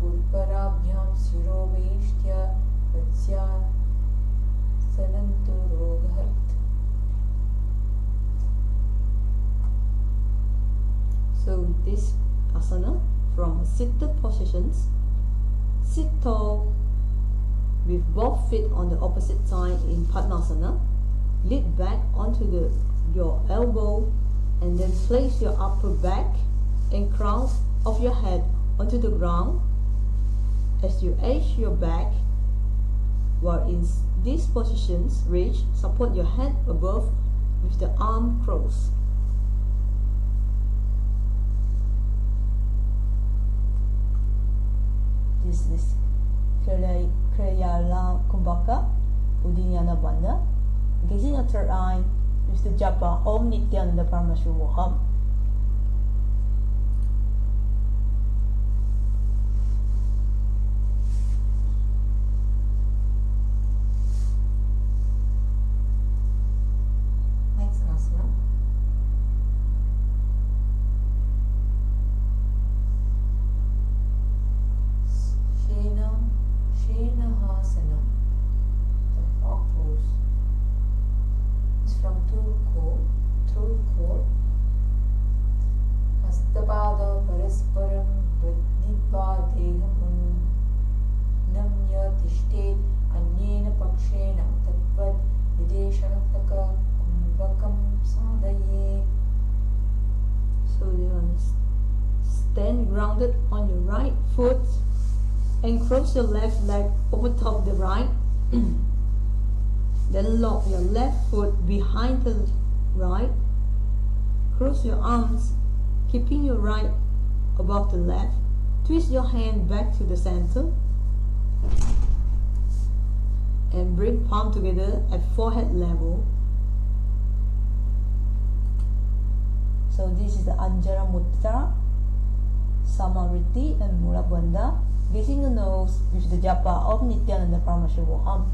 Purparabhyam Siroveshtya Vatsya Sanantu Roghat. So this asana from seated positions, sit tall with both feet on the opposite side in Padmasana. Lean back onto your elbow and then place your upper back and crown of your head onto the ground. As you edge your back, while in these positions, support your head above with the arm crossed. This is Kriyala Kumbhaka, Uddiyana Bandha, gazing at your eye with the japa Om Nithyananda Yoga. Next asana. Shenahasana, the frog pose. It's from Turko. Hastapada parasparam vidnitva deham namya tishtet anyena pakshena tatvad videshanataka kumbhakam sadaye. So you stand grounded on your right foot and cross your left leg over top of the right. Then lock your left foot behind the right. Cross your arms, keeping your right above the left. Twist your hand back to the center and bring palm together at forehead level. So this is the Anjara Mudra, Samariti and Mula Bandha, gazing the nose with the japa of Nithyananda Yoga.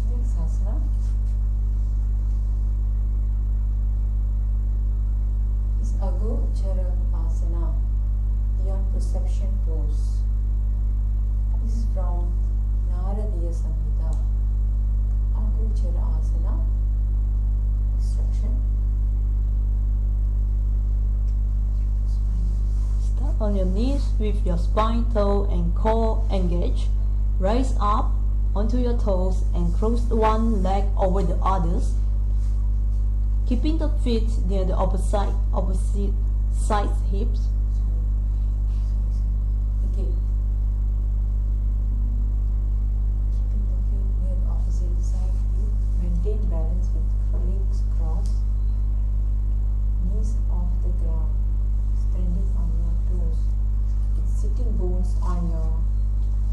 Next asana is Agochara Asana, beyond perception pose. This is from Naradiya Samhita. Agochara Asana instruction. Start on your knees with your spine, toe and core engaged. Rise up onto your toes and cross one leg over the others, keeping the feet near the opposite side hips. Okay. Keeping the feet near the opposite side hip. Maintain balance with legs crossed, knees off the ground, standing on your toes, with sitting bones on your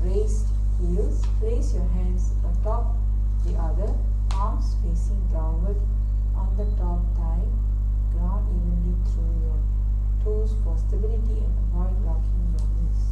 raised heels. Place your hands atop the other, arms facing downward on the top thigh. Ground evenly through your toes for stability and avoid locking your knees.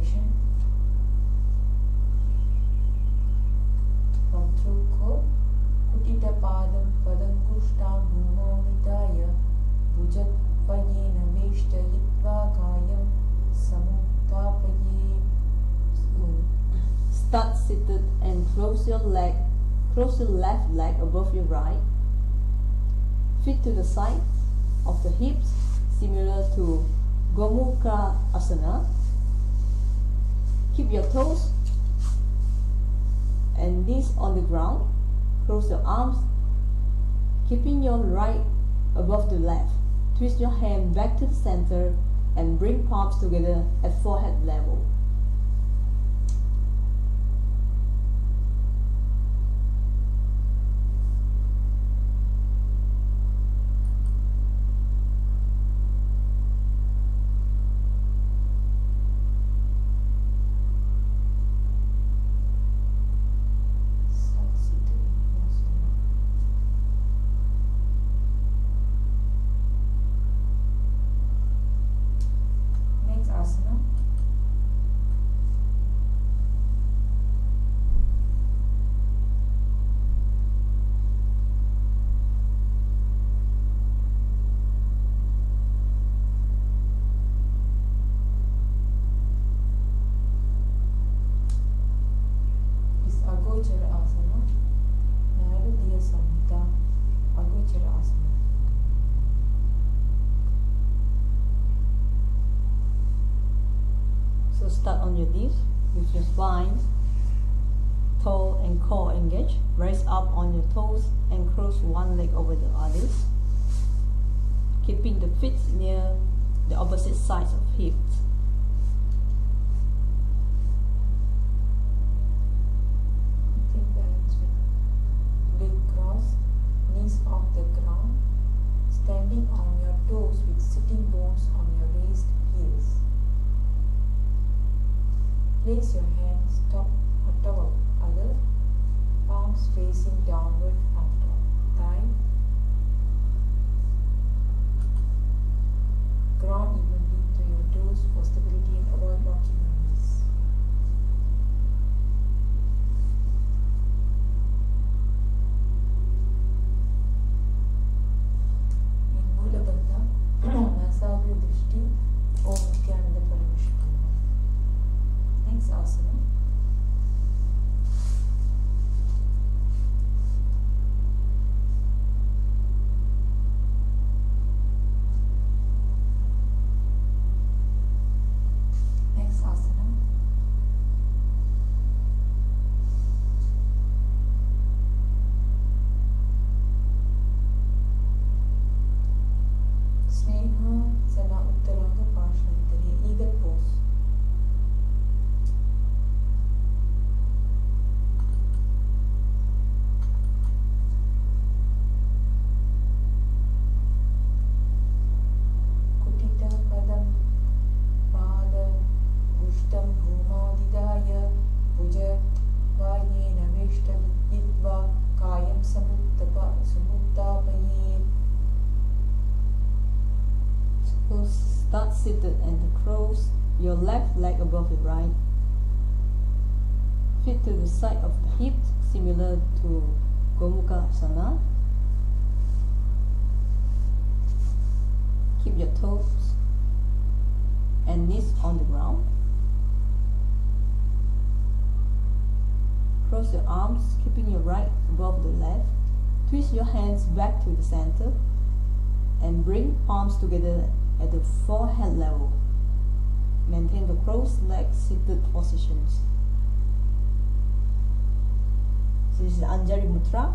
inhalation from through core. Kutita padam padangushta bhumo nidaya bhujat payena veshta yitva kayam samuktapaye. Start seated and close your left leg above your right. Feet to the sides of the hips, similar to Gomukha Asana. Keep your toes and knees on the ground. Cross your arms, keeping your right above the left. Twist your hand back to the center and bring palms together at forehead level. Asana. Is Agochara Asana. Naradiya Samhita Agochara Asana. So start on your knees with your spine, toe and core engaged. Raise up on your toes and cross one leg over the others, keeping the feet near the opposite sides of hips. Take balance with leg crossed, knees off the ground, standing on your toes with sitting bones on your raised heels. Place your hands top on top of other, palms facing downward on top thigh. Ground evenly through your toes for stability and avoid locking your knees. In Mula Bandha, Nasagra Drishti, Om Nithyananda Yoga. Next asana. Next asana. Sneha Sana Uttaranga Pashanantari, eagle pose. So start seated and cross your left leg above your right. Feet to the side of the hips, similar to Gomukha Asana. Keep your toes and knees on the ground. Cross your arms, keeping your right above the left. Twist your hands back to the center and bring palms together at the forehead level. Maintain the cross-legged seated positions. So this is Anjali Mudra,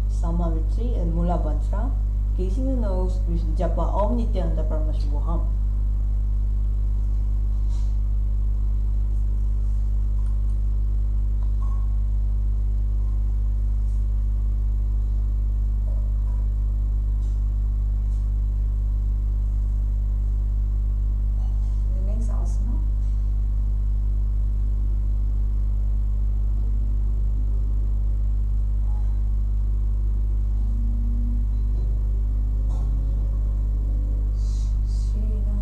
Samavritri and Mula Bandha. Gazing the nose with Japa Om Nithyananda Yoga. The next asana. Srina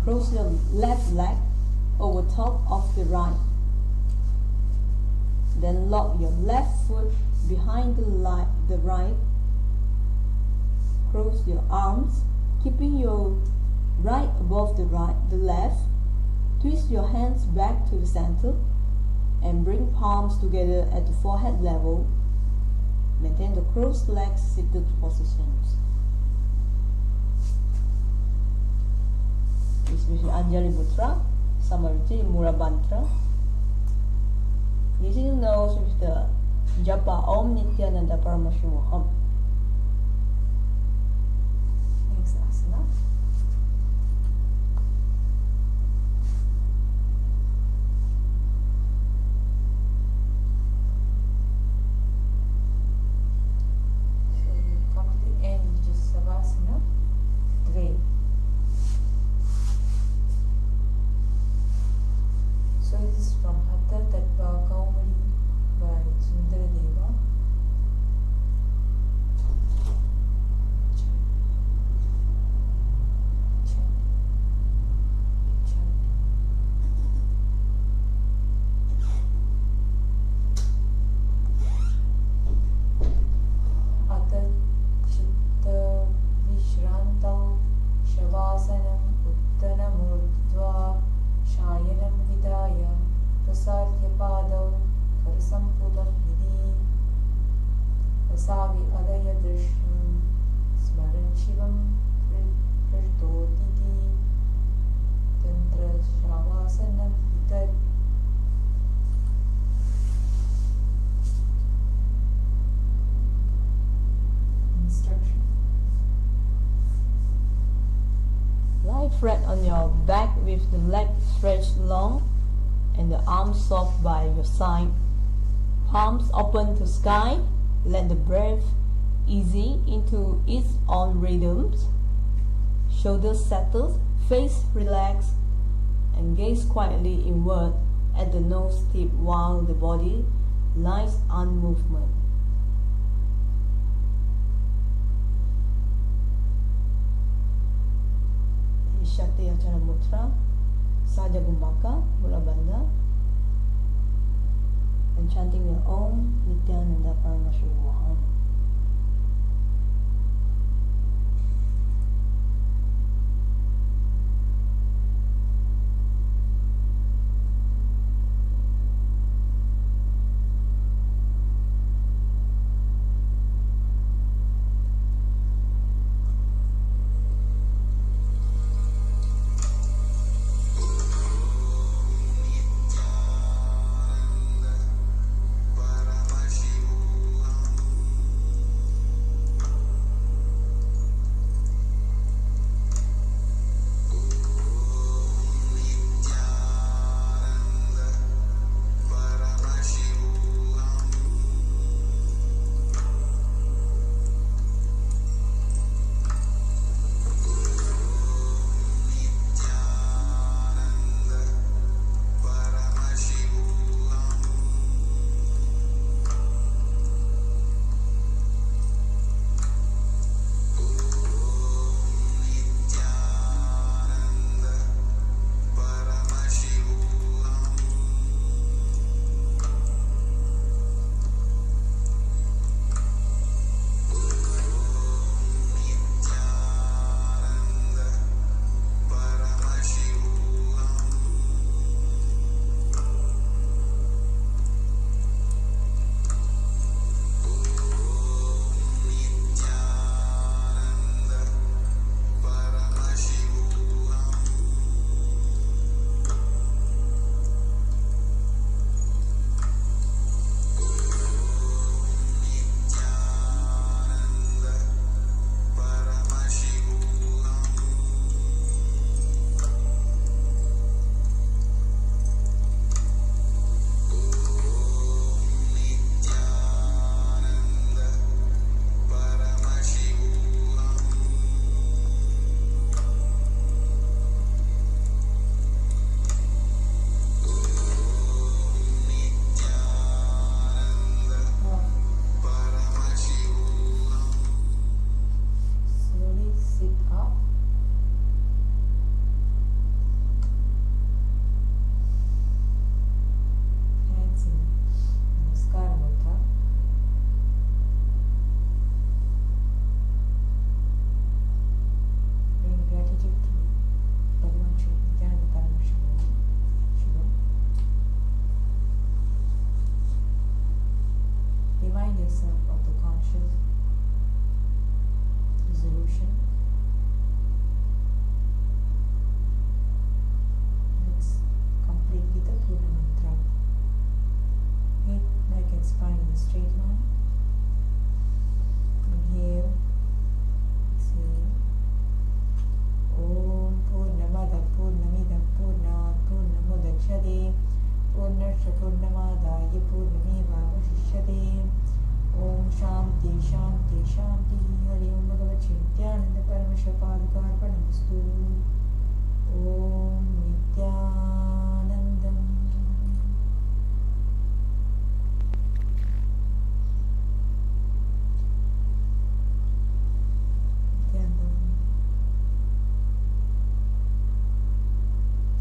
cross your left leg over top of the right. Then lock your left foot behind the right. Cross your arms, keeping your right above the left. Twist your hands back to the center and bring palms together at the forehead level. Maintain the crossed legs seated positions. This is Anjali Mudra, Samariti Mura Mantra. Using the nose with the Japa Om Nithyananda Yoga. Next asana. So you come to the end, which is Savasana 2. So this is from Hatha Tattva Kaumari by Sundaradeva. Atha Chitta Vishrantam Shavasanam Uttanam Urdhva Shayanam Vidaya Prasarthya Padam Karasampudam Vidhi Vasavi Adaya Drisham Smaran Shivam Prashtotiti Tantra Shavasanam Vitat. Instruction. Lie flat on your back with the leg stretched long and the arms soft by your side. Palms open to sky. Let the breath easy into its own rhythms. Shoulders settled, face relaxed, and gaze quietly inward at the nose tip while the body lies unmoved. Shakti Achara Mudra, Saja Gumbaka, Mula Bandha, and chanting your Om Nithyananda Yoga. वक्रतुण्डमादाय पूर्णमेवावशिष्यते ओम शांति शांति शांति हरि ओम भगवत नित्यानंद परमशपादकार्पणमस्तु ओम Nityanandam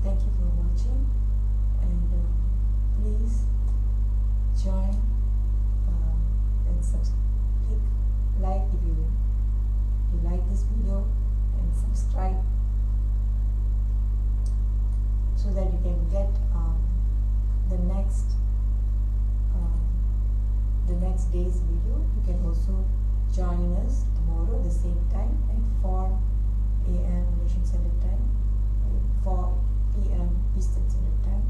Thank you for watching, and please join and click like if you like this video, and subscribe so that you can get the next day's video. You can also join us tomorrow the same time at 4 a.m. Malaysian Standard Time, 4 p.m. Eastern Standard Time.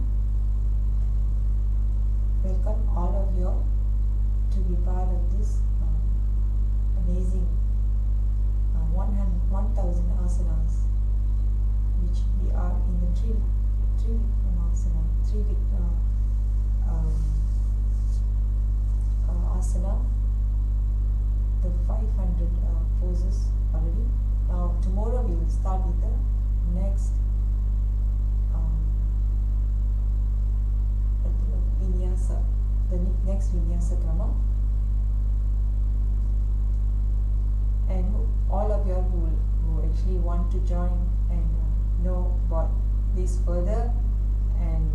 Welcome all of you to be part of this amazing 1,000 asanas, which we are in the asana, the 500 poses already. Now tomorrow we will start with the next Vinyasa, the next Vinyasa Krama, and all of you who actually want to join and know about this further, and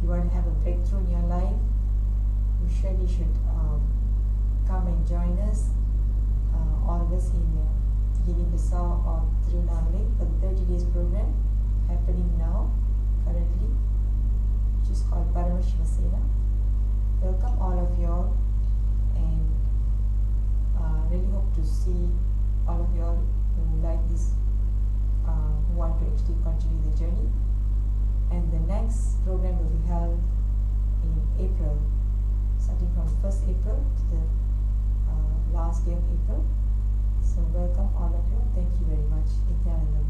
you want to have a breakthrough in your life, you surely should come and join us, all of us in Guinea-Bissau or Tirunelveli for the 30 days program happening now currently, which is called Brahma Muhurta. Welcome all of you all, and really hope to see all of you all who like this, who want to actually continue the journey. And the next program will be held in April, starting from 1st April to the last day of April. So welcome all of you. Thank you very much. Nithyananda.